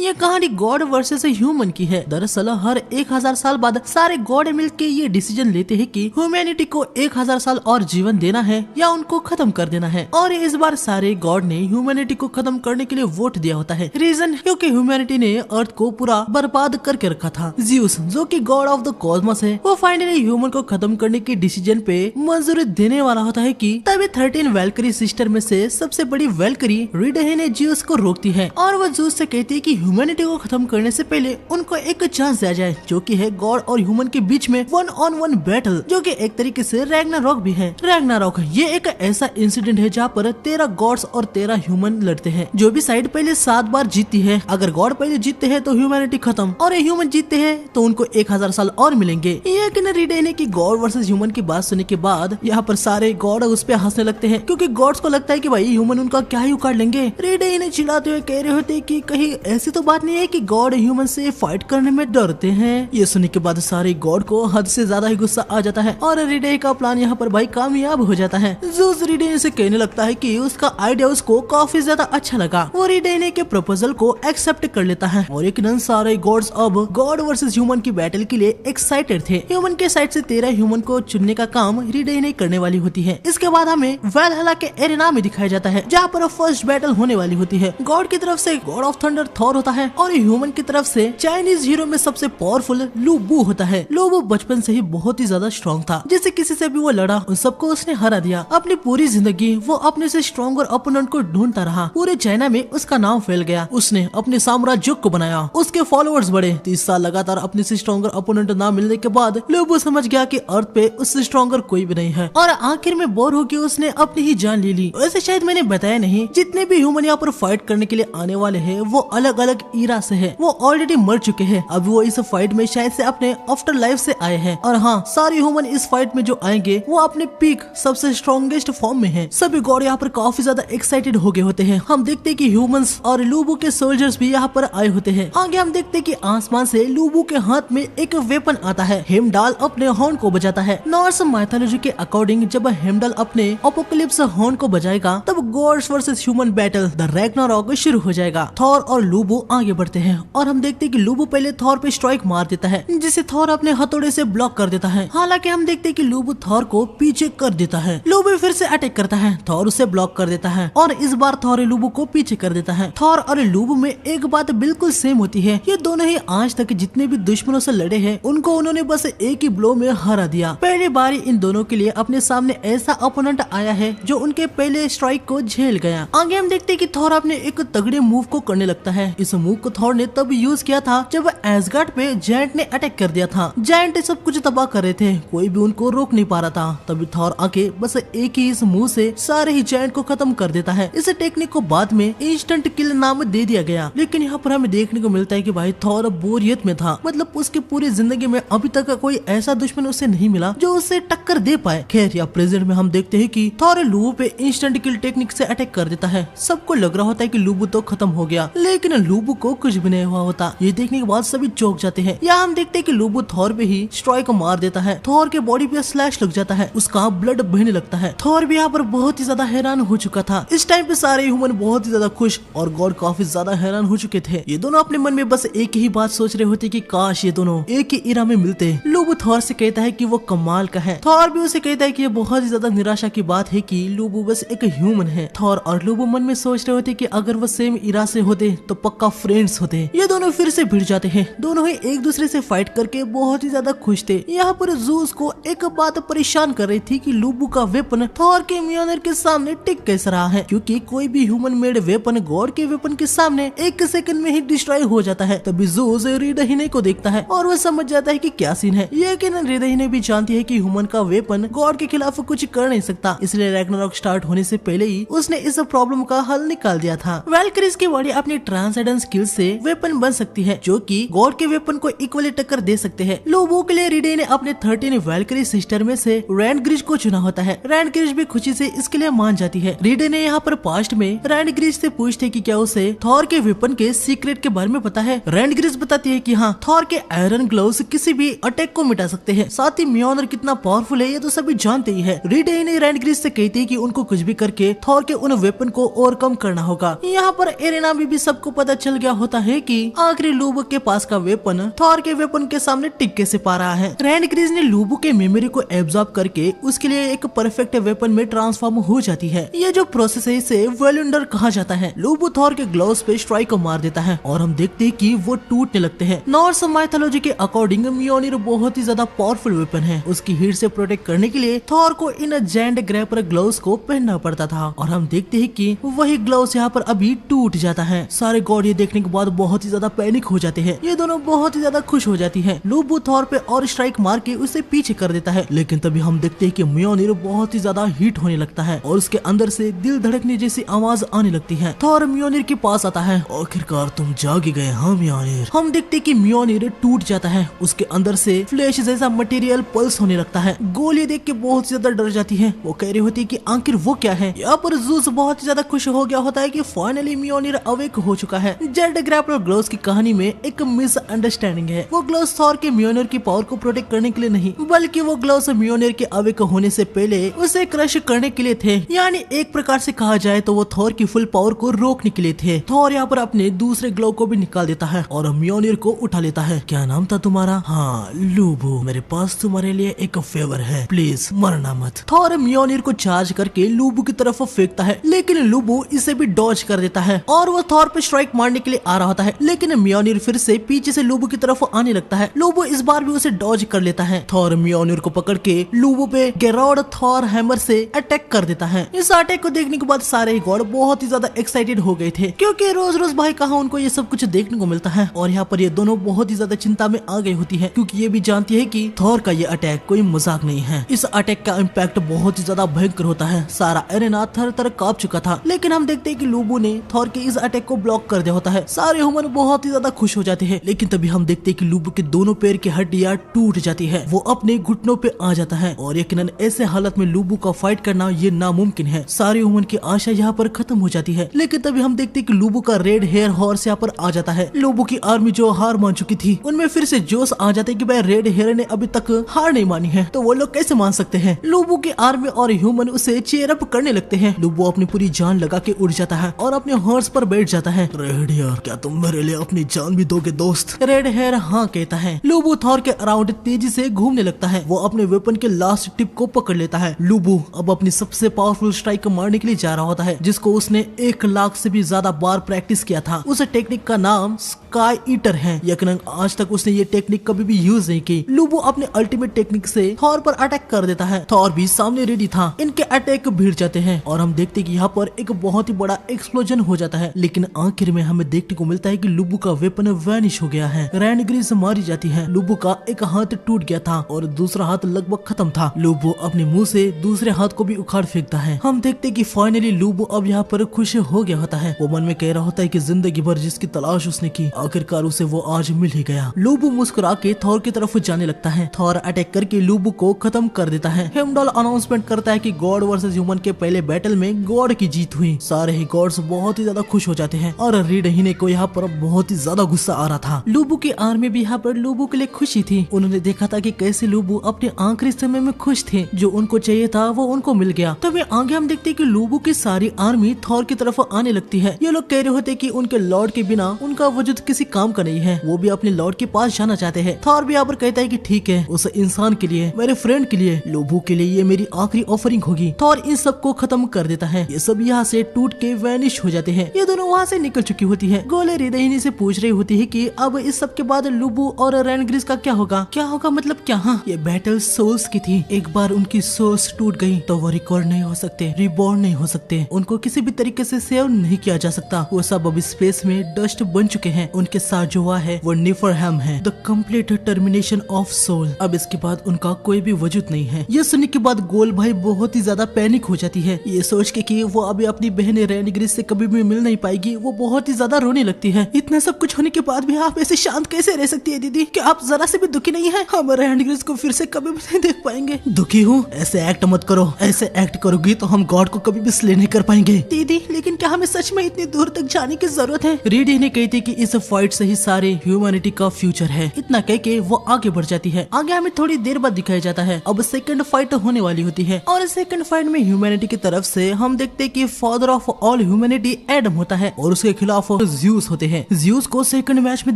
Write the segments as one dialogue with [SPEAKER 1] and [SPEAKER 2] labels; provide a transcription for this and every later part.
[SPEAKER 1] ये कहानी God versus human की है। दरअसल हर 1000 साल बाद सारे गॉड मिलके ये डिसीजन लेते हैं कि ह्यूमैनिटी को 1000 साल और जीवन देना है या उनको खत्म कर देना है। और इस बार सारे गॉड ने ह्यूमैनिटी को खत्म करने के लिए वोट दिया होता है। रीजन क्योंकि ह्यूमैनिटी ने अर्थ को पूरा बर्बाद करके रखा था। ज़्यूस जो कि गॉड ऑफ द कॉस्मोस है, वो फाइनली ह्यूमन को खत्म करने के डिसीजन पे मंजूरी देने वाला होता है कि तभी 13 वैल्करी सिस्टर में से सबसे बड़ी वैल्करी रीडहे ने ज़्यूस को रोकती है और वो ज़्यूस से कहती है कि ह्यूमैनिटी को खत्म करने से पहले उनको एक चांस दिया जाए, जो कि है गॉड और ह्यूमन के बीच में 1-on-1 बैटल, जो कि एक तरीके से रैग्नारॉक भी है। रैग्नारॉक ये एक ऐसा इंसिडेंट है जहाँ पर 13 गॉड्स और 13 ह्यूमन लड़ते हैं। जो भी साइड पहले 7 बार जीतती है, अगर गॉड पहले जीतते हैं तो ह्यूमैनिटी खत्म और ह्यूमन जीतते हैं तो उनको 1000 साल और मिलेंगे। लेकिन रीडहे की गॉड वर्सेस ह्यूमन की बात सुनने के बाद यहाँ पर सारे गॉड उस पे हंसने लगते हैं, क्योंकि गॉड्स को लगता है कि भाई ह्यूमन उनका क्या ही उखाड़ लेंगे। रीडहे चिढ़ाते हुए कह रहे होते कि कहीं ऐसी तो बात नहीं है कि गॉड ह्यूमन से फाइट करने में डरते हैं। ये सुनने के बाद सारे गॉड को हद से ज्यादा ही गुस्सा आ जाता है और रीडहे का प्लान यहाँ पर भाई कामयाब हो जाता है। ज़्यूस रीडहे से कहने लगता है कि उसका आइडिया उसको काफी ज्यादा अच्छा लगा। वो रीडहे के प्रपोजल को एक्सेप्ट कर लेता है और यकीनन सारे गॉड्स अब गॉड वर्सेस ह्यूमन की बैटल के लिए एक्साइटेड थे। ह्यूमन के साइड से 13 ह्यूमन को चुनने का काम रीडहे करने वाली होती है। इसके बाद हमें वैलहला के एरेना में दिखाया जाता है, जहाँ पर फर्स्ट बैटल होने वाली होती है। गॉड की तरफ से गॉड ऑफ थंडर थॉर होता है और ह्यूमन की तरफ से चाइनीज हीरो में सबसे पावरफुल लू बू होता है। लू बू बचपन से ही बहुत ही ज्यादा स्ट्रॉन्ग था, जिससे किसी से भी वो लड़ा उन सबको उसने हरा दिया। अपनी पूरी जिंदगी वो अपने से स्ट्रॉन्गर ओपोनेंट को ढूंढता रहा। पूरे चाइना में उसका नाम फैल गया। उसने अपने साम्राज्य को बनाया, उसके फॉलोअर्स बढ़े। 30 साल लगातार अपने से स्ट्रॉन्गर ओपोनेंट ना मिलने के बाद लू बू समझ गया कि अर्थ पे उससे स्ट्रॉन्गर कोई भी नहीं है और आखिर में बोर होकर उसने अपनी ही जान ले ली। वैसे शायद मैंने बताया नहीं, जितने भी ह्यूमन यहाँ पर फाइट करने के लिए आने वाले हैं वो अलग अलग ईरा से है। वो ऑलरेडी मर चुके हैं, अब वो इस फाइट में शायद से अपने आफ्टर लाइफ से आए हैं। और हाँ, सारे ह्यूमन इस फाइट में जो आएंगे वो अपने पीक सबसे स्ट्रॉन्गेस्ट फॉर्म में है। सभी गॉड यहाँ पर काफी ज्यादा एक्साइटेड हो गए होते हैं। हम देखते हैं कि ह्यूमंस और लूबू के सोल्जर्स भी यहाँ पर आए होते हैं। आगे हम देखते हैं कि आसमान से लूबू के हाथ में एक वेपन आता है। हेमडाल अपने हॉर्न को बजाता है। नॉर्स माइथोलॉजी के अकॉर्डिंग जब हेमडाल अपने अपोकलिप्स हॉर्न को बजाएगा तब gods versus human battle the Ragnarok शुरू हो जाएगा। थॉर और लूबू आगे बढ़ते हैं और हम देखते हैं कि लूबू पहले थॉर पे स्ट्राइक मार देता है, जिसे थॉर अपने हथौड़े से ब्लॉक कर देता है। हालांकि हम देखते हैं कि लूबू थॉर को पीछे कर देता है। लूबू फिर से अटैक करता है, थॉर उसे ब्लॉक कर देता है और इस बार थॉर लूबू को पीछे कर देता है। थॉर और लूबू में एक बात बिल्कुल सेम होती है, ये दोनों ही आज तक जितने भी दुश्मनों से लड़े हैं उनको उन्होंने बस एक ही ब्लो में हरा दिया। पहली बार इन दोनों के लिए अपने सामने ऐसा ओपोनेंट आया है जो उनके पहले स्ट्राइक को झेल गया। आगे हम देखते हैं कि थॉर अपने एक तगड़े मूव को करने लगता है। इस मूव को थॉर ने तब यूज किया था जब एसगार्ड पे जायंट ने अटैक कर दिया था। जायंट सब कुछ तबाह कर रहे थे, कोई भी उनको रोक नहीं पा रहा था। तभी थॉर आके बस एक ही इस मूव से सारे ही जायंट को खत्म कर देता है। इस टेक्निक को बाद में इंस्टेंट किल नाम दे दिया गया। लेकिन यहाँ पर हमें देखने को मिलता है कि भाई थॉर बोरियत में था, मतलब उसकी पूरी जिंदगी में अभी तक कोई ऐसा दुश्मन उसे नहीं मिला जो उससे टक्कर दे पाए। खैर या प्रेजेंट में हम देखते हैं कि थॉर लूबू पे इंस्टेंट किल टेक्निक से अटैक कर देता है। सबको लग रहा होता है कि लूबू तो खत्म हो गया, लेकिन लूबू को कुछ भी नहीं हुआ होता। ये देखने के बाद सभी चौंक जाते हैं। या हम देखते हैं कि लूबू थॉर पे ही स्ट्राइक मार देता है। थॉर के बॉडी पे स्लैश लग जाता है, उसका ब्लड बहने लगता है। थॉर भी यहाँ पर बहुत ही ज्यादा हैरान हो चुका था। इस टाइम पे सारे ह्यूमन बहुत ही ज्यादा खुश और गॉड काफी ज्यादा हैरान हो चुके थे। ये दोनों अपने मन में बस एक ही बात सोच रहे होते कि काश ये दोनों एक ही इरा में मिलते। लूबू थॉर से कहता है कि वो कमाल का है। थॉर भी उसे कहता है कि ये बहुत ही ज्यादा निराशा की बात है कि लूबू बस एक ह्यूमन है। थॉर और लूबू मन में सोच रहे होते कि अगर वो सेम इरा से होते तो पक्का फ्रेंड्स होते। ये दोनों फिर से भिड़ जाते हैं। दोनों ही एक दूसरे से फाइट करके बहुत ही ज्यादा खुश थे। यहाँ पर ज़्यूस को एक बात परेशान कर रही थी कि लूबू का वेपन थॉर के म्योल्नर के सामने टिक कैसे रहा है, क्योंकि कोई भी ह्यूमन मेड वेपन गॉड के वेपन के सामने एक सेकंड में ही डिस्ट्रॉय हो जाता है। तभी ज़्यूस रीडहे को देखता है और वो समझ जाता है कि क्या सीन है। लेकिन रीडहे भी जानती है कि ह्यूमन का वेपन गॉड के खिलाफ कुछ कर नहीं सकता, इसलिए रैग्नारॉक स्टार्ट होने से पहले ही उसने इस प्रॉब्लम का हल निकाल दिया था। वैल्करीज की बॉडी अपनी ट्रांसेंडेंस स्किल से वेपन बन सकती है, जो कि गॉड के वेपन को इक्वली टक्कर दे सकते हैं। लूबू के लिए रीडहे ने अपने 13 वैल्करी सिस्टर में से रैंडग्रिज को चुना होता है। रैंडग्रिज भी खुशी से इसके लिए मान जाती है। रीडहे ने यहाँ पर पास्ट में रैंडग्रिज से पूछते कि क्या उसे थॉर के वेपन के सीक्रेट के बारे में पता है। रैंडग्रिज बताती है कि हाँ, थॉर के आयरन ग्लव्स किसी भी अटैक को मिटा सकते हैं। साथ ही म्योल्नर कितना पावरफुल है ये तो सभी जानते ही है। रीडहे ने रैंडग्रिज से कहती है कि उनको कुछ भी करके थॉर के उन वेपन को ओवरकम करना होगा। यहाँ पर एरेना भी सबको पता चल चल गया होता है कि आखिरी लूबू के पास का वेपन थॉर के वेपन के सामने टिक्के से पा रहा है। रेनग्रिज ने लूबू के मेमोरी को एब्जॉर्ब करके उसके लिए एक परफेक्ट वेपन में ट्रांसफॉर्म हो जाती है। ये जो प्रोसेस है इसे वेलुंडर कहा जाता है। लूबू थॉर के ग्लव्स पे स्ट्राइक को मार देता है और हम देखते हैं कि वो टूटने लगते हैं। नॉर्स माइथोलॉजी के अकॉर्डिंग म्योनिर बहुत ही ज्यादा पावरफुल वेपन है। उसकी हीट से प्रोटेक्ट करने के लिए थॉर को इन जेंट ग्रैपर ग्लव्स को पहनना पड़ता था और हम देखते हैं कि वही ग्लव्स यहाँ पर अभी टूट जाता है। सारे गॉड ये देखने के बाद बहुत ही ज्यादा पैनिक हो जाते हैं। ये दोनों बहुत ही ज्यादा खुश हो जाती है। लूबू थॉर पे और स्ट्राइक मार के उसे पीछे कर देता है, लेकिन तभी हम देखते हैं कि म्योनिर बहुत ही ज्यादा हीट होने लगता है और उसके अंदर से दिल धड़कने जैसी आवाज आने लगती है। थॉर म्योनिर के पास आता है। आखिरकार तुम जाग गए हाँ म्योनिर। हम देखते कि म्योनिर टूट जाता है। उसके अंदर से फ्लैश जैसा मटेरियल पल्स होने लगता है। गोल ये देख के बहुत ज्यादा डर जाती है। वो कह रही होती है कि आखिर वो क्या है। यहाँ पर जूस बहुत ज्यादा खुश हो गया होता है कि फाइनली म्योनिर अवेक हो चुका है। जेट ग्रैपलर ग्लव्स की कहानी में एक मिसअंडरस्टैंडिंग है। वो ग्लव्स थॉर के म्योनिर की पावर को प्रोटेक्ट करने के लिए नहीं, बल्कि वो ग्लव्स म्योनिर के अवेक होने से पहले उसे क्रश करने के लिए थे। यानी एक प्रकार से कहा जाए तो वो थॉर की फुल पावर को रोकने के लिए थे। थॉर यहाँ पर अपने दूसरे ग्लव को भी निकाल देता है और म्योनिर को उठा लेता है। क्या नाम था तुम्हारा? हाँ लूबू, मेरे पास तुम्हारे लिए एक फेवर है, प्लीज मरना मत। थॉर म्योनिर को चार्ज करके लूबू की तरफ फेंकता है, लेकिन लूबू इसे भी डॉज कर देता है और वो थॉर पे स्ट्राइक मारने के लिए आ रहा होता है, लेकिन म्योनिर फिर से पीछे से लूबू की तरफ आने लगता है। लूबू इस बार भी उसे डॉज कर लेता है। थॉर म्योनिर को पकड़ के लूबू पे गेरोड थॉर हैमर से अटैक कर देता है। इस अटैक को देखने के बाद सारे गॉड बहुत ही ज्यादा एक्साइटेड हो गए थे, क्योंकि रोज रोज भाई कहाँ उनको ये सब कुछ देखने को मिलता है। और यहाँ पर ये दोनों बहुत ही ज्यादा चिंता में आ गई होती है, क्योंकि ये भी जानती है कि थॉर का ये अटैक कोई मजाक नहीं है। इस अटैक का इम्पैक्ट बहुत ही ज्यादा भयंकर होता है। सारा एरेना थर थर कांप चुका था, लेकिन हम देखते हैं कि लूबू ने थॉर के इस अटैक को ब्लॉक कर दिया होता है। सारे ह्यूमन बहुत ही ज्यादा खुश हो जाते हैं, लेकिन तभी हम देखते हैं कि लूबू के दोनों पैर की हड्डियां टूट जाती है। वो अपने घुटनों पे आ जाता है और यकीनन ऐसे हालत में लूबू का फाइट करना ये नामुमकिन है। सारे ह्यूमन की आशा यहाँ पर खत्म हो जाती है, लेकिन तभी हम देखते हैं कि लूबू का रेड हेयर हॉर्स यहाँ पर आ जाता है। लूबू की आर्मी जो हार मान चुकी थी, उनमें फिर से जोश आ जाते कि भाई रेड हेयर ने अभी तक हार नहीं मानी है, तो वो लोग कैसे मान सकते हैं। लूबू की आर्मी और ह्यूमन उसे चीयर अप करने लगते हैं। लूबू अपनी पूरी जान लगा के उड़ जाता है और अपने हॉर्स पर बैठ जाता है। रेड हेयर, क्या तुम मेरे लिए अपनी जान भी दोगे दोस्त? रेड हेयर हाँ कहता है। लूबू थॉर के अराउंड तेजी से घूमने लगता है। वो अपने वेपन के लास्ट टिप को पकड़ लेता है। लूबू अब अपनी सबसे पावरफुल स्ट्राइक मारने के लिए जा रहा होता है, जिसको उसने 1 लाख से भी ज्यादा बार प्रैक्टिस किया था। उस टेक्निक का नाम स्काई ईटर है। यकीनन आज तक उसने ये टेक्निक कभी भी यूज नहीं की। लूबू अपने अल्टीमेट टेक्निक से थॉर पर अटैक कर देता है। थॉर भी सामने रेडी था। इनके अटैक भिड़ जाते हैं और हम देखते हैं कि यहाँ पर एक बहुत ही बड़ा एक्सप्लोजन हो जाता है, लेकिन आखिर में हमें देखने को मिलता है कि लूबू का वेपन वैनिश हो गया है। रेनग्रिज मारी जाती है। लूबू का एक हाथ टूट गया था और दूसरा हाथ लगभग खत्म था। लूबू अपने मुंह से दूसरे हाथ को भी उखाड़ फेंकता है। हम देखते कि फाइनली लूबू अब यहाँ पर खुश हो गया होता है। वो मन में कह रहा होता है कि जिंदगी भर जिसकी तलाश उसने की, आखिरकार उसे वो आज मिल ही गया। लूबू मुस्कुरा के थॉर की तरफ जाने लगता है। थॉर अटैक करके लूबू को खत्म कर देता है। हेमडॉल अनाउंसमेंट करता है कि गॉड वर्सेस ह्यूमन के पहले बैटल में गॉड की जीत हुई। सारे ही गॉड्स बहुत ही ज्यादा खुश हो जाते हैं और रीड हिने को यहाँ पर बहुत ही ज्यादा गुस्सा आ रहा था। लूबू की आर्मी भी यहाँ पर लूबू के लिए खुशी थी। उन्होंने देखा था कि कैसे लूबू अपने आखिरी समय में खुश थे। जो उनको चाहिए था वो उनको मिल गया। तभी आगे हम देखते हैं कि लूबू की सारी आर्मी थॉर की तरफ आने लगती है। ये लोग कह रहे होते कि उनके लॉर्ड के बिना उनका वजूद किसी काम का नहीं है। वो भी अपने लॉर्ड के पास जाना चाहते हैं। थॉर भी यहाँ पर कहता है कि ठीक है, उस इंसान के लिए, मेरे फ्रेंड के लिए, लूबू के लिए ये मेरी आखिरी ऑफरिंग होगी। थॉर इन सब को खत्म कर देता है। ये सब यहाँ से टूट के वैनिश हो जाते हैं। ये दोनों वहाँ से निकल चुकी होती है। गोले रिदहिनी से पूछ रही होती है कि अब इस सब के बाद लूबू और रेनग्रिज का क्या होगा? क्या होगा मतलब क्या? हाँ, ये बैटल सोल्स की थी। एक बार उनकी सोल्स टूट गई तो वो रिकॉर्ड नहीं हो सकते, रिबॉर्न नहीं हो सकते। उनको किसी भी तरीके से सेव नहीं किया जा सकता। वो सब अब स्पेस में डस्ट बन चुके हैं। उनके साथ जो हुआ है वो निफरहैम है, the complete termination of soul. अब इसके बाद उनका कोई भी वजूद नहीं है। ये सुनने के बाद गोल भाई बहुत ही ज्यादा पैनिक हो जाती है। ये सोच के कि वो अभी अपनी बहन रेनग्रिज से कभी भी मिल नहीं पाएगी, वो बहुत ही ज्यादा रोने लगती है। इतना सब कुछ होने के बाद भी आप ऐसे शांत कैसे रह सकती है दीदी? क्या आप जरा से भी दुखी नहीं है? हम रेनग्रिज को फिर से कभी भी नहीं देख पाएंगे। दुखी हूँ? ऐसे एक्ट मत करो। ऐसे एक्ट करोगी तो हम गॉड को कभी भी स्ले नहीं कर पाएंगे। दीदी, लेकिन क्या हमें सच में इतनी दूर तक जाने की जरूरत है? रीडी ने कहती कि इस फाइट से ही सारे ह्यूमैनिटी का फ्यूचर है। इतना कह के वो आगे बढ़ जाती है। आगे हमें थोड़ी देर बाद दिखाया जाता है अब सेकंड फाइट होने वाली होती है और सेकंड फाइट में ह्यूमैनिटी की तरफ से हम देखते हैं कि father of all humanity Adam होता है और उसके खिलाफ ज़्यूस होते हैं। ज़्यूस को सेकंड मैच में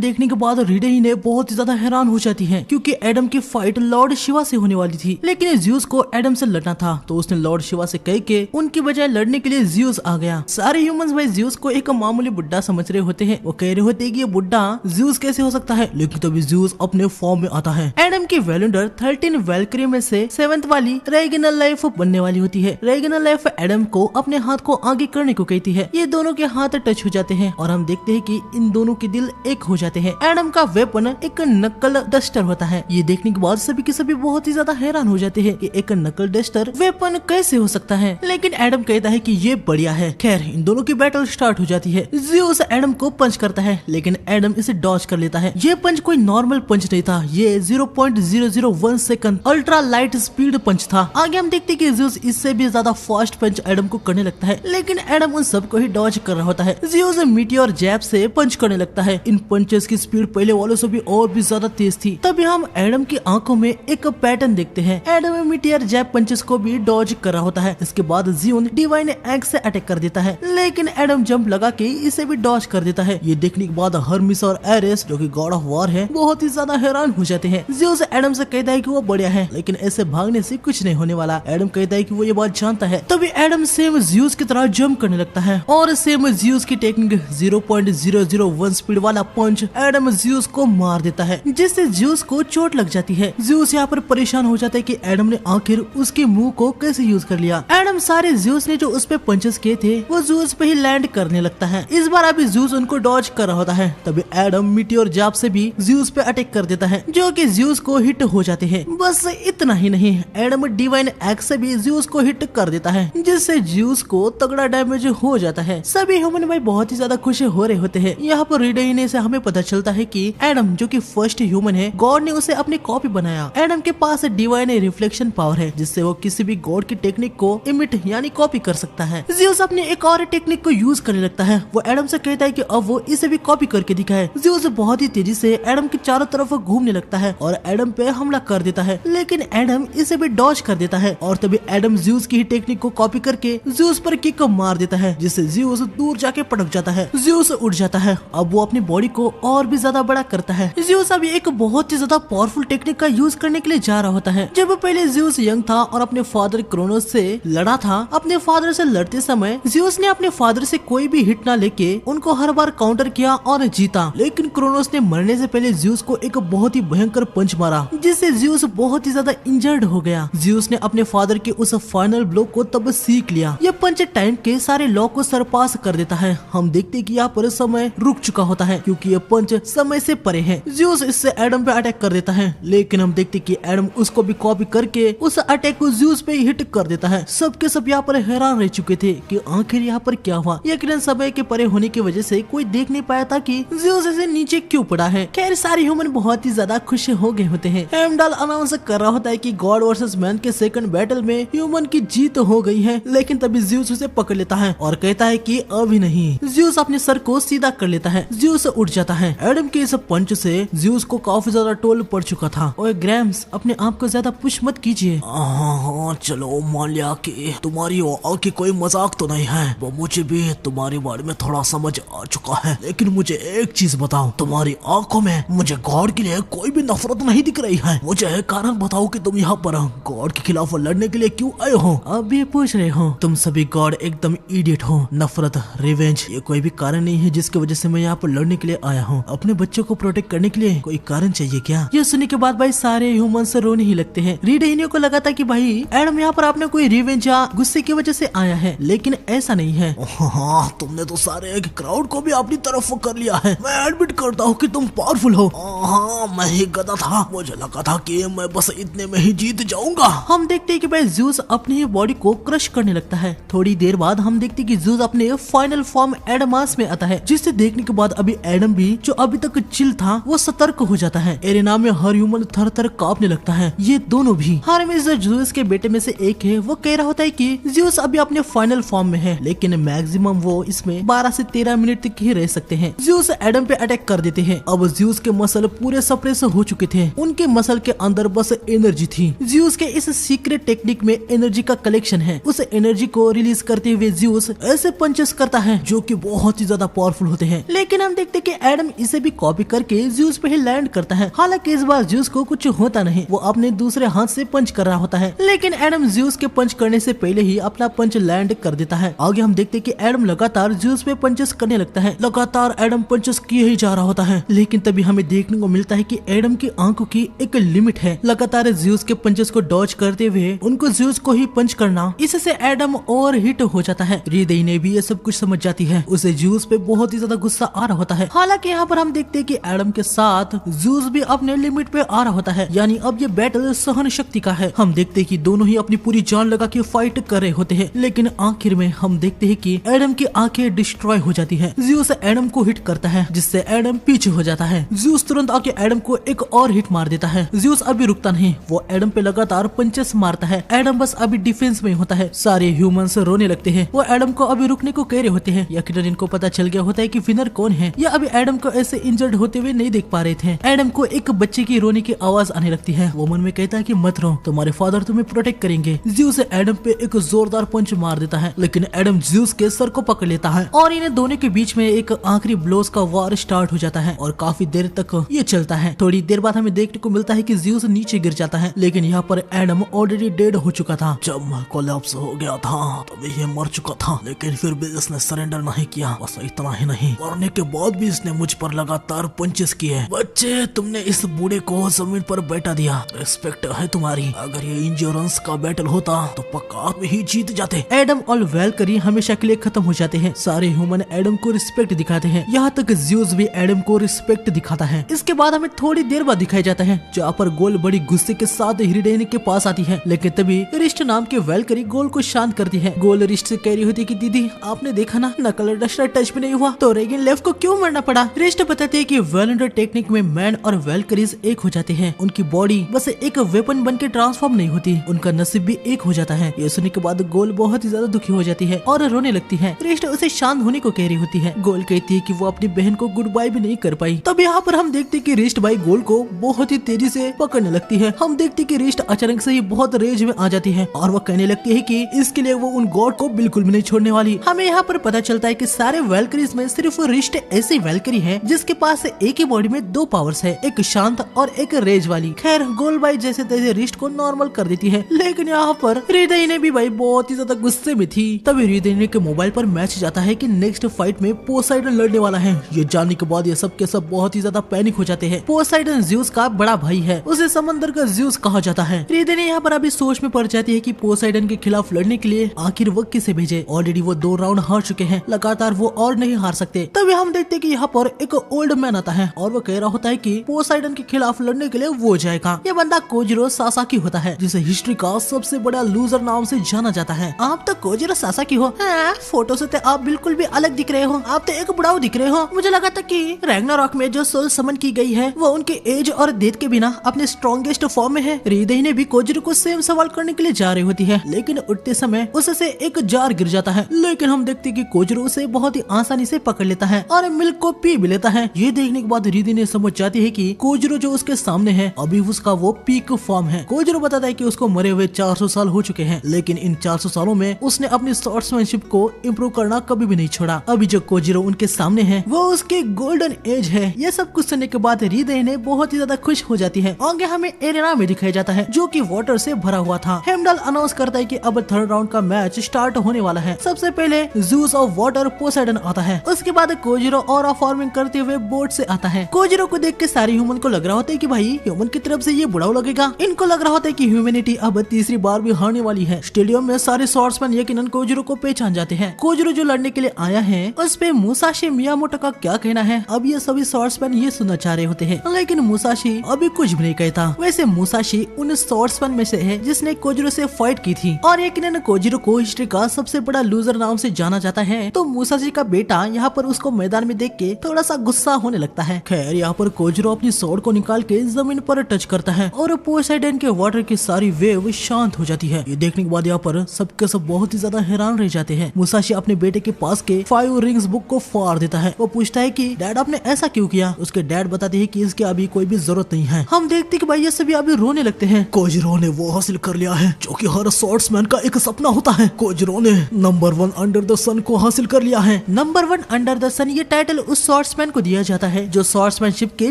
[SPEAKER 1] देखने के बाद रीडेही बहुत ही ज्यादा हैरान हो जाती है क्योंकि एडम की फाइट लॉर्ड शिवा से होने वाली थी, लेकिन ज़्यूस को एडम से लड़ना था तो उसने लॉर्ड शिवा से कह के उनकी बजाय लड़ने के लिए ज़्यूस आ गया। सारे ह्यूमंस भाई ज़्यूस को एक मामूली बुड्ढा समझ रहे होते हैं। वो कह रहे होते हैं कि ये बुड्ढा ज़्यूस कैसे हो सकता है, लेकिन तभी ज़्यूस अपने फॉर्म में आता है। एडम की वैलेंडर 13 वैल्क्री में से 7th वाली रेगिनल लाइफ बनने वाली होती है। रेगिनल लाइफ एडम को अपने हाथ को आगे करने को कहती है। ये दोनों के हाथ टच हो जाते हैं और हम देखते हैं कि इन दोनों के दिल एक हो जाते हैं। एडम का वेपन एक नकल डस्टर होता है। ये देखने के बाद सभी के सभी बहुत ही ज्यादा हैरान हो जाते हैं कि एक नकल डस्टर वेपन कैसे हो सकता है, लेकिन एडम कहता है कि ये बढ़िया है। खैर इन दोनों की बैटल स्टार्ट हो जाती है। ज़्यूस एडम को पंच करता है लेकिन एडम इसे डॉज कर लेता है। ये पंच कोई नॉर्मल पंच नहीं था, ये 0.001 सेकंड अल्ट्रा लाइट स्पीड पंच था। आगे हम देखते हैं कि ज़्यूस इससे भी ज्यादा फास्ट पंच एडम को करने लगता है, लेकिन एडम उन सबको ही डॉज कर रहा होता है। ज़्यूस मीटियोर जैब से पंच करने लगता है। इन पंचेस की स्पीड पहले वालों से भी और भी ज्यादा तेज थी। तभी हम एडम की आंखों में एक पैटर्न देखते हैं। एडम मीटियोर जैब पंचेस को भी डॉज कर रहा होता है। इसके बाद ज़्यून डिवाइन एग से अटैक कर देता है, लेकिन एडम जंप लगा के इसे भी डॉज कर देता है। ये देखने के बाद हर्मिस और एरेस जो कि गॉड ऑफ वॉर है बहुत ही ज्यादा हैरान हो जाते हैं। ज़्यूस एडम से कहता है कि वो बढ़िया है, लेकिन ऐसे भागने से कुछ नहीं होने वाला। एडम कहता है कि वो ये बात जानता है। तभी एडम सेम ज़्यूस की तरह जंप करने लगता है और सेम ज़्यूस की टेक्निक 0.001 स्पीड वाला पंच एडम ज़्यूस को मार देता है, जिससे ज़्यूस को चोट लग जाती है। ज़्यूस यहाँ पर परेशान हो जाता है कि एडम ने आखिर उसके मुंह को कैसे यूज कर लिया। एडम सारे ज़्यूस ने जो उस पे पंचेस किए थे वो ज़्यूस पे ही लैंड करने लगता है। इस बार अभी ज़्यूस उनको डॉज कर रहा होता है। तभी एडम मीटियोर जैब से भी ज़्यूस पे अटैक कर देता है, जो कि ज़्यूस को हिट हो जाते हैं। बस इतना ही नहीं, एडम डिवाइन एक्स से भी ज़्यूस को हिट कर देता है, जिससे ज़्यूस को तगड़ा डैमेज हो जाता है। सभी ह्यूमन भाई बहुत ही ज्यादा खुश हो रहे होते हैं। यहाँ पर रीडेही से हमें पता चलता है कि एडम जो कि फर्स्ट ह्यूमन है, गॉड ने उसे अपनी कॉपी बनाया। एडम के पास डिवाइन रिफ्लेक्शन पावर है, जिससे वो किसी भी गॉड की टेक्निक को इमिट यानी कॉपी कर सकता है। ज़्यूस अपनी एक और टेक्निक को यूज करने लगता है। वो एडम से कहता है कि अब वो इसे भी कॉपी करके दिखाए। ज़्यूस बहुत ही तेजी से एडम के चारों तरफ घूमने लगता है और एडम पे हमला कर देता है, लेकिन एडम इसे भी डॉज कर देता है और तभी एडम ज़्यूस की टेक्निक को कॉपी करके ज़्यूस पर किक मार देता है, जिससे ज़्यूस दूर जाके पटक जाता है। ज़्यूस उड़ जाता है। अब वो अपनी बॉडी को और भी ज्यादा बड़ा करता है। ज़्यूस अभी एक बहुत ही ज्यादा पावरफुल टेक्निक का यूज करने के लिए जा रहा होता है। जब पहले ज़्यूस यंग था और अपने फादर क्रोनोस से लड़ा था, अपने फादर से लड़ते समय ज़्यूस ने अपने फादर से कोई भी हिट ना लेके उनको हर बार काउंटर किया और जीता, लेकिन क्रोनोस ने मरने से पहले ज़्यूस को एक बहुत ही भयंकर पंच मारा, जिससे ज़्यूस बहुत ही ज्यादा इंजर्ड हो गया। ज़्यूस ने अपने फादर के उस फाइनल ब्लो को तब सीख लिया। यह पंच टाइम के सारे लॉ को सरपास कर देता है। हम देखते हैं कि यहाँ पर समय रुक चुका होता है क्योंकि यह पंच समय से परे है। ज़्यूस इससे एडम पे अटैक कर देता है, लेकिन हम देखते हैं कि एडम उसको भी कॉपी करके उस अटैक को ज़्यूस पे हिट कर देता है। सबके सब यहाँ पर हैरान रह चुके थे कि आखिर यहाँ पर क्या हुआ। यकीनन समय के परे होने की वजह से कोई देख नहीं पाया था कि ज़्यूस ऐसे नीचे क्यों पड़ा है। खैर सारे ह्यूमन बहुत ही ज्यादा खुश हो गए होते हैं। हेमडाल अनाउंस कर रहा होता है कि गॉड वर्सेस मैन के सेकंड बैटल में ह्यूमन की जीत हो गई है, लेकिन तभी ज़्यूस उसे पकड़ लेता है और कहता है कि अभी नहीं। ज़्यूस अपने सर को सीधा कर लेता है। ज़्यूस उठ जाता है। एडम के इस पंच से ज़्यूस को काफी ज्यादा टोल पड़ चुका था। और ग्रैम्स अपने आप को ज्यादा पुश मत कीजिए।
[SPEAKER 2] हाँ चलो मान लिया कि तुम्हारी की कोई मजाक तो नहीं है, वो मुझे भी तुम्हारे बारे में थोड़ा समझ आ चुका है, लेकिन मुझे एक चीज बताओ, तुम्हारी आंखों में मुझे गॉड के लिए कोई भी नफरत नहीं दिख रही है। मुझे एक कारण बताओ कि तुम यहाँ पर गॉड के खिलाफ लड़ने के लिए क्यों आए हो।
[SPEAKER 1] अब ये पूछ रहे हो, तुम सभी गॉड एकदम इडियट हो। नफरत, रिवेंज ये कोई भी कारण नहीं है जिसकी वजह से मैं यहाँ पर लड़ने के लिए आया हूँ। अपने बच्चों को प्रोटेक्ट करने के लिए कोई कारण चाहिए क्या। ये सुनने के बाद भाई सारे ह्यूमन से रोने ही लगते हैं। रीडेही को लगा था कि भाई एडम यहाँ पर आपने कोई रिवेंज या गुस्से की वजह से आया है, लेकिन ऐसा नहीं है।
[SPEAKER 2] हाँ तुमने तो सारे क्राउड को भी अपनी तरफ कर लिया है। मैं एडमिट करता हूँ कि तुम पावरफुल हो। हाँ मैं ही गधा था, मुझे लगा था कि मैं बस इतने में ही जीत जाऊंगा।
[SPEAKER 1] हम देखते हैं कि भाई ज़्यूस अपनी ही बॉडी को क्रश करने लगता है। थोड़ी देर बाद हम देखते हैं कि ज़्यूस अपने फाइनल फॉर्म एडमास में आता है, जिसे देखने के बाद अभी एडम भी जो अभी तक चिल था वो सतर्क हो जाता है। एरेना में हर ह्यूमन थर थर कांपने लगता है। ये दोनों भी। हर्मिस जो ज़्यूस के बेटे में से एक है, वो कह रहा होता है कि ज़्यूस अभी अपने फाइनल फॉर्म में है, लेकिन मैक्सिमम वो इसमें 12 से 13 मिनट तक ही रह सकते हैं। ज़्यूस ज्यूस एडम पे अटैक कर देते हैं। अब ज्यूस के मसल पूरे सप्रेस हो चुके थे, उनके मसल के अंदर बस एनर्जी थी। ज्यूस के इस सीक्रेट टेक्निक में एनर्जी का कलेक्शन है। उस एनर्जी को रिलीज करते हुए ज्यूस ऐसे पंचेस करता है जो कि बहुत ही ज्यादा पावरफुल होते हैं। लेकिन हम देखते कि एडम इसे भी कॉपी करके ज्यूस पे ही लैंड करता है। हालांकि इस बार ज्यूस को कुछ होता नहीं, वो अपने दूसरे हाथ से पंच कर रहा होता है। लेकिन एडम ज्यूस के पंच करने से पहले ही अपना पंच लैंड कर देता है। आगे हम देखते कि एडम लगातार ज्यूस पे पंचेस करने लगता है। लगातार एडम पंचेस किए ही जा रहा होता है। लेकिन तभी हमें देखने को मिलता है कि एडम की आंखों की एक लिमिट है। लगातार ज्यूस के पंचेस को डॉज करते हुए उनको ज्यूस को ही पंच करना, इससे एडम ओवर हिट हो जाता है। हृदय ने भी ये सब कुछ समझ जाती है। उसे ज्यूस पे बहुत ही ज्यादा गुस्सा आ रहा होता है। हालांकि यहाँ पर हम देखते हैं कि एडम के साथ ज्यूस भी अपने लिमिट पे आ रहा होता है, यानी अब ये बैटल सहन शक्ति का है। हम देखते हैं कि दोनों ही अपनी पूरी जान लगा के फाइट कर रहे होते हैं। लेकिन आखिर में हम देखते हैं कि एडम की आंखें डिस्ट्रॉय हो जाती है। ज्यूस एडम को हिट करता है, जिससे एडम पीछे हो जाता है। ज्यूस तुरंत आके एडम को एक और हिट मार देता है। ज्यूस अभी रुकता नहीं, वो एडम पे लगातार पंचेस मारता है। एडम बस अभी डिफेंस में होता है। सारे ह्यूमंस रोने लगते हैं। वो एडम को अभी रुकने को कह रहे होते हैं। यकीनन इनको पता चल गया होता है कि विनर कौन है। या अभी एडम को ऐसे इंजर्ड होते हुए नहीं देख पा रहे थे। एडम को एक बच्चे की रोने की आवाज आने लगती है। वो मन में कहता है कि मत रो, तुम्हारे फादर तुम्हें प्रोटेक्ट करेंगे। ज्यूस एडम पे एक जोरदार पंच मार देता है, लेकिन एडम ज्यूस के सर को पकड़ लेता है और इन्हें दोनों के बीच में एक आखिरी ब्लोज का वार स्टार्ट हो जाता है और काफी देर तक ये चलता है। थोड़ी देर बाद हमें देखने को मिलता है कि ज्यूस नीचे गिर जाता है, लेकिन यहाँ पर एडम ऑलरेडी डेड हो चुका था।
[SPEAKER 2] जब मैं कोलैप्स हो गया था तभी ये मर चुका था, लेकिन फिर भी इसने सरेंडर नहीं किया। बस इतना ही नहीं, मरने के बाद भी इसने मुझ पर लगातार पंचेस किए। बच्चे, तुमने इस बूढ़े को जमीन पर बैठा दिया। रिस्पेक्ट है तुम्हारी। अगर ये इंश्योरेंस का बैटल होता तो पक्का में ही जीत जाते।
[SPEAKER 1] एडम और वैल्करी हमेशा के लिए खत्म हो जाते हैं। सारे ह्यूमन एडम को रिस्पेक्ट दिखाते हैं। यहाँ तक ज्यूस भी एडम को रिस्पेक्ट दिखाता है। इसके बाद हमें थोड़ी देर बाद दिखाया जाता है जहाँ पर गोल बड़ी गुस्से के साथ हिरडेन के पास आती है। लेकिन तभी रिस्ट नाम के वैल्करी गोल को शांत करती है। गोल रिस्ट से कह रही होती है कि दीदी, आपने देखा ना, नकल डस्टर टच भी नहीं हुआ तो रेगिन लेफ्ट को क्यों मरना पड़ा। रिस्ट बताते हैं कि वेलेंडर टेक्निक में मैन और वैल्करीज एक हो जाते हैं। उनकी बॉडी बस एक वेपन बन के ट्रांसफॉर्म नहीं होती, उनका नसीब भी एक हो जाता है। ये सुनने के बाद गोल बहुत ही ज्यादा दुखी हो जाती है और रोने लगती है। रिस्ट उसे शांत होने को कह रही होती है। गोल कहती है कि वो अपनी बहन को गुड बाय भी नहीं कर पाई। तब यहाँ पर हम देखते हैं कि रिस्ट भाई गोल को बहुत ही तेजी से पकड़ने लगती है। हम देखते हैं कि रिस्ट अचानक से ही बहुत रेज में आ जाती है और वो कहने लगती है कि इसके लिए वो उन गॉड को बिल्कुल भी नहीं छोड़ने वाली। हमें यहाँ पर पता चलता है कि सारे वैल्करीज में सिर्फ रिस्ट ऐसी वैल्करी है जिसके पास एक ही बॉडी में दो पावर्स है, एक शांत और एक रेज वाली। खैर, गोल बाई जैसे तैसे रिस्ट को नॉर्मल कर देती है। लेकिन यहाँ पर हृदय ने भी भाई बहुत ही ज्यादा गुस्से में थी। तभी हृदय के मोबाइल पर मैच जाता है कि नेक्स्ट फाइट में पोसाइडन लड़ने वाला है। ये जानने के बाद ये सब के सब बहुत ही ज्यादा पैनिक हो जाते हैं। पोसाइडन ज्यूस का बड़ा भाई है, उसे समंदर का ज्यूस कहा जाता है। हृदय ने यहाँ पर अभी सोच में पड़ जाती है कि पोसाइडन के खिलाफ लड़ने के लिए आखिर वो किसे भेजे। ऑलरेडी वो 2 राउंड हार चुके हैं, लगातार वो और नहीं हार सकते। तभी हम देखते हैं कि यहाँ पर एक ओल्ड मैन आता है और वो कह रहा होता है कि पोसाइडन के खिलाफ लड़ने के लिए वो जाएगा। ये बंदा कोजिरो सासाकी होता है, जिसे हिस्ट्री का सबसे बड़ा लूजर नाम से जाना जाता है। आप तो कोजिरो सासाकी हो? हाँ, फोटो से तो आप बिल्कुल भी अलग दिख रहे हो। आप तो एक बुढ़ाऊ दिख रहे हो। मुझे लगा था कि रैग्नारॉक में जो सोल समन की गई है वो उनके एज और डेथ के बिना अपने स्ट्रॉन्गेस्ट फॉर्म में है। हृदय ने भी कोजिरो को सेम सवाल करने के लिए जा रही होती है, लेकिन उठते समय उससे एक जार गिर जाता है। लेकिन हम देखते हैं कि कोजिरो उसे बहुत ही आसानी से पकड़ लेता है और मिल्क को पी भी लेता है। ये देखने के बाद हृदय ने समझ जाती है कि कोजिरो जो उसके सामने है अभी उसका वो पीक फॉर्म है। कोजिरो बताता है कि उसको मरे हुए 400 साल हो चुके हैं, लेकिन इन 400 सालों में उसने अपनी स्वॉर्ड्समैनशिप को इम्प्रूव करना कभी भी नहीं छोड़ा। अभी जो कोजिरो उनके सामने है वो उसके गोल्डन एज है। ये सब कुछ सुनने के बाद हृदय ने बहुत ही ज्यादा खुश हो जाती है। आगे हमें एरेना में दिखाया जाता है जो कि वाटर से भरा हुआ था। हेमडल अनाउंस करता है कि अब 3rd राउंड का मैच स्टार्ट होने वाला है। सबसे पहले ज़ूस ऑफ वाटर पोसाइडन आता है, उसके बाद कोजिरो और फार्मिंग करते हुए बोट से आता है। कोजिरो को देख के सारे ह्यूमन को लग रहा होता है कि भाई ह्यूमन की तरफ से ये बुढ़ाऊ लगेगा। इनको लग रहा होता है कि ह्यूमैनिटी अब तीसरी बार भी हारने वाली है। स्टेडियम में सारे स्वॉर्ड्समैन यकीनन कोजिरो को पहचान जाते हैं। कोजिरो जो लड़ने के लिए आया है उस पे मुसाशी मियामोटो का क्या कहना है, अब ये सभी स्वॉर्ड्समैन ये सुनना चाह रहे होते हैं, लेकिन मुसाशी अभी कुछ भी नहीं कहता। वैसे मुसाशी उन स्वॉर्ड्समैन में से है जिसने कोजिरो से फाइट की थी और यकीनन कोजिरो को हिस्ट्री का सबसे बड़ा लूजर नाम से जाना जाता है। तो मुसाशी का बेटा यहाँ पर उसको मैदान में देख के थोड़ा सा गुस्सा होने लगता है। खैर, यहाँ पर कोजिरो अपनी स्वॉर्ड को निकाल के जमीन पर टच करता है और पोसाइडन के वाटर की सारी वेव शांत हो जाती है। ये देखने के बाद यहाँ पर सबके सब बहुत ही ज्यादा हैरान रह जाते हैं। मुसाशी अपने बेटे के पास के 5 रिंग्स बुक को फाड़ देता है। वो पूछता है कि डैड आपने ऐसा क्यों किया। उसके डैड बताते हैं कि इसके अभी कोई भी जरूरत नहीं है। हम देखते कि भाई ये सभी अभी रोने लगते हैं।
[SPEAKER 2] कोजिरो ने वो हासिल कर लिया है जो कि हर स्वॉर्ड्समैन का एक सपना होता है। कोजिरो ने नंबर 1 अंडर द सन को हासिल कर लिया है।
[SPEAKER 1] नंबर 1 अंडर द सन ये टाइटल उस स्वॉर्ड्समैन को दिया जाता है जो स्वॉर्ड्समैनशिप के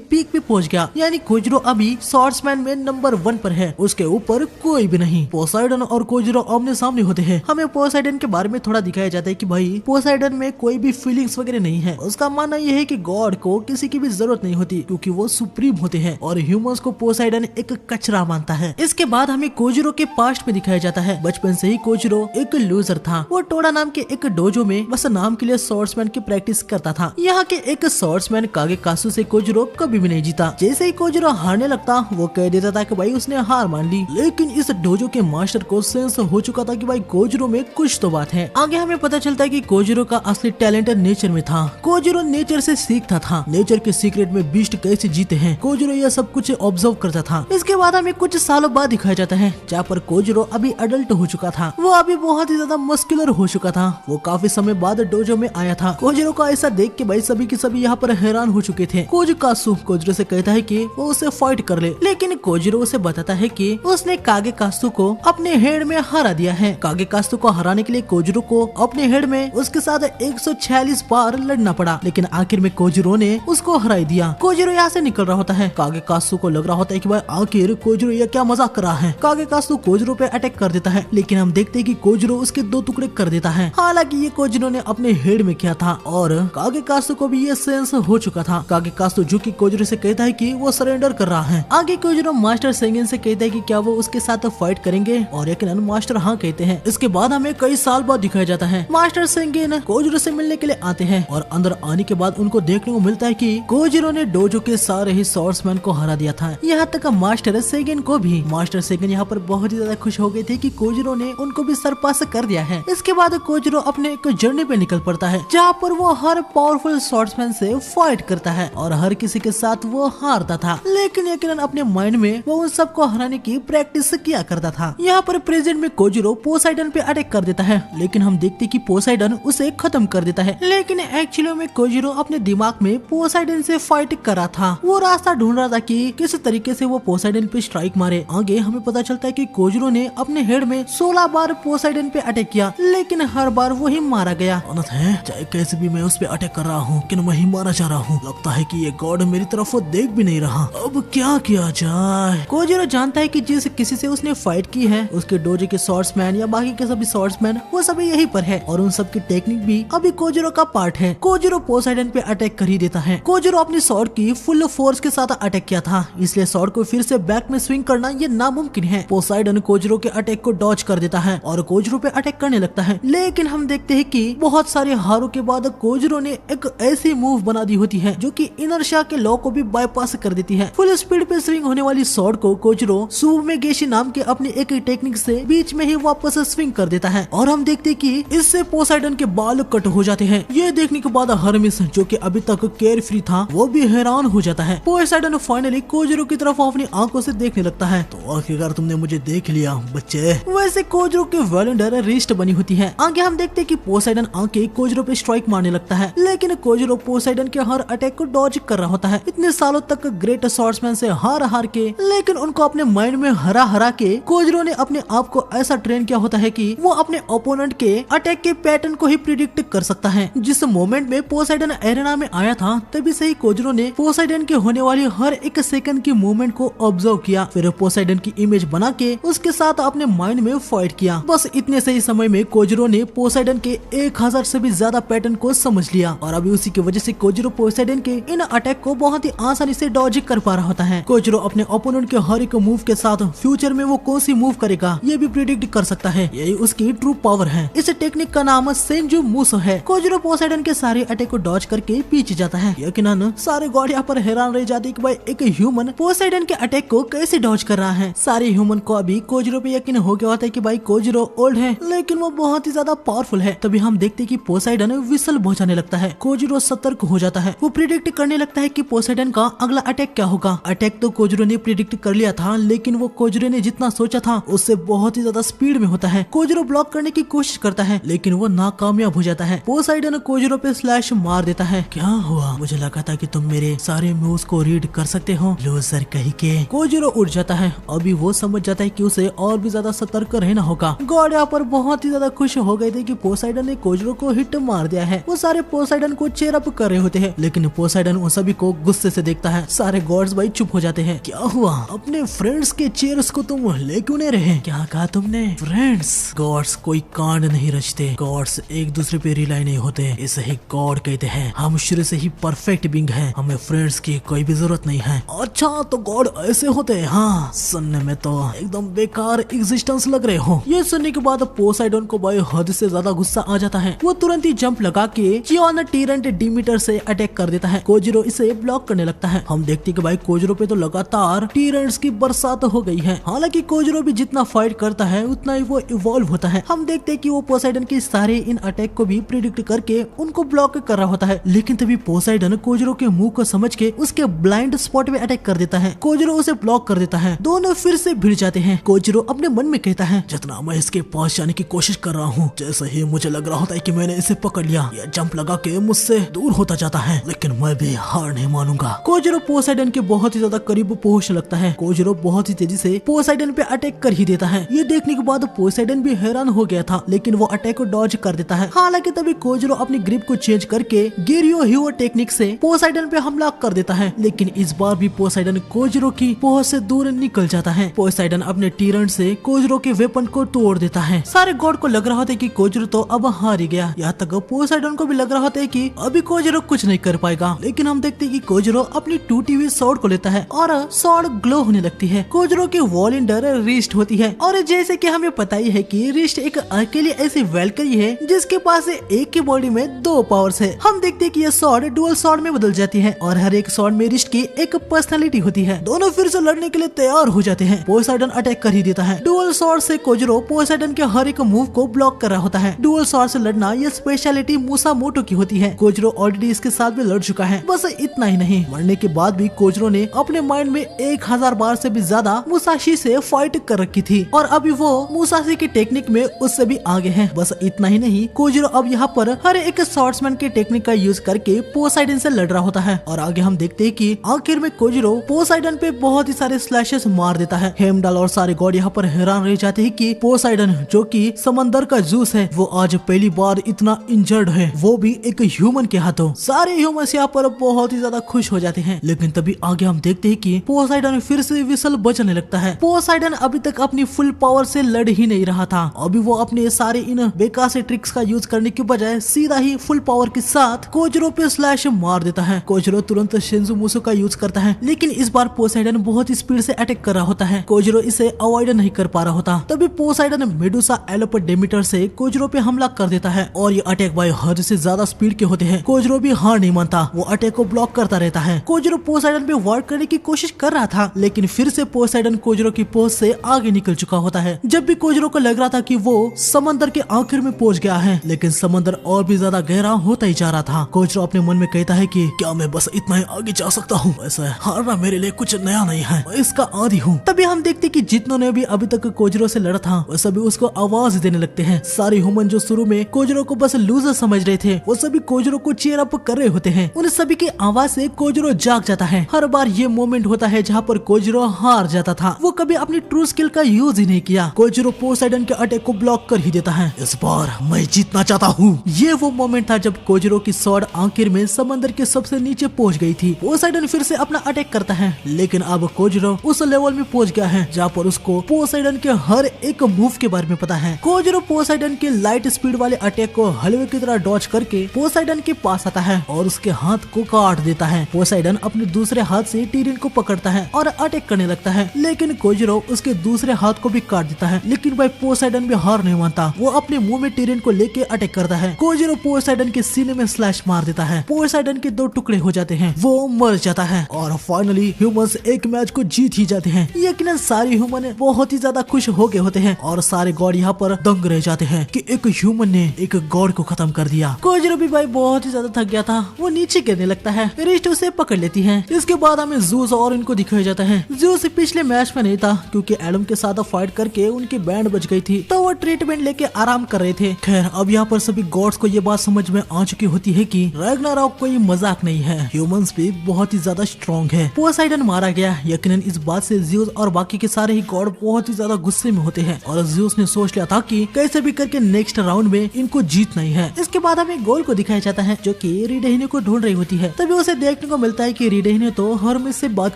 [SPEAKER 1] पीक पे पहुंच गया। यानी कोजिरो अभी स्वॉर्ड्समैन में नंबर 1 पर है, उसके ऊपर कोई भी नहीं। पोसाइडन और कोजिरो आमने सामने होते हैं। हमें पोसाइडन के बारे में थोड़ा दिखाया जाता है कि भाई पोसाइडन में कोई भी फीलिंग्स वगैरह नहीं है। उसका मानना यह है कि गॉड को किसी की भी जरूरत नहीं होती क्योंकि वो सुप्रीम होते हैं और ह्यूमंस को पोसाइडन एक कचरा मानता है। इसके बाद हमें कोजिरो के पास्ट में दिखाया जाता है। बचपन से ही कोजिरो एक लूजर था। वो टोडा नाम के एक डोजो में बस नाम के लिए स्वॉर्ड्समैन की प्रैक्टिस करता था। यहाँ के एक स्वॉर्ड्समैन कागेकासु से कोजिरो कभी भी नहीं जीता। जैसे ही कोजिरो हारने लगता वो कह देता था कि भाई उसने हार मान ली। लेकिन इस डोजो के मास्टर को सेंस हो चुका था कि भाई कोजिरो में कुछ तो बात है। आगे हमें पता चलता है कि कोजिरो का असली टैलेंट नेचर में था। कोजिरो नेचर से सीखता था। नेचर के सीक्रेट में बीस्ट कैसे जीते हैं कोजिरो यह सब कुछ ऑब्जर्व करता था। इसके बाद हमें कुछ सालों बाद दिखाया जाता है जहाँ पर कोजिरो अभी अडल्ट हो चुका था। वो अभी बहुत ही ज्यादा मस्कुलर हो चुका था। वो काफी समय बाद डोजो में आया था। कोजिरो का ऐसा देख के भाई सभी के सभी यहाँ पर हैरान हो चुके थे। कागेकासु कोजिरो से कहता है कि वो उसे फाइट कर ले, लेकिन कोजिरो उसे बताता है कि उसने कागेकासु को अपने हेड में हरा दिया है। कागेकासु को हराने के लिए कोजिरो को अपने हेड में उसके साथ 146 बार लड़ना पड़ा, लेकिन आखिर में कोजिरो ने उसको हरा दिया। कोजिरो यहाँ से निकल रहा होता है। कागेकासु को लग रहा होता है कि भाई आखिर कोजिरो ये क्या मजाक कर रहा है। कागेकासु कोजिरो पे अटैक कर देता है, लेकिन हम देखते हैं कि कोजिरो उसके 2 टुकड़े कर देता है। हालांकि ये कोजिरो ने अपने हेड में किया था और कागेकासु को भी ये सेंस हो चुका था। कागेकासु जो कि कोजिरो से कहता है कि वो सरेंडर कर रहा है। आगे कोजिरो मास्टर सेंगेन से कहता है कि क्या वो उसके साथ फाइट करेंगे और यकीनन मास्टर हाँ कहते हैं। इसके बाद हमें कई साल बाद दिखाया जाता है। मास्टर सेंगेन कोजिरो से मिलने के लिए आते हैं और अंदर आने के बाद उनको देखने को मिलता है कि कोजिरो ने डोजो के सारे ही स्वॉर्ड्समैन को हरा दिया था, यहाँ तक मास्टर सेंगेन को भी। मास्टर सेंगेन यहाँ पर बहुत ही ज्यादा खुश हो गए थे कि कोजिरो ने उनको भी सरपास कर दिया है। इसके बाद कोजिरो अपने एक जर्नी पे निकल पड़ता है जहाँ पर वो हर पावरफुल स्वॉर्ड्समैन से फाइट करता है और हर किसी के साथ वो हारता था, लेकिन यकीनन अपने माइंड में वो उन सबको हराने की प्रैक्टिस किया करता था। यहाँ पर प्रेजेंट में कोजिरो पोसाइडन पे अटैक कर देता है, लेकिन हम देखते कि पोसाइडन उसे खत्म कर देता है। लेकिन एक्चुअली में कोजिरो अपने दिमाग में पोसाइडन से फाइट कर रहा था। वो रास्ता ढूंढ रहा था कि किस तरीके से वो पोसाइडन पे स्ट्राइक मारे। आगे हमें पता चलता है कि कोजिरो ने अपने हेड में 16 बार पोसाइडन पे अटैक किया, लेकिन हर बार वही मारा गया।
[SPEAKER 2] अनथ है चाहे कैसे भी मैं उस पे अटैक कर रहा हूँ, लेकिन वही मारा जा रहा हूँ। लगता है कि ये गॉड मेरी तरफ देख भी नहीं रहा। अब क्या किया जाए।
[SPEAKER 1] कोजिरो जानता है कि जिस किसी से उसने फाइट की है उसके डोजे के स्वॉर्ड्समैन या बाकी के सभी स्वॉर्ड्समैन वो सभी यहीं पर है और उन सब की टेक्निक भी अभी कोजिरो का पार्ट है। कोजिरो पोसाइडन पे अटैक कर ही देता है। कोजिरो अपनी स्वॉर्ड की फुल फोर्स के साथ अटैक किया था, इसलिए स्वॉर्ड को फिर से बैक में स्विंग करना ये नामुमकिन है। पोसाइडन कोजिरो के अटैक को डॉज कर देता है और कोजिरो पे अटैक करने लगता है, लेकिन हम देखते हैं कि बहुत सारे हारों के बाद कोजिरो ने एक ऐसी मूव बना दी होती है जो कि इनर्शिया के लॉ को भी बाईपास कर देती है। फुल स्पीड पे स्विंग होने वाली स्वॉर्ड को कोजिरो सुमेगेशी नाम के अपनी एक टेक्निक से बीच में ही वापस स्विंग कर देता है और हम देखते हैं कि इससे पोसाइडन के बाल कट हो जाते हैं। ये देखने के बाद हरमिस जो कि अभी तक केयर फ्री था वो भी हैरान हो जाता है। पोसाइडन फाइनली कोजिरो की तरफ अपनी आंखों से देखने लगता है।
[SPEAKER 2] तो आखिरकार तुमने मुझे देख लिया बच्चे।
[SPEAKER 1] वैसे कोजिरो के वेलेंडर रिस्ट बनी होती है। आगे हम देखते हैं कि पोसाइडन आके कोजिरो पे स्ट्राइक मारने लगता है, लेकिन कोजिरो पोसाइडन के हर अटैक को डॉज कर रहा होता है। इतने सालों तक ग्रेट स्वॉर्ड्समैन से हार के, लेकिन उनको अपने माइंड में हरा के कोजिरो ने अपने आप को ऐसा ट्रेन किया होता है कि वो अपने ओपोनेंट के अटैक के पैटर्न को ही प्रिडिक्ट कर सकता है। जिस मोमेंट में पोसाइडन एरेना में आया था तभी से ही कोजिरो ने पोसाइडन के होने वाली हर एक सेकंड की मूवमेंट को ऑब्जर्व किया, फिर पोसाइडन की इमेज बना के उसके साथ अपने माइंड में फाइट किया। बस इतने सही समय में कोजिरो ने पोसाइडन के 1000 से भी ज्यादा पैटर्न को समझ लिया और अभी उसी की वजह से कोजिरो पोसाइडन के इन अटैक को बहुत ही आसानी से डॉज कर पा रहा होता है। कोजिरो अपने ओपोनेंट के हर एक मूव के साथ फ्यूचर में वो कौन सी मूव करेगा ये भी प्रिडिक्ट कर सकता है। यही उसकी ट्रू पावर है। इस टेक्निक का नाम सेंजू मूसो है। कोजिरो पोसाइडन के सारे अटैक को डॉज करके पीछे जाता है। यकीनन सारे गॉड यहाँ पर हैरान रह जाते कि भाई एक ह्यूमन पोसाइडन के अटैक को कैसे डॉज कर रहा है। सारे ह्यूमन को अभी कोजिरो पे यकीन हो गया होता है कि भाई कोजिरो ओल्ड है लेकिन वो बहुत ही ज्यादा पावरफुल है। तभी हम देखते हैं कि पोसाइडन विसल बजाने लगता है। कोजिरो सतर्क हो जाता है। वो प्रिडिक्ट करने लगता है कि पोसाइडन का अगला अटैक क्या होगा। अटैक तो कोजिरो ने प्रिडिक्ट कर लिया था, लेकिन वो कोजिरो ने जितना सोचा था उससे बहुत ही ज्यादा स्पीड में होता है। कोजिरो ब्लॉक करने की कोशिश करता है लेकिन वो नाकामयाब हो जाता है। पोसाइडन कोजिरो पे स्लैश मार देता है। क्या हुआ? मुझे लगा था कि तुम मेरे सारे मूव्स को रीड कर सकते हो, लूजर कहीं के। कोजिरो उठ जाता है। अभी वो समझ जाता है कि उसे और भी ज्यादा सतर्क रहना होगा। गॉड यहाँ पर बहुत ही ज्यादा खुश हो गए थे कि पोसाइडन ने कोजिरो को हिट मार दिया है। वो सारे पोसाइडन को चेयर अप कर रहे होते हैं, लेकिन पोसाइडन उन सभी को गुस्से से देखता है। सारे गॉड्स भाई चुप हो जाते हैं। क्या हुआ? अपने फ्रेंड्स के चेयर्स को तुम ले क्यों नहीं रहे? क्या कहा तुमने? फ्रेंड्स? गॉड्स कोई कांड नहीं रचते, गॉड्स एक दूसरे पे रिलाई नहीं होते, इसे ही गॉड कहते हैं। हम शुरू से ही परफेक्ट बीइंग हैं, हमें फ्रेंड्स की कोई भी जरूरत नहीं है। अच्छा तो गॉड ऐसे होते हैं? हाँ, सुनने में तो एकदम बेकार एग्जिस्टेंस लग रहे हो। ये सुनने के बाद पोसाइडन को भाई हद से ज्यादा गुस्सा आ जाता है। वो तुरंत ही जंप लगा के चियोन टीरेंट डिमीटर से अटैक कर देता है। कोजिरो इसे ब्लॉक करने लगता है। हम देखते कि भाई कोजिरो पे तो लगातार टीरेंट्स की बरसात हो गई है। हालांकि कोजिरो भी जितना फाइट करता है उतना ही वो इवॉल्व होता है। हम देखते हैं कि वो पोसाइडन के सारे इन अटैक को भी प्रिडिक्ट करके उनको ब्लॉक कर रहा होता है। लेकिन तभी पोसाइडन कोजिरो के मुंह को समझ के उसके ब्लाइंड स्पॉट पे अटैक कर देता है। कोजिरो उसे ब्लॉक कर देता है। दोनों फिर से भिड़ जाते हैं। कोजिरो अपने मन में कहता है, जितना मैं इसके पास जाने की कोशिश कर रहा हूँ, जैसे ही मुझे लग रहा होता है कि मैंने इसे पकड़ लिया, यह जंप लगा के मुझसे दूर होता जाता है, लेकिन मैं भी हार नहीं मानूंगा। कोजिरो पोसाइडन के बहुत ही ज्यादा करीब पहुंचने लगता है। कोजिरो बहुत ही तेजी से पोसाइडन पे अटैक कर ही देता है। ये देखने के बाद पोसाइडन भी हैरान हो गया था, लेकिन वो अटैक को डॉज कर देता है। हालांकि तभी कोजिरो अपनी ग्रिप को चेंज करके गिरियो ह्यूओ टेक्निक से पोसाइडन पे हमला कर देता है, लेकिन इस बार भी पोसाइडन कोजिरो की पहुंच से दूर निकल जाता है। पोसाइडन अपने टीरेंट से कोजिरो के वेपन को तोड़ देता है। सारे गॉड को लग रहा होता है कि कोजिरो तो अब हार ही गया। यहाँ तक पोसाइडन को भी लग रहा होता है कि अभी कोजिरो कुछ नहीं कर पाएगा, लेकिन हम देखते हैं कि कोजिरो अपनी टूटी हुई स्वॉर्ड को लेता है और स्वॉर्ड ग्लो होने लगती है। कोजिरो की वॉलिंडर रिस्ट होती है, और जैसे कि हमें पता ही है कि रिस्ट एक अकेली ऐसी वेलकरी है जिसके पास एक की बॉडी में 2 पावर्स है। हम देखते हैं कि यह स्वॉर्ड डुअल स्वॉर्ड में बदल जाती है और हर एक स्वॉर्ड में रिस्ट की एक पर्सनालिटी होती है। दोनों फिर से लड़ने के लिए तैयार हो जाते हैं। पोसाइडन अटैक कर ही देता है। डुअल स्वॉर्ड से कोजिरो पोसाइडन के हर एक मूव को ब्लॉक कर रहा होता है। डुअल स्वॉर्ड से लड़ना यह स्पेशलिटी मुसामोटो की होती है। कोजिरो ऑलरेडी इसके साथ भी लड़ चुका है। बस इतना ही नहीं, मरने के बाद भी कोजिरो ने अपने माइंड में 1000 बार से भी ज्यादा मुसाशी से फाइट कर रखी थी, और अभी वो मुसाशी की टेक्निक में उससे भी आगे है। बस इतना ही नहीं, कोजिरो अब यहाँ पर हर एक स्वॉर्ड्समैन के टेक्निक का यूज करके पोसाइडन से लड़ रहा होता है। और आगे हम देखते हैं कि आखिर में कोजिरो पोसाइडन पे बहुत ही सारे स्लैशेस मार देता है। हेमडाल और सारे गॉड यहाँ पर हैरान रह जाते हैं कि पोसाइडन, जो कि समंदर का जूस है, वो आज पहली बार इतना इंजर्ड है, वो भी एक ह्यूमन के हाथों। सारे ह्यूमंस यहाँ पर बहुत ही ज्यादा खुश हो जाते हैं। लेकिन तभी आगे हम देखते हैं कि पोसाइडन फिर से विसल बजने लगता है। पोसाइडन अभी तक अपनी फुल पावर से लड़ ही नहीं रहा था। अभी वो अपने सारे इन बेकार से ट्रिक्स का यूज करने के बजाय सीधा ही फुल पावर के साथ कोजिरो पे स्लैश मार देता है। कोजिरो तुरंत शिंजुमुसो का यूज करता है, लेकिन इस बार पोसाइडन बहुत ही स्पीड से अटैक कर रहा होता है। कोजिरो इसे अवॉइड नहीं कर पा रहा होता। तभी पोसाइडन मेडुसा एलोपोडेमीटर से कोजिरो पे हमला कर देता है, और ये अटैक भाई हद से ज्यादा स्पीड के होते हैं। कोजिरो भी हार नहीं मानता, वो अटैक को ब्लॉक करता रहता है। कोजिरो पोसाइडन पे वार करने की कोशिश कर रहा था, लेकिन फिर से पोसाइडन कोजिरो की पहुंच से आगे निकल चुका होता है। जब भी कोजिरो को लग रहा था कि वो समंदर के आखिर में पहुंच गया है, लेकिन समंदर और भी ज्यादा गहरा होता ही जा रहा था। कोजिरो अपने मन में कहता है कि क्या मैं बस इतना ही आगे जा सकता हूँ? वैसे हारना मेरे लिए कुछ नया नहीं है, मैं इसका आदी हूँ। तभी हम देखते कि जितनों ने भी अभी तक कोजिरो से लड़ा था, वो सभी उसको आवाज देने लगते हैं। सारे ह्यूमन जो शुरू में कोजिरो को बस लूजर समझ रहे थे, वो सभी कोजिरो को चीयर अप कर रहे होते हैं। उन सभी की आवाज से कोजिरो जाग जाता है। हर बार ये मोमेंट होता है जहाँ पर कोजिरो हार जाता था। वो कभी अपनी ट्रू स्किल का यूज ही नहीं किया। कोजिरो पोसाइडन के अटैक को ब्लॉक कर ही देता है। इस बार मैं जीतना चाहता हूँ। ये वो मोमेंट था जब कोजिरो की स्वॉर्ड आखिर में समंदर के सबसे नीचे पहुंच गई थी। पोसाइडन फिर से अपना अटैक करता है, लेकिन अब कोजिरो उस लेवल में पहुंच गया है जहाँ पर उसको पोसाइडन के हर एक मूव के बारे में पता है। कोजिरो पोसाइडन के लाइट स्पीड वाले अटैक को हलवे की तरह डॉज करके पोसाइडन के पास आता है और उसके हाथ को काट देता है। पोसाइडन अपने दूसरे हाथ से टीरिन को पकड़ता है और अटैक करने लगता है, लेकिन कोजिरो उसके दूसरे हाथ को भी काट देता है। लेकिन भाई पोसाइडन भी हार नहीं मानता। वो अपने मुंह में टीरिन को लेके अटैक करता है। कोजिरो पोसाइडन के सीने में स्लैश मार देता है। पोसाइडन के 2 टुकड़े हो जाते हैं, वो मर जाता है और फाइनली ह्यूमंस एक मैच को जीत ही जाते हैं। यकीनन सारे ह्यूमन बहुत ही ज्यादा खुश हो गए होते हैं और सारे गॉड यहाँ पर दंग रह जाते हैं कि एक ह्यूमन ने एक गॉड को खत्म कर दिया। कोजिरो भी भाई बहुत ही ज्यादा थक गया था, वो नीचे गिरने लगता है। रिस्ट उसे पकड़ लेती है। इसके बाद हमें ज़ूस और इनको दिखाया जाता है। ज़ूस पिछले मैच में नहीं था क्योंकि एडम के साथ फाइट करके उनकी बैंड बच गई थी, तो वो ट्रीटमेंट लेके आराम कर रहे थे। खैर अब यहाँ पर सभी गॉड्स को ये बात समझ में आ चुकी होती है कि रैग्नारॉक कोई मजाक नहीं है, ह्यूमंस भी बहुत ही ज्यादा स्ट्रॉन्ग है। पोसाइडन मारा गया। यकीनन इस बात से ज़्यूस और बाकी के सारे ही गॉड बहुत ही ज्यादा गुस्से में होते हैं और ज़्यूस ने सोच लिया था कि कैसे भी करके नेक्स्ट राउंड में इनको जीतना ही है। इसके बाद हमें गोल को दिखाया जाता है जो कि रीडेहिने को ढूंढ रही होती है। तभी उसे देखने को मिलता है कि रीडेहिने तो हर्मिस से बात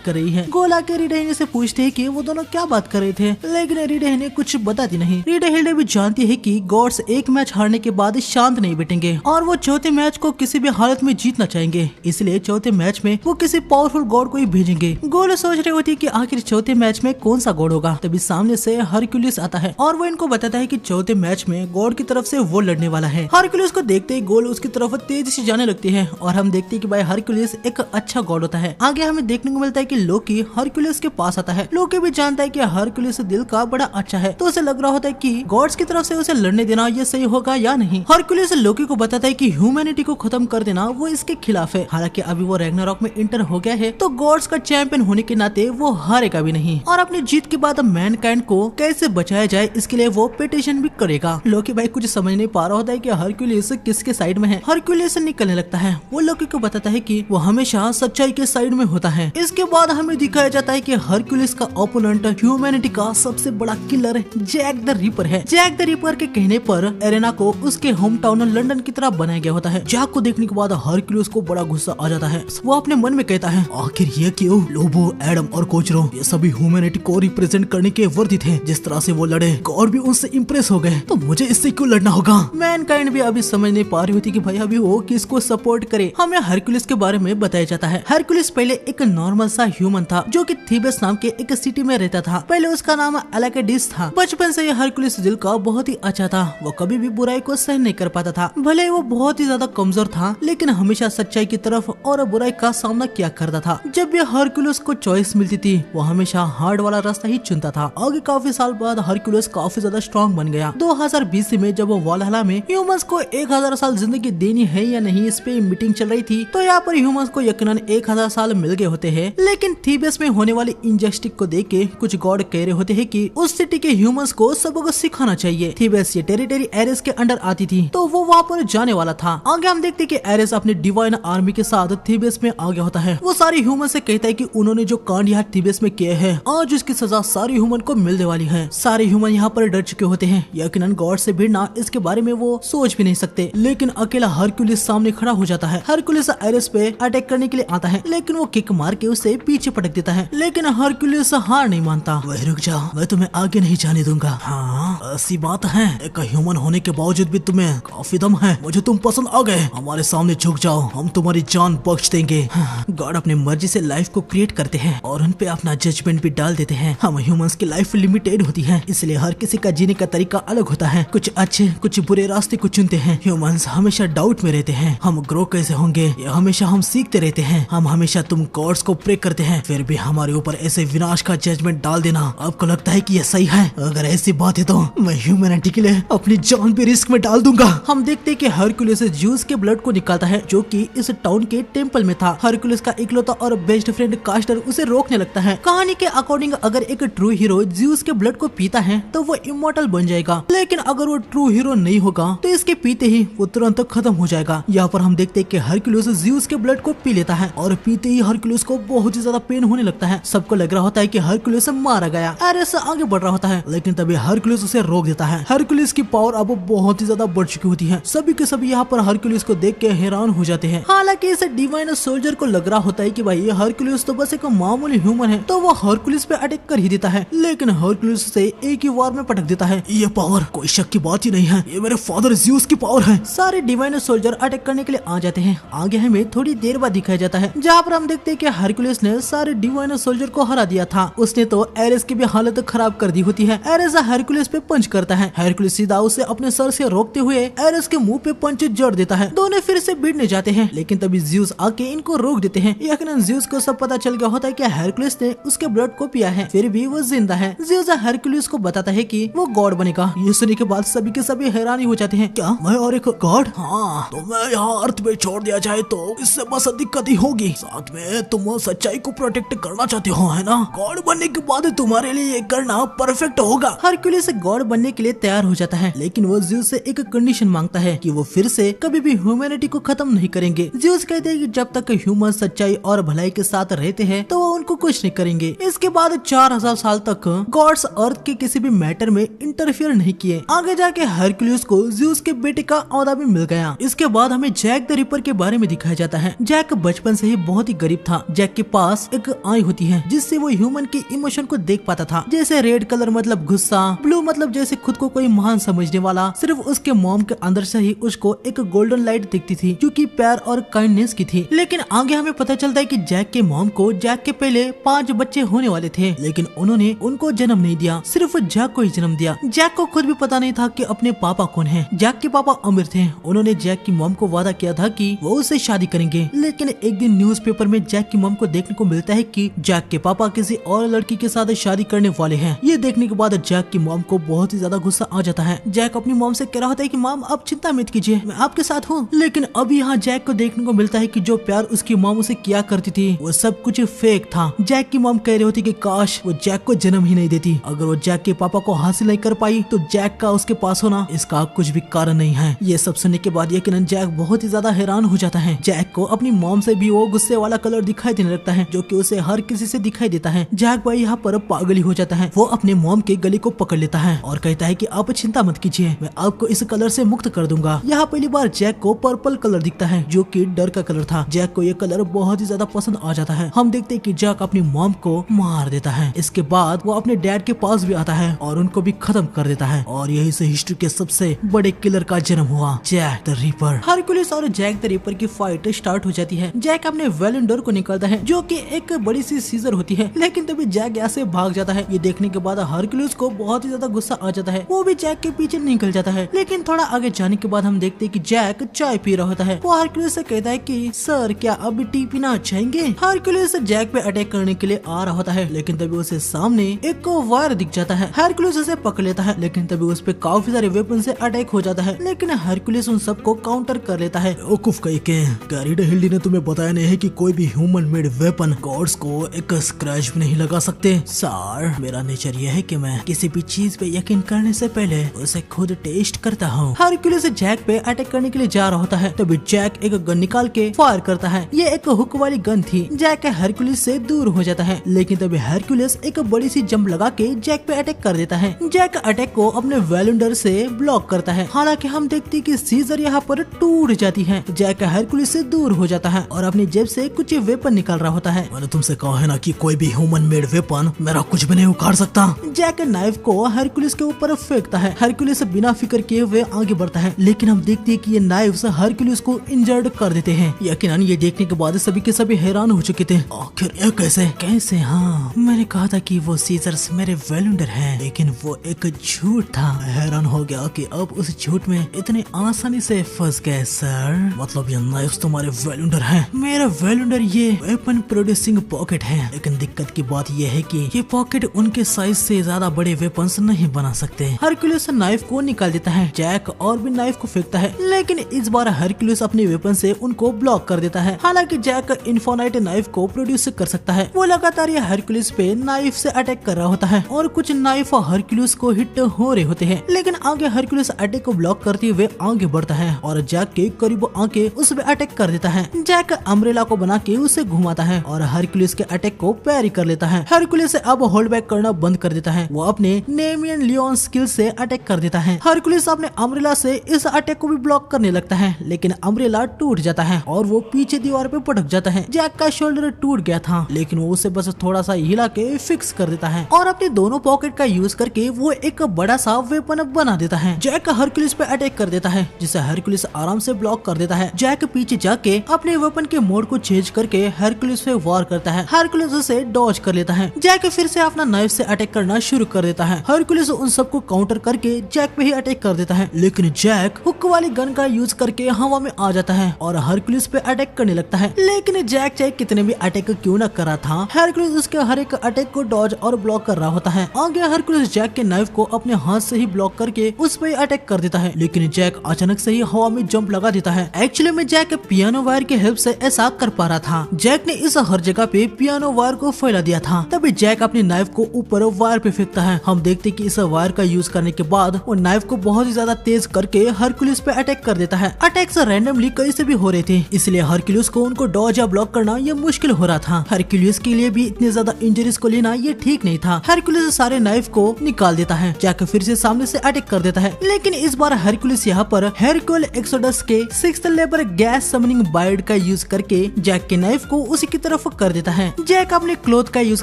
[SPEAKER 1] कर रही है। गोल आके रीडेहिने से पूछते है कि वो दोनों क्या बात कर रहे थे, लेकिन रीडेहिने कुछ बताती नहीं। रीडेहिने भी जानती है कि गॉड्स एक मैच हारने के बाद शांत नहीं बैठेंगे और वो चौथे मैच को किसी भी हालत में जीतना चाहेंगे, इसलिए चौथे मैच में वो किसी पावरफुल गॉड को ही भेजेंगे। गोल सोच रही होती है कि आखिर चौथे मैच में कौन सा गॉड होगा। तभी सामने से हरक्यूलिस आता है और वो इनको बताता है कि चौथे मैच में गॉड की तरफ से वो लड़ने वाला है। हरक्यूलिस को देखते ही गोल उसकी तरफ तेजी से जाने लगती है और हम देखते हैं कि भाई हरक्यूलिस एक अच्छा गॉड होता है। आगे हमें देखने को मिलता है कि लोकी हरक्यूलिस के पास आता है। लोकी भी जानता है कि हरक्यूलिस दिल का बड़ा अच्छा है, तो उसे लग रहा होता है कि गॉड्स की तरफ से उसे लड़ने देना ये सही होगा या नहीं। हरक्यूलिस लोकी को बताता है कि ह्यूमैनिटी को खत्म कर देना वो इसके खिलाफ है। हालांकि अभी वो रैग्नारॉक में इंटर हो गया है तो गॉड्स का चैंपियन होने के नाते वो हारेगा भी नहीं और अपनी जीत के बाद मैनकाइंड को कैसे बचाया जाए इसके लिए वो पिटीशन भी करेगा। लोकी भाई कुछ समझ नहीं पा रहा होता है कि हरक्यूलिस किसके साइड में है। हरक्यूलिस निकलने लगता है। वो लोकी को बताता है कि वो हमेशा सच्चाई के साइड में होता है। इसके बाद हमें दिखाया जाता है कि हरक्यूलिस का ओपोनेंट ह्यूमैनिटी का सबसे बड़ा किलर जैक द रिपर है। जैक द रिपर के कहने पर एरेना को उसके होम टाउन लंदन की तरह बनाया गया होता है। जैक को देखने के बाद हरक्यूलिस को बड़ा गुस्सा आ जाता है। वो अपने मन में कहता है आखिर ये क्यों, लोबो, एडम और कोचरो ये सभी ह्यूमैनिटी को रिप्रेजेंट करने के वर्दी थे। जिस तरह से वो लड़े गॉड भी उनसे इम्प्रेस हो गए, तो मुझे इससे क्यों लड़ना होगा। मैनकाइंड भी अभी समझ नहीं पा रही होती कि भाई अभी वो किसको सपोर्ट करे। हमें हरक्यूलिस के बारे में बताया जाता है। हरक्यूलिस पहले एक नॉर्मल सा ह्यूमन था जो कि थीबस नाम के एक सिटी में रहता था। पहले उसका नाम अलाकेडिस था। बचपन से हरक्यूलिस दिल का बहुत ही अच्छा था। वो कभी भी बुराई को सहन नहीं कर पाता था। भले वो बहुत ही ज्यादा कमजोर था लेकिन हमेशा सच्चाई की तरफ और बुराई का सामना किया करता था। जब भी हरक्यूलिस को चॉइस मिलती थी वो हमेशा हार्ड वाला रास्ता ही चुनता था। आगे काफी साल बाद हरक्यूलिस काफी ज्यादा स्ट्रॉन्ग बन गया। 2020 में जब वो वालहला में ह्यूमंस को 1000 साल जिंदगी देनी है या नहीं इस पे मीटिंग चल रही थी, तो यहाँ पर ह्यूमंस को यकीनन 1000 साल मिल गए होते हैं। लेकिन थीबस में होने वाली इंजस्टिस को देख के कुछ गॉड कह रहे होते हैं कि उस सिटी के ह्यूमंस को सबक सिखाना चाहिए। थीबस ये टेरिटरी एरेस के अंडर आती थी तो वो वहाँ पर जाने वाला था। आगे हम देखते कि एरेस अपने डिवाइन आर्मी के साथ थीबस में आ गया होता है। वो सारे ह्यूमन से कहता है कि उन्होंने जो कांड यहाँ थीबस में किए हैं आज उसकी सजा सारे ह्यूमन को मिलने वाली है। सारे ह्यूमन यहाँ पर डर चुके होते हैं। यकीनन गॉड से भिड़ना इसके बारे में वो सोच भी नहीं सकते। लेकिन अकेला हरक्यूलिस सामने खड़ा हो जाता है। हरक्यूलिस एरेस पे अटैक करने के लिए आता है लेकिन वो किक मार के उसे पीछे पटक देता है। लेकिन हरक्यूलिस हार नहीं मानता। वह रुक जा, मैं तुम्हें आगे नहीं जाने दूंगा। हाँ ऐसी बात है, एक ह्यूमन होने के बावजूद भी तुम्हें काफी दम है। मुझे तुम पसंद आ गए। हमारे सामने झुक जाओ, हम तुम्हारी जान बख्श देंगे। गॉड अपनी मर्जी से लाइफ को क्रिएट करते हैं और उन पे अपना जजमेंट भी डाल देते हैं। हम ह्यूमंस की लाइफ लिमिटेड होती है, इसलिए हर किसी का जीने का तरीका अलग होता है। कुछ अच्छे कुछ बुरे रास्ते को चुनते हैं। ह्यूमंस हमेशा डाउट में रहते हैं, हम ग्रो कैसे होंगे ये हमेशा हम सीखते रहते हैं। हम हमेशा तुम गॉड्स को प्रे करते हैं, फिर भी हमारे ऊपर ऐसे विनाश का जजमेंट डाल देना आपको लगता है कि ये सही है? अगर ऐसी बात है तो मैं ह्यूमैनिटी के लिए अपनी जान भी रिस्क में डाल दूंगा। हम देखते हैं कि हरक्यूलिस ज़्यूस के ब्लड को निकालता है जो कि इस टाउन के टेंपल में था। हरक्यूलिस का इकलौता और बेस्ट फ्रेंड कास्टर उसे रोकने लगता है। कहानी के अकॉर्डिंग अगर एक ट्रू हीरो ज़्यूस के ब्लड को पीता है तो वो इमॉर्टल बन जाएगा, लेकिन अगर वो ट्रू हीरो नहीं होगा तो इसके पीते ही वो तुरंत खत्म हो जाएगा। यहाँ पर हम देखते हैं कि हरक्यूलिस ज़्यूस के ब्लड को पी लेता है और पीते ही हरक्यूलिस को बहुत ही ज्यादा पेन होने लगता है। सबको लग रहा होता है कि हरक्यूलिस मारा गया। एरेस आगे बढ़ रहा होता है लेकिन तभी हरक्यूलिस उसे रोक देता है। हरक्यूलिस की पावर अब बहुत ही ज्यादा बढ़ चुकी होती है। सभी के सभी यहाँ पर हरक्यूलिस को देख के हैरान हो जाते हैं। हालांकि इस डिवाइन सोल्जर को लग रहा होता है कि भाई ये हरक्यूलिस तो बस एक मामूली ह्यूमन है, तो वो हरक्यूलिस पे अटैक कर ही देता है। लेकिन हरक्यूलिस से एक ही वार में पटक देता है। ये पावर कोई शक की बात ही नहीं है, ये मेरे फादर ज़्यूस की पावर है। सारे डिवाइन सोल्जर अटैक करने के लिए आ जाते हैं। आगे हमें थोड़ी देर बाद दिखाया जाता है जहाँ पर हम देखते हैं कि हरक्यूलिस ने सारे डिवाइन सोल्जर को हरा दिया था। उसने तो एरेस की भी हालत खराब कर दी होती है। एरेस हरक्यूलिस पे पंच करता है। हरक्यूलिस सीधा उसे अपने सर से रोकते हुए एरेस के मुंह पे पंच जड़ देता है। दोनों फिर से भिड़ने जाते हैं लेकिन तभी ज़्यूस आके इनको रोक देते हैं। यकीनन ज़्यूस को सब पता चल गया होता है कि हरक्यूलिस ने उसके ब्लड को पिया है, फिर भी वो जिंदा है। ज़्यूस हरक्यूलिस को बताता है कि वो गॉड बनेगा। ये सुनने के बाद सभी के सभी हैरानी हो जाते हैं। क्या मैं और एक गॉड? हाँ, तो मैं यहाँ अर्थ पे छोड़ दिया जाए तो इससे बस दिक्कत ही होगी। साथ में तुम सच्चाई को प्रोटेक्ट करना चाहते हो है ना? गॉड बनने के बाद तुम्हारे लिए ये करना परफेक्ट होगा। हरक्यूलिस गॉड बनने के लिए तैयार हो जाता है लेकिन वो ज़्यूस से एक कंडीशन मांगता है कि वो फिर से कभी कभी भी ह्यूमैनिटी को खत्म नहीं करेंगे। ज़्यूस कहते हैं कि जब तक ह्यूमन सच्चाई और भलाई के साथ रहते हैं तो वो उनको कुछ नहीं करेंगे। इसके बाद 4000 साल तक गॉड्स अर्थ के किसी भी मैटर में इंटरफियर नहीं किए। आगे जाके हरक्यूलिस को ज़्यूस के बेटे का औहदा भी मिल गया। इसके बाद हमें जैक द रिपर के बारे में दिखाया जाता है। जैक बचपन से ही बहुत ही गरीब था। जैक के पास एक आई होती है जिससे वो ह्यूमन के इमोशन को देख पाता था, जैसे रेड कलर मतलब गुस्सा, ब्लू मतलब जैसे खुद को कोई महान समझने वाला। सिर्फ उसके मॉम के अंदर से ही उसको एक गोल्डन लाइट दिखती थी जो कि प्यार और काइंडनेस की थी। लेकिन आगे हमें पता चलता है कि जैक के मॉम को जैक के पहले 5 बच्चे होने वाले थे, लेकिन उन्होंने उनको जन्म नहीं दिया, सिर्फ जैक को ही जन्म दिया। जैक को खुद भी पता नहीं था कि अपने पापा कौन है। जैक के पापा अमीर थे। उन्होंने जैक की मॉम को वादा किया था कि वो उससे शादी करेंगे, लेकिन एक दिन न्यूज़पेपर में जैक की मॉम को देखने को मिलता है कि जैक के पापा किसी और लड़की के साथ शादी करने वाले हैं। ये देखने के बाद जैक की मॉम को बहुत ही ज्यादा गुस्सा आ जाता है। जैक अपनी मॉम से कह रहा होता है कि मॉम आप चिंता मत कीजिए, मैं आपके साथ हूँ। लेकिन अभी यहाँ जैक को देखने को मिलता है कि जो प्यार उसकी मॉम उसे किया करती थी वो सब कुछ फेक था। जैक की मॉम कह रही होती कि काश वो जैक को जन्म ही नहीं देती। अगर वो जैक के पापा को हासिल नहीं कर पाई तो जैक का उसके पास होना इसका कुछ भी कारण नहीं है। ये सब सुनने के बाद यकीनन जैक बहुत ही ज्यादा हैरान हो जाता है। जैक को अपनी मॉम से भी वो गुस्से वाला कलर दिखाई देने लगता है जो कि उसे हर किसी से दिखाई देता है। जैक भाई यहाँ पर पागल ही हो जाता है। वो अपने मॉम के गले को पकड़ लेता है और कहता है कि आप चिंता मत कीजिए, मैं आपको इस कलर से मुक्त कर दूंगा। यहाँ पहली बार जैक को पर्पल कलर दिखता है जो कि डर का कलर था। जैक को ये कलर बहुत ही ज्यादा पसंद आ जाता है। हम देखते हैं कि जैक अपनी मॉम को मार देता है। इसके बाद वो अपने डैड के पास भी आता है और उनको भी खत्म कर देता है और यही से हिस्ट्री के सबसे बड़े किलर का जन्म हुआ, जैक द रिपर। हरक्यूलिस और जैक द रिपर की फाइट स्टार्ट हो जाती है। जैक अपने वेलेंडर को निकालता है जो कि एक बड़ी सी सीजर होती है, लेकिन तभी जैक यहाँ से भाग जाता है। ये देखने के बाद हरक्यूलिस को बहुत ही ज्यादा गुस्सा आ जाता है। वो भी जैक के पीछे निकल जाता है। लेकिन थोड़ा आगे जाने के बाद हम देखते हैं कि जैक चाय पी रहा होता है। वो हरक्यूलिस से कहता है कि सर क्या अब टी पीना चाहेंगे। हरक्यूलिस जैक पे अटैक करने के लिए आ रहा होता है, लेकिन तभी उसे सामने एक वायर दिख जाता है। हरक्यूलिस उसे पकड़ लेता है, लेकिन तभी उस पे काफी सारे वेपन से अटैक हो जाता है। लेकिन हरक्यूलिस उन सबको काउंटर कर लेता है।
[SPEAKER 2] बेवकूफ कहीं के, गैरिड हिल्डी ने तुम्हें बताया नहीं है कि कोई भी ह्यूमन मेड वेपन गॉड्स को एक स्क्रैच भी नहीं लगा सकते। सर मेरा नेचर यह है कि मैं किसी भी चीज पे यकीन करने से पहले उसे खुद टेस्ट करता हूँ।
[SPEAKER 1] हरक्यूलिस जैक पे अटैक करने के लिए जा रहा होता है, तभी जैक एक गन निकाल के फायर करता है। ये एक हुक वाली गन थी। जैक हरक्यूलिस से दूर हो जाता है, लेकिन तभी हरक्यूलिस एक बड़ी सी जंप लगा के जैक पे अटैक कर देता है। जैक अटैक को अपने वेलेंडर से ब्लॉक करता है। हालांकि हम देखते हैं कि सीजर यहाँ पर टूट जाती है। जैक हरक्यूलिस से दूर हो जाता है और अपनी जेब से कुछ वेपन निकाल रहा होता है।
[SPEAKER 2] मैंने तुमसे कहा है ना कि कोई भी ह्यूमन मेड वेपन मेरा कुछ भी नहीं उखाड़ सकता।
[SPEAKER 1] जैक नाइफ को हरक्यूलिस के ऊपर फेंकता है। हरक्यूलिस बिना फिक्र किए हुए आगे बढ़ता है, लेकिन हम देखते हैं कि ये नाइफ्स हरक्यूलिस को इंजर्ड कर देते हैं। यकीनन ये देखने के बाद सभी के सभी हैरान हो चुके थे।
[SPEAKER 2] आखिर ये कैसे?
[SPEAKER 1] हाँ, मैंने कहा था कि वो सीजर्स मेरे वेलेंडर हैं,
[SPEAKER 2] लेकिन वो एक झूठ था। मैं हैरान हो गया कि अब उस झूठ में इतने आसानी से फंस गए। सर मतलब ये नाइफ्स तुम्हारे वेलेंडर हैं?
[SPEAKER 1] मेरा वेलेंडर ये
[SPEAKER 2] वेपन प्रोड्यूसिंग पॉकेट है, लेकिन दिक्कत की बात ये है कि ये पॉकेट उनके साइज से ज्यादा बड़े वेपन्स नहीं बना सकते।
[SPEAKER 1] हरक्यूलिस नाइफ को निकाल देता है। जैक और भी नाइफ को फेंकता है, लेकिन इस बार हरक्यूलिस अपने वेपन से उनको ब्लॉक कर देता है। हालांकि जैक इन्फोनाइट नाइफ को प्रोड्यूस कर सकता है। वो लगातार ये हरक्यूलिस पे नाइफ से अटैक कर रहा होता है और कुछ नाइफ हरक्यूलिस को हिट हो रहे होते हैं, लेकिन आगे हरक्यूलिस अटैक को ब्लॉक करते हुए आगे बढ़ता है और जैक के करीब आके उस पे अटैक कर देता है। जैक अम्ब्रेला को बना के उसे घुमाता है और हरक्यूलिस के अटैक को पैरी कर लेता है। हरक्यूलिस अब होल्ड बैक करना बंद कर देता है। वो अपने नेमियन लियोन स्किल से अटैक कर देता है। हरक्यूलिस अपने अम्ब्रेला से इस अटैक को भी ब्लॉक करने लगता है, लेकिन अम्ब्रेला टूट जाता है और वो पीछे दीवार पे पटक जाता है। जैक का शोल्डर टूट गया था, लेकिन वो उसे बस थोड़ा सा हिला के फिक्स कर देता है और अपने दोनों पॉकेट का यूज करके वो एक बड़ा सा वेपन बना देता है। जैक हरक्यूलिस पे अटैक कर देता है, जिसे हरक्यूलिस आराम से ब्लॉक कर देता है। जैक पीछे जाके अपने वेपन के मोड को चेंज करके हरक्यूलिस पे वार करता है। हरक्यूलिस उसे डॉज कर लेता है। जैक फिर से अपना नाइफ से अटैक करना शुरू कर देता है। हरक्यूलिस उन सबको काउंटर करके जैक पे ही अटैक कर देता है, लेकिन जैक हुक वाली गन का यूज करके हवा में आ जाता है और हरक्यूलिस पे अटैक करने लगता है। लेकिन जैक चाहे कितने भी अटैक क्यों न करा था, हरक्यूलिस उसके हर एक अटैक को डॉज और ब्लॉक कर रहा होता है। आगे हरक्यूलिस जैक के नाइफ को अपने हाथ से ही ब्लॉक करके उस पे अटैक कर देता है, लेकिन जैक अचानक से ही हवा में जंप लगा देता है। एक्चुअली में जैक पियानो वायर की हेल्प से ऐसा कर पा रहा था। जैक ने इस हर जगह पे पियानो वायर को फैला दिया था। तभी जैक अपने नाइफ को ऊपर वायर पे फेंकता है। हम देखते कि इस वायर का यूज करने के बाद वो नाइफ को बहुत ही ज्यादा तेज करके हरक्यूलिस पे अटैक कर देता देता है। अटैक्स रैंडमली कहीं से भी हो रहे थे, इसलिए हरक्यूलिस को उनको डॉज या ब्लॉक करना ये मुश्किल हो रहा था। हरक्यूलिस के लिए भी इतने ज्यादा इंजरीज को लेना ये ठीक नहीं था। हरक्यूलिस सारे नाइफ को निकाल देता है। जैक फिर से सामने से अटैक कर देता है, लेकिन इस बार हरक्यूलिस यहाँ पर हेरक्यूल एक्सोडस के 6th level gas summoning wide का यूज करके जैक के नाइफ को उसी की तरफ कर देता है। जैक अपने क्लोथ का यूज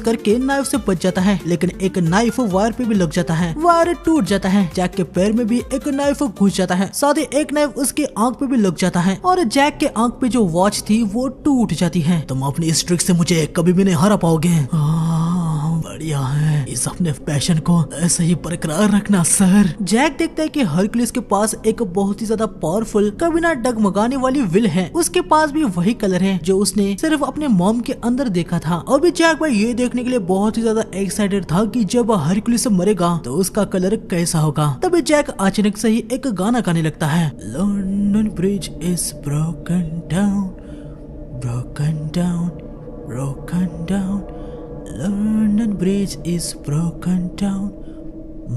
[SPEAKER 1] करके नाइफ से बच जाता है, लेकिन एक नाइफ वायर पे भी लग जाता है। वायर टूट जाता है। जैक के पैर में भी एक नाइफ घुस जाता है, साथ ही एक नाइफ उसकी आंख पे भी लग जाता है और जैक के आंख पे जो वॉच थी वो टूट जाती है।
[SPEAKER 2] तुम अपनी इस ट्रिक से मुझे कभी भी नहीं हरा पाओगे। बढ़िया है, इस अपने पैशन को ऐसे ही बरकरार रखना सर।
[SPEAKER 1] जैक देखता है कि हरक्यूलिस के पास एक बहुत ही ज्यादा पावरफुल, कभी ना डगमगाने वाली विल है। उसके पास भी वही कलर है जो उसने सिर्फ अपने मॉम के अंदर देखा था। अभी जैक भाई ये देखने के लिए बहुत ही ज्यादा एक्साइटेड था कि जब हरक्यूलिस मरेगा तो उसका कलर कैसा होगा। तभी जैक अचानक से ही एक गाना गाने लगता है।
[SPEAKER 2] London Bridge is broken down, broken down, broken down, London Bridge is broken down,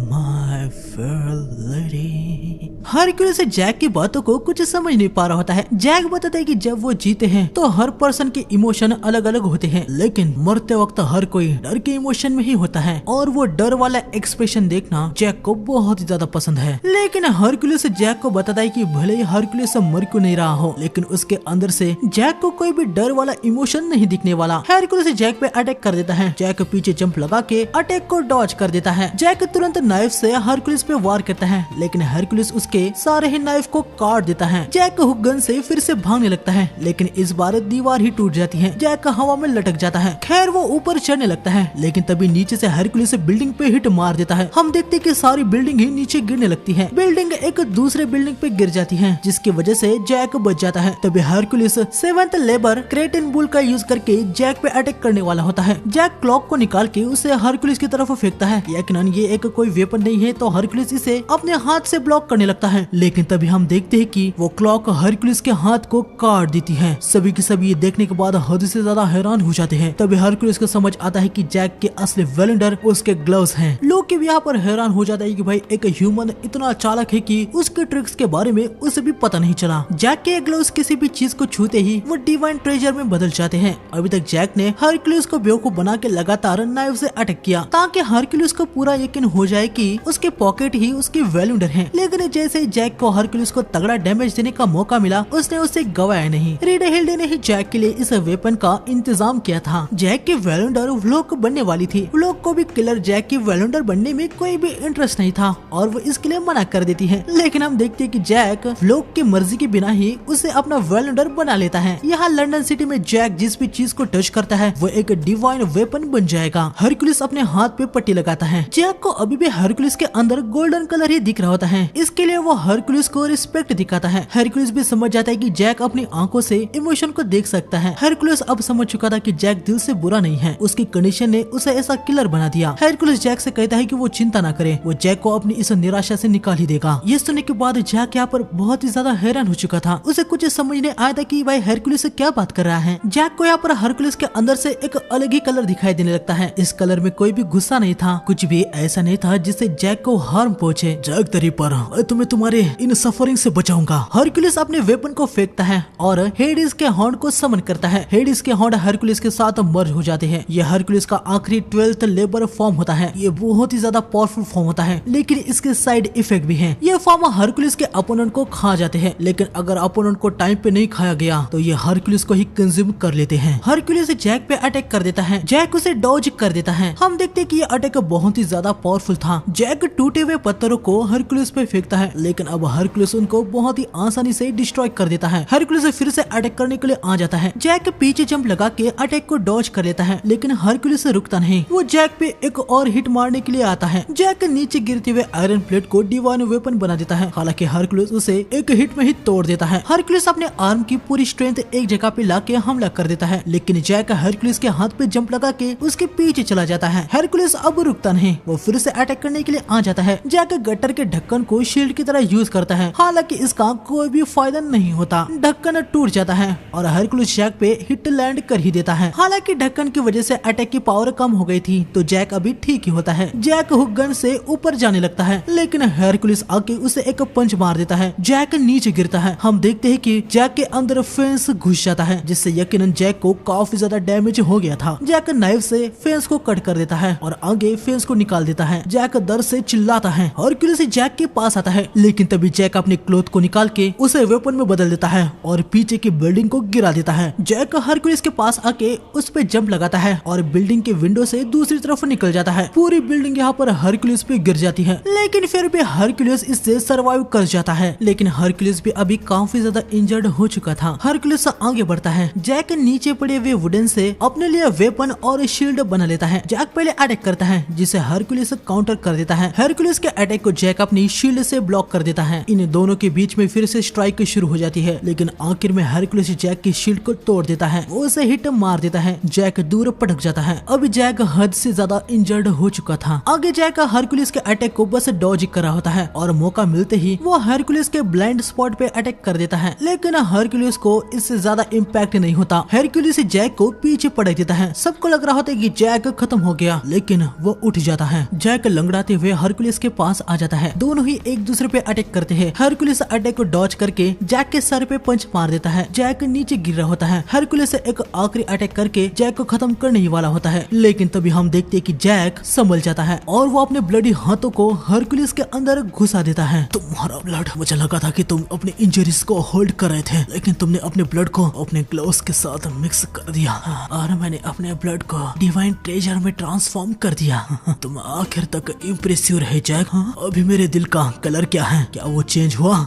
[SPEAKER 2] my fair lady।
[SPEAKER 1] Hercules Jack की बातों को कुछ समझ नहीं पा रहा होता है। जैक बताता है कि जब वो जीते हैं तो हर पर्सन के इमोशन अलग अलग होते हैं, लेकिन मरते वक्त हर कोई डर के इमोशन में ही होता है और वो डर वाला एक्सप्रेशन देखना जैक को बहुत ही ज्यादा पसंद है। लेकिन हरक्यूलिस जैक को बताता है कि भले ही हरक्यूलिस मर क्यों नहीं रहा हो, लेकिन उसके अंदर से जैक को कोई भी डर वाला इमोशन नहीं दिखने वाला। हरक्यूलिस जैक पे अटैक कर देता है। जैक पीछे जंप लगा के अटैक को डॉज कर देता है। जैक तुरंत नाइफ से हरक्यूलिस पे वार करता है, लेकिन हरक्यूलिस उसके सारे ही नाइफ को काट देता है। जैक हुक गन से फिर से भागने लगता है, लेकिन इस बार दीवार ही टूट जाती है। जैक हवा में लटक जाता है। खैर वो ऊपर चढ़ने लगता है, लेकिन तभी नीचे से हरक्यूलिस बिल्डिंग पे हिट मार देता है। हम देखते कि सारी बिल्डिंग ही नीचे गिरने लगती है। बिल्डिंग एक दूसरे बिल्डिंग पे गिर जाती है, जिसकी वजह से जैक बच जाता है। तभी हरक्यूलिस 7th लेबर क्रेटन बुल का यूज करके जैक पे अटैक करने वाला होता है। जैक क्लॉक को निकाल के उसे हरक्यूलिस की तरफ फेंकता है। यकीनन ये एक कोई वेपन नहीं है, तो हरक्यूलिस इसे अपने हाथ से ब्लॉक करने लगता है, लेकिन तभी हम देखते हैं कि वो क्लॉक हरक्यूलिस के हाथ को काट देती है। सभी के सभी ये देखने के बाद हद से ज्यादा हैरान हो जाते हैं। तभी हरक्यूलिस को समझ आता है कि जैक के असली वेलेंडर उसके ग्लव्स हैं। लोग के भी यहाँ पर हैरान हो जाता है कि भाई एक ह्यूमन इतना चालाक है कि उसके ट्रिक्स के बारे में उसे भी पता नहीं चला। जैक के ग्लव्स किसी भी चीज को छूते ही वो डिवाइन ट्रेजर में बदल जाते हैं। अभी तक जैक ने हरक्यूलिस को बेवकूफ बना के लगातार नाइफ से अटैक किया, ताकि हरक्यूलिस को पूरा यकीन हो जाए कि उसके पॉकेट ही उसकी वेलेंडर है। लेकिन जैसे जैक को हरक्यूलिस को तगड़ा डैमेज देने का मौका मिला, उसने उसे गवाया नहीं। रीडा हिल्डे ने ही जैक के लिए इस वेपन का इंतजाम किया था। जैक की वेलेंडर व्लोक बनने वाली थी। व्लोक को भी किलर जैक की वेलेंडर बनने में कोई भी इंटरेस्ट नहीं था और वो इसके लिए मना कर देती है। लेकिन हम देखते हैं कि जैक व्लोक की मर्जी के बिना ही उसे अपना वेलेंडर बना लेता है। यहाँ लंदन सिटी में जैक जिस भी चीज को टच करता है वो एक डिवाइन वेपन बन जाएगा। हरक्यूलिस अपने हाथ पे पट्टी लगाता है। जैक को अभी भी हरक्यूलिस के अंदर गोल्डन कलर ही दिख रहा होता है, इसके लिए वो हरक्यूलिस को रिस्पेक्ट दिखाता है। हरक्यूलिस भी समझ जाता है कि जैक अपनी आंखों से इमोशन को देख सकता है। हरक्यूलिस अब समझ चुका था कि जैक दिल से बुरा नहीं है, उसकी कंडीशन ने उसे ऐसा किलर बना दिया। हरक्यूलिस जैक से कहता है कि वो चिंता ना करे, वो जैक को अपनी इस निराशा से निकाल ही देगा। ये सुनने के बाद जैक यहाँ पर बहुत ही ज्यादा हैरान हो चुका था। उसे कुछ समझ नहीं आया था कि भाई हरक्यूलिस से क्या बात कर रहा है। जैक को यहाँ पर हरक्यूलिस के अंदर से एक अलग ही कलर दिखाई देने लगता है। इस कलर में कोई भी गुस्सा नहीं था, कुछ भी ऐसा नहीं था जिससे जैक को हार्म पहुंचे।
[SPEAKER 2] जैक तेरी पर मैं तुम्हें तुम्हारे इन सफरिंग से बचाऊंगा।
[SPEAKER 1] हरक्यूलिस अपने वेपन को फेंकता है और हेडिस के हॉर्न को समन करता है। हेडिस के हॉर्न हरक्यूलिस के साथ मर्ज हो जाते हैं। ये हरक्यूलिस का आखिरी 12th लेबर फॉर्म होता है। ये बहुत ही ज्यादा पावरफुल फॉर्म होता है, लेकिन इसके साइड इफेक्ट भी हैं। ये फॉर्म हरक्यूलिस के अपोनेंट को खा जाते हैं, लेकिन अगर अपोनेंट को टाइम पे नहीं खाया गया तो ये हरक्यूलिस को ही कंज्यूम कर लेते हैं। हरक्यूलिस जैक पे अटैक कर देता है। जैक उसे डॉज कर देता है। हम देखते हैं कि ये अटैक बहुत ही ज्यादा पावरफुल था। जैक टूटे हुए पत्थरों को हरक्यूलिस पे फेंकता है, लेकिन अब हरक्यूलिस उनको बहुत ही आसानी से डिस्ट्रॉय कर देता है। हरक्यूलिस फिर से अटैक करने के लिए आ जाता है। जैक पीछे जंप लगा के अटैक को डॉज कर लेता है, लेकिन हरक्यूलिस रुकता नहीं। वो जैक पे एक और हिट मारने के लिए आता है। जैक नीचे गिरते हुए आयरन प्लेट को डिवाइन वेपन बना देता है। हालांकि हरक्यूलिस उसे एक हिट में ही तोड़ देता है। हरक्यूलिस अपने आर्म की पूरी स्ट्रेंथ एक जगह पे लाके हमला कर देता है, लेकिन जैक हरक्यूलिस के हाथ पे जंप लगा के उसके पीछे चला जाता है। हरक्यूलिस अब रुकता नहीं, वो फिर से अटैक अटैक करने के लिए आ जाता है। जैक गटर के ढक्कन को शील्ड की तरह यूज करता है, हालांकि इसका कोई भी फायदा नहीं होता। ढक्कन टूट जाता है और हरकुलिस जैक पे हिट लैंड कर ही देता है। हालांकि ढक्कन की वजह से अटैक की पावर कम हो गई थी, तो जैक अभी ठीक ही होता है। जैक हुक गन से ऊपर जाने लगता है, लेकिन हरकुलिस आके उसे एक पंच मार देता है। जैक नीचे गिरता है। हम देखते हैं कि जैक के अंदर फेंस घुस जाता है, जिससे यकीनन जैक को काफी ज्यादा डैमेज हो गया था। जैक नाइफ से फेंस को कट कर देता है और आगे फेंस को निकाल देता है। जैक दर्द से चिल्लाता है। हरकुलिस जैक के पास आता है, लेकिन तभी जैक अपने क्लोथ को निकाल के उसे वेपन में बदल देता है और पीछे की बिल्डिंग को गिरा देता है। जैक हरकुलिस के पास आके उस पे जंप लगाता है और बिल्डिंग के विंडो से दूसरी तरफ निकल जाता है। पूरी बिल्डिंग यहाँ पर हरकुलिस पे गिर जाती है, लेकिन फिर भी हरकुलिस इससे सर्वाइव कर जाता है। लेकिन हरकुलिस भी अभी काफी ज्यादा इंजर्ड हो चुका था। हरकुलिस आगे बढ़ता है। जैक नीचे पड़े हुए वुडन से अपने लिए वेपन और शील्ड बना लेता है। जैक पहले अटैक करता है, जिसे हरकुलिस काउंटर कर देता है। हरकुलिस के अटैक को जैक अपनी शील्ड से ब्लॉक कर देता है। इन दोनों के बीच में फिर से स्ट्राइक शुरू हो जाती है, लेकिन आखिर में हरकुलिस जैक की शील्ड को तोड़ देता है। वो उसे हिट मार देता है। जैक दूर पटक जाता है। अभी जैक हद से ज्यादा इंजर्ड हो चुका था। आगे जैक हरकुलिस के अटैक को बस डॉज कर रहा होता है और मौका मिलते ही वो हरकुलिस के ब्लाइंड स्पॉट पे अटैक कर देता है, लेकिन हरकुलिस को इससे ज्यादा इम्पैक्ट नहीं होता। हरकुलिस जैक को पीछे पटक देता है। सबको लग रहा होता है कि जैक खत्म हो गया, लेकिन वो उठ जाता है। जैक लंगड़ाते हुए हरकुलिस के पास आ जाता है। दोनों ही एक दूसरे पे अटैक करते हैं। हरकुलिस अटैक को डॉज करके जैक के सर पे पंच मार देता है। जैक नीचे गिर रहा होता है। हरकुलिस एक आखिरी अटैक करके जैक को खत्म करने ही वाला होता है, लेकिन तभी हम देखते हैं कि जैक संभल जाता है और वो अपने ब्लडी हाथों को हरकुलिस के अंदर घुसा देता है।
[SPEAKER 2] तुम्हारा ब्लड, मुझे लगा था कि तुम अपनी इंजरीज को होल्ड कर रहे थे, लेकिन तुमने अपने ब्लड को अपने ग्लोव्स के साथ मिक्स कर दिया और मैंने अपने ब्लड को डिवाइन ट्रेजर में ट्रांसफॉर्म कर दिया। तुम आखिर तक इम्प्रेसिव रहे जैक। अभी मेरे दिल का कलर क्या है? क्या वो चेंज हुआ?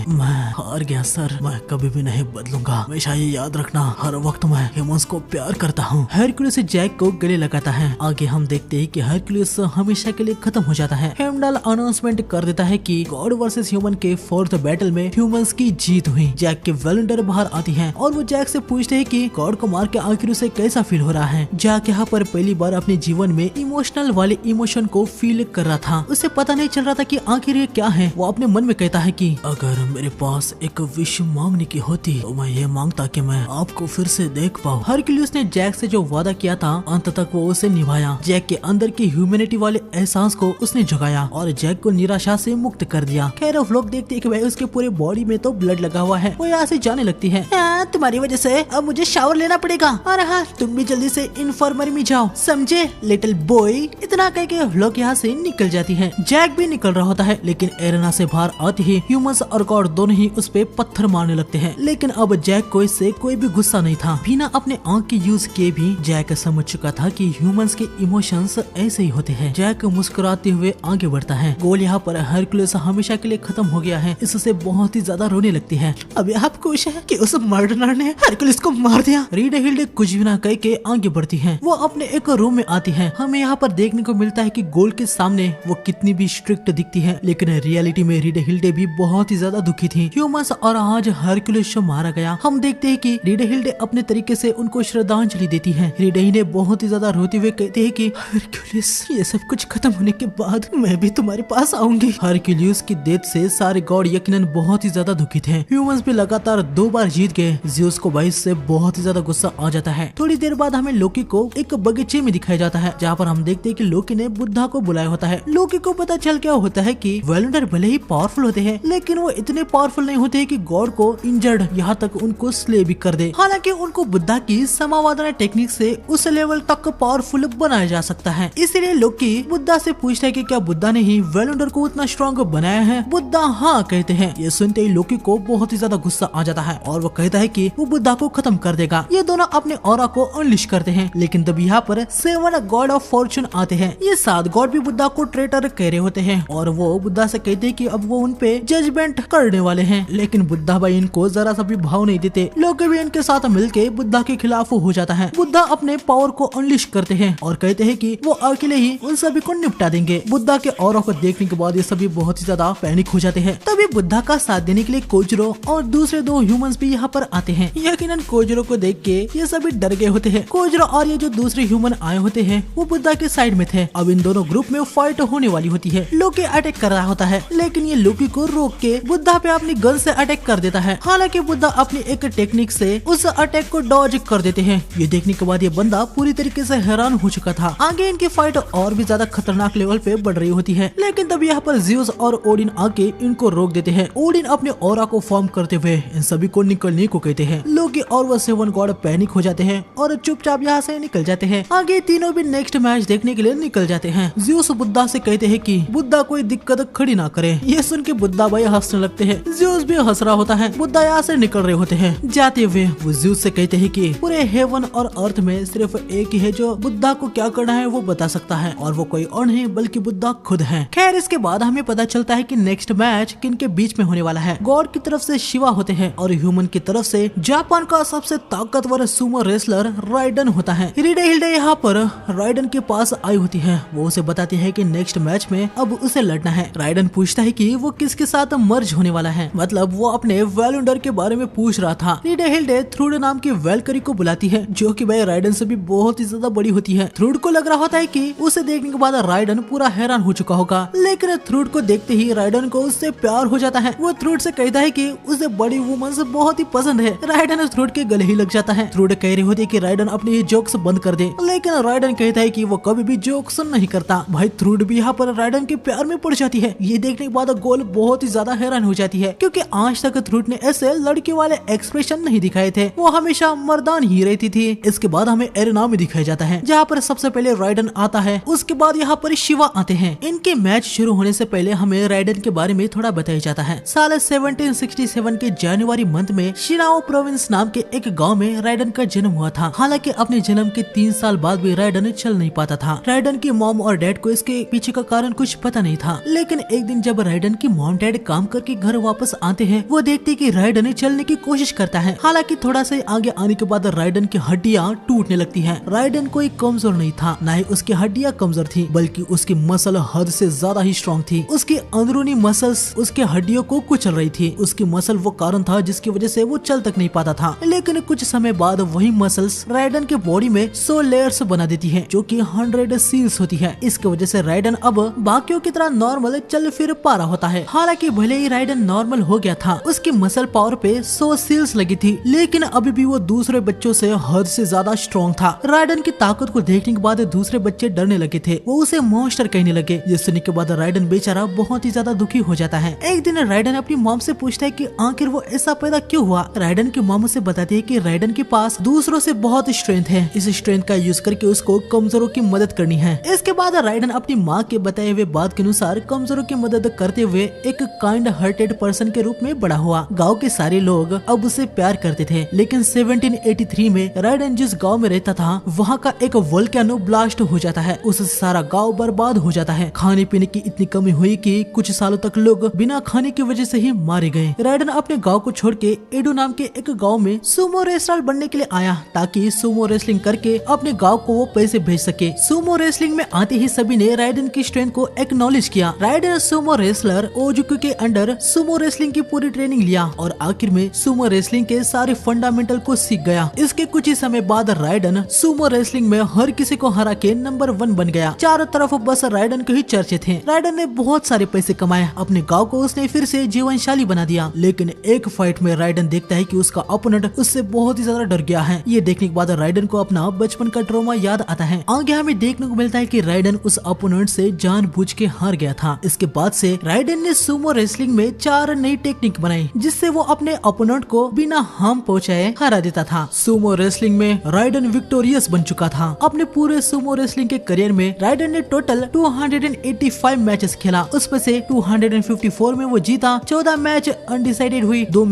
[SPEAKER 2] मैं हार गया सर, मैं कभी भी नहीं बदलूंगा। हमेशा ये याद रखना, हर वक्त मैं ह्यूमंस को प्यार करता हूँ।
[SPEAKER 1] हरकुलिस जैक को गले लगाता है। आगे हम देखते हैं कि हरकुलिस हमेशा के लिए खत्म हो जाता है। हेमडाल अनाउंसमेंट कर देता है कि गॉड वर्सेस ह्यूमन के 4th बैटल में ह्यूमंस की जीत हुई। जैक के वेलेंडर बाहर आती हैं और वो जैक से पूछते हैं कि गॉड को मार के आखिर उसे कैसा फील हो रहा है। जैक यहाँ पर पहली बार अपने जीवन में इमोशनल वाले इमोशन को फील कर रहा था। उसे पता नहीं चल रहा था कि आखिर ये क्या है। वो अपने मन में कहता है कि
[SPEAKER 2] अगर मेरे पास एक विश मांगने की होती तो मैं ये मांगता कि मैं आपको फिर से देख पाऊँ।
[SPEAKER 1] हरकुलिस ने जैक से जो वादा किया था अंत तक वो उसे निभाया। जैक के अंदर की ह्यूमैनिटी वाले एहसास को उसने जगाया और जैक को निराशा से मुक्त कर दिया। खैर लोग देखते हैं कि भाई उसके पूरे बॉडी में तो ब्लड लगा हुआ है। वो यहाँ से जाने लगती है। तुम्हारी वजह से अब मुझे शावर लेना पड़ेगा और हाँ तुम भी जल्दी से इन्फॉर्मरी में जाओ, समझे लिटिल बॉय। इतना कह के लोग यहाँ से निकल जाती है। जैक भी निकल रहा होता है, लेकिन एरेना से बाहर आते ही ह्यूमंस और गॉड दोनों ही उस पे पत्थर मारने लगते हैं। लेकिन अब जैक को इससे कोई भी गुस्सा नहीं था। बिना अपने आंख के यूज किए भी जैक समझ चुका था कि ह्यूमंस के इमोशंस ऐसे ही होते हैं। जैक मुस्कुराते हुए आगे बढ़ता है। गोल यहाँ पर हरकुलिस हमेशा के लिए खत्म हो गया है। इससे बहुत ही ज्यादा रोने लगती है। अभी आप खुश है कि उस मर्डरर ने हरकुलिस को मार दिया? रीडाहिल्डे कुछ भी ना कह के आगे बढ़ती है। वो अपने एक रूम में आती है। हमें यहाँ पर देखने को मिलता है कि गोल के सामने वो कितनी भी स्ट्रिक्ट दिखती है, लेकिन रियलिटी में रीडाहिल्डे भी बहुत ही ज्यादा दुखी थी। ह्यूमंस और आज हरकुलिस को मारा गया। हम देखते हैं कि रीडाहिल्डे अपने तरीके से उनको श्रद्धांजलि देती है। रीडाहिल्डे बहुत ही ज्यादा रोते हुए कहते हैं कि हरकुलिस, ये सब कुछ खत्म होने के बाद मैं भी तुम्हारे पास आऊंगी। हरकुलिस की डेथ से सारे गॉड यकीनन बहुत ही ज्यादा दुखी थे। ह्यूमंस भी लगातार 2 बार जीत गए। ज़्यूस को भाई से बहुत ही ज्यादा गुस्सा आ जाता है। थोड़ी देर बाद हमें लोकी को एक बगीचे में दिखाया जाता है, जहाँ पर हम देखते हैं कि लोकी ने बुद्धा को बुलाया होता है। लोकी को पता चल क्या होता है कि वेलेंडर भले ही पावरफुल होते हैं, लेकिन वो इतने पावरफुल नहीं होते कि गॉड को इंजर्ड यहाँ तक उनको स्ले भी कर दे। हालांकि उनको बुद्धा की समावादना टेक्निक से उस लेवल तक पावरफुल बनाया जा सकता है। इसलिए लोकी बुद्धा से पूछता है कि क्या बुद्धा ने ही वेलेंडर को उतना स्ट्रॉन्ग बनाया है? बुद्धा हाँ कहते हैं। ये सुनते ही लोकी को बहुत ही ज्यादा गुस्सा आ जाता है और वो कहता है कि वो बुद्धा को खत्म कर देगा। ये दोनों अपने ऑरा को अनलिश करते हैं, लेकिन तभी यहाँ पर 7 गॉड ऑफ फॉर्चून आते हैं। ये 7 गॉड भी बुद्धा को ट्रेटर कह रहे होते हैं और वो बुद्धा से कहते हैं कि अब वो उन पे जजमेंट करने वाले हैं, लेकिन बुद्धा भाई इनको जरा सा भी भाव नहीं देते। लोग भी इनके साथ मिलके बुद्धा के खिलाफ हो जाता है। बुद्धा अपने पावर को अनलिश करते हैं और कहते हैं कि वो अकेले ही उन सभी को निपटा देंगे। बुद्धा के ऑरा को देखने के बाद ये सभी बहुत ही ज्यादा पैनिक हो जाते हैं। तभी बुद्धा का साथ देने के लिए कोजरो और दूसरे 2 ह्यूमंस भी यहाँ पर आते हैं। यकीनन कोजरो को देख के ये सभी डर गए होते हैं। कोजरो और ये जो दूसरे ह्यूमन आए होते हैं वो बुद्धा के साइड में थे। अब इन दोनों ग्रुप में में फाइट होने वाली होती है। लोकी अटैक कर रहा होता है, लेकिन ये लोकी को रोक के बुद्धा पे अपनी गन से अटैक कर देता है। हालांकि बुद्धा अपनी एक टेक्निक से उस अटैक को डॉज कर देते हैं। ये देखने के बाद ये बंदा पूरी तरीके से हैरान हो चुका था। आगे इनकी फाइट और भी ज्यादा खतरनाक लेवल पे बढ़ रही होती है, लेकिन तब यहाँ पर ज़्यूस और ओडिन आके इनको रोक देते हैं। ओडिन अपने ऑरा को फॉर्म करते हुए इन सभी को निकलने को कहते हैं। लोकी और वो 7 गॉड पैनिक हो जाते हैं और चुपचाप यहाँ से निकल जाते हैं। आगे तीनों भी नेक्स्ट मैच देखने के लिए निकल जाते हैं। ज़्यूस बुद्धा से कहते हैं कि बुद्धा कोई दिक्कत खड़ी ना करे। ये सुन के बुद्धा भाई हंसने लगते हैं। ज़्यूस भी हंस रहा होता है। बुद्धा यहाँ से निकल रहे होते हैं। जाते हुए वो ज़्यूस से कहते हैं कि पूरे हेवन और अर्थ में सिर्फ एक ही है जो बुद्धा को क्या करना है वो बता सकता है, और वो कोई और नहीं बल्कि बुद्धा खुद है। खैर इसके बाद हमें पता चलता है कि नेक्स्ट मैच किनके बीच में होने वाला है। गॉड की तरफ से शिवा होते हैं और ह्यूमन की तरफ से जापान का सबसे ताकतवर सुमो रेसलर राइडन होता है। रिडे हिल्डे यहाँ पर राइडन के पास आई होती है। वो उसे बताती है कि नेक्स्ट मैच में अब उसे लड़ना है। राइडन पूछता है कि वो किसके साथ मर्ज होने वाला है, मतलब वो अपने वेलुंडर के बारे में पूछ रहा था। रिडे हिल्डे थ्रूड नाम की वेलकरी को बुलाती है, जो कि भाई राइडन से भी बहुत ही ज्यादा बड़ी होती है। थ्रूड को लग रहा होता है कि उसे देखने के बाद राइडन पूरा हैरान हो चुका होगा, लेकिन थ्रूड को देखते ही राइडन को उससे प्यार हो जाता है। वो थ्रूड से कहता है कि उसे बड़ी वुमन से बहुत ही पसंद है। राइडन थ्रूड के गले ही लग जाता है। थ्रूड कह रही होती है कि राइडन अपने ये जोक्स बंद कर दे, लेकिन राइडन कहता है कि वो कभी भी जोक्स नहीं करता। भाई थ्रूड भी यहाँ पर राइडन के प्यार में पड़ जाती है। ये देखने के बाद गोल बहुत ही ज्यादा हैरान हो जाती है, क्योंकि आज तक थ्रूड ने ऐसे लड़के वाले एक्सप्रेशन नहीं दिखाए थे। वो हमेशा मर्दान ही रहती थी। इसके बाद हमें एरेना में दिखाया जाता है, जहाँ पर सबसे पहले राइडन आता है। उसके बाद यहाँ पर शिवा आते हैं। इनके मैच शुरू होने से पहले हमें राइडन के बारे में थोड़ा बताया जाता है। साल 1767 के जनवरी मंथ में शिनाओ प्रोविंस नाम के एक गांव में राइडन का जन्म हुआ था। हालांकि अपने जन्म के 3 साल बाद भी राइडन चल नहीं पाता था। राइडन की मॉम और डैड को इसके पीछे का कारण कुछ पता नहीं था, लेकिन एक दिन जब राइडन की मॉम डैड काम करके घर वापस आते हैं, वो देखते कि राइडन चलने की कोशिश करता है। हालांकि थोड़ा सा आगे आने के बाद राइडन की हड्डियां टूटने लगती हैं। राइडन कोई कमजोर नहीं था, न ही उसकी हड्डियां कमजोर थी, बल्कि उसकी मसल हद से ज्यादा ही स्ट्रॉन्ग थी। उसकी अंदरूनी मसल्स उसके हड्डियों को कुचल रही थी। उसकी मसल वो कारण था जिसकी वजह से वो चल तक नहीं पाता था। लेकिन कुछ समय बाद वही मसल्स राइडन के बॉडी में 100 लेयर्स बना देती है, जो कि 100 सील्स होती है। इसकी वजह से राइडन अब बाकियों की तरह नॉर्मल चल फिर पा रहा होता है। हालांकि भले ही राइडन नॉर्मल हो गया था, उसकी मसल पावर पे 100 सील्स लगी थी, लेकिन अभी भी वो दूसरे बच्चों से हद से ज्यादा स्ट्रॉन्ग था। राइडन की ताकत को देखने के बाद दूसरे बच्चे डरने लगे थे। वो उसे मॉन्स्टर कहने लगे। ये सुनने के बाद राइडन बेचारा बहुत ही ज्यादा दुखी हो जाता है। एक दिन राइडन अपनी मॉम से पूछता है कि आखिर वो ऐसा पैदा क्यों हुआ। राइडन की मॉम उसे बताती है कि राइडन के पास दूसरों से बहुत स्ट्रेंथ है। इस स्ट्रेंथ का यूज करके उसको कमजोरों की मदद करनी है। इसके बाद राइडन अपनी माँ के बताए हुए बात के अनुसार कमजोरों की मदद करते हुए एक काइंड हार्टेड पर्सन के रूप में बड़ा हुआ। गाँव के सारे लोग अब उसे प्यार करते थे, लेकिन 1783 में राइडन जिस गाँव में रहता था, वहाँ का एक वोल्केनो ब्लास्ट हो जाता है। उससे सारा गाँव बर्बाद हो जाता है। खाने पीने की इतनी कमी हुई कि कुछ सालों तक लोग बिना खाने की वजह से ही मारे गए। राइडन अपने गांव को छोड़ के एडो नाम के एक गांव में सुमो रेसलर बनने के लिए आया, ताकि सुमो रेसलिंग करके अपने गांव को वो पैसे भेज सके। सुमो रेसलिंग में आते ही सभी ने राइडन की स्ट्रेंथ को एक्नॉलेज किया। राइडन सुमो रेसलर ओजुकी के अंडर सुमो रेसलिंग की पूरी ट्रेनिंग लिया और आखिर में सुमो रेसलिंग के सारे फंडामेंटल को सीख गया। इसके कुछ ही समय बाद राइडन सुमो रेसलिंग में हर किसी को हरा के नंबर 1 बन गया। चारों तरफ बस राइडन के ही चर्चे थे। राइडन ने बहुत सारे पैसे कमाए। अपने गांव को उसने फिर से जीवनशाली बना दिया। लेकिन एक फाइट में राइडन देखता है कि उसका ओपोनेंट उससे बहुत ही ज्यादा डर गया है। ये देखने के बाद राइडन को अपना बचपन का ट्रॉमा याद आता है। आगे हमें देखने को मिलता है कि राइडन उस ओपोनेंट से जानबूझ के हार गया था। इसके बाद से राइडन ने सुमो रेसलिंग में 4 नई टेक्निक बनाई, जिससे वो अपने ओपोनेंट को बिना हार्म पहुंचाए हरा देता था। सुमो रेसलिंग में राइडन विक्टोरियस बन चुका था। अपने पूरे सुमो रेसलिंग के करियर में राइडन ने टोटल 285 मैचेस खेला। उसमें से 254 में वो जीता, 14 मैच अनडिसाइडेड हुई, 2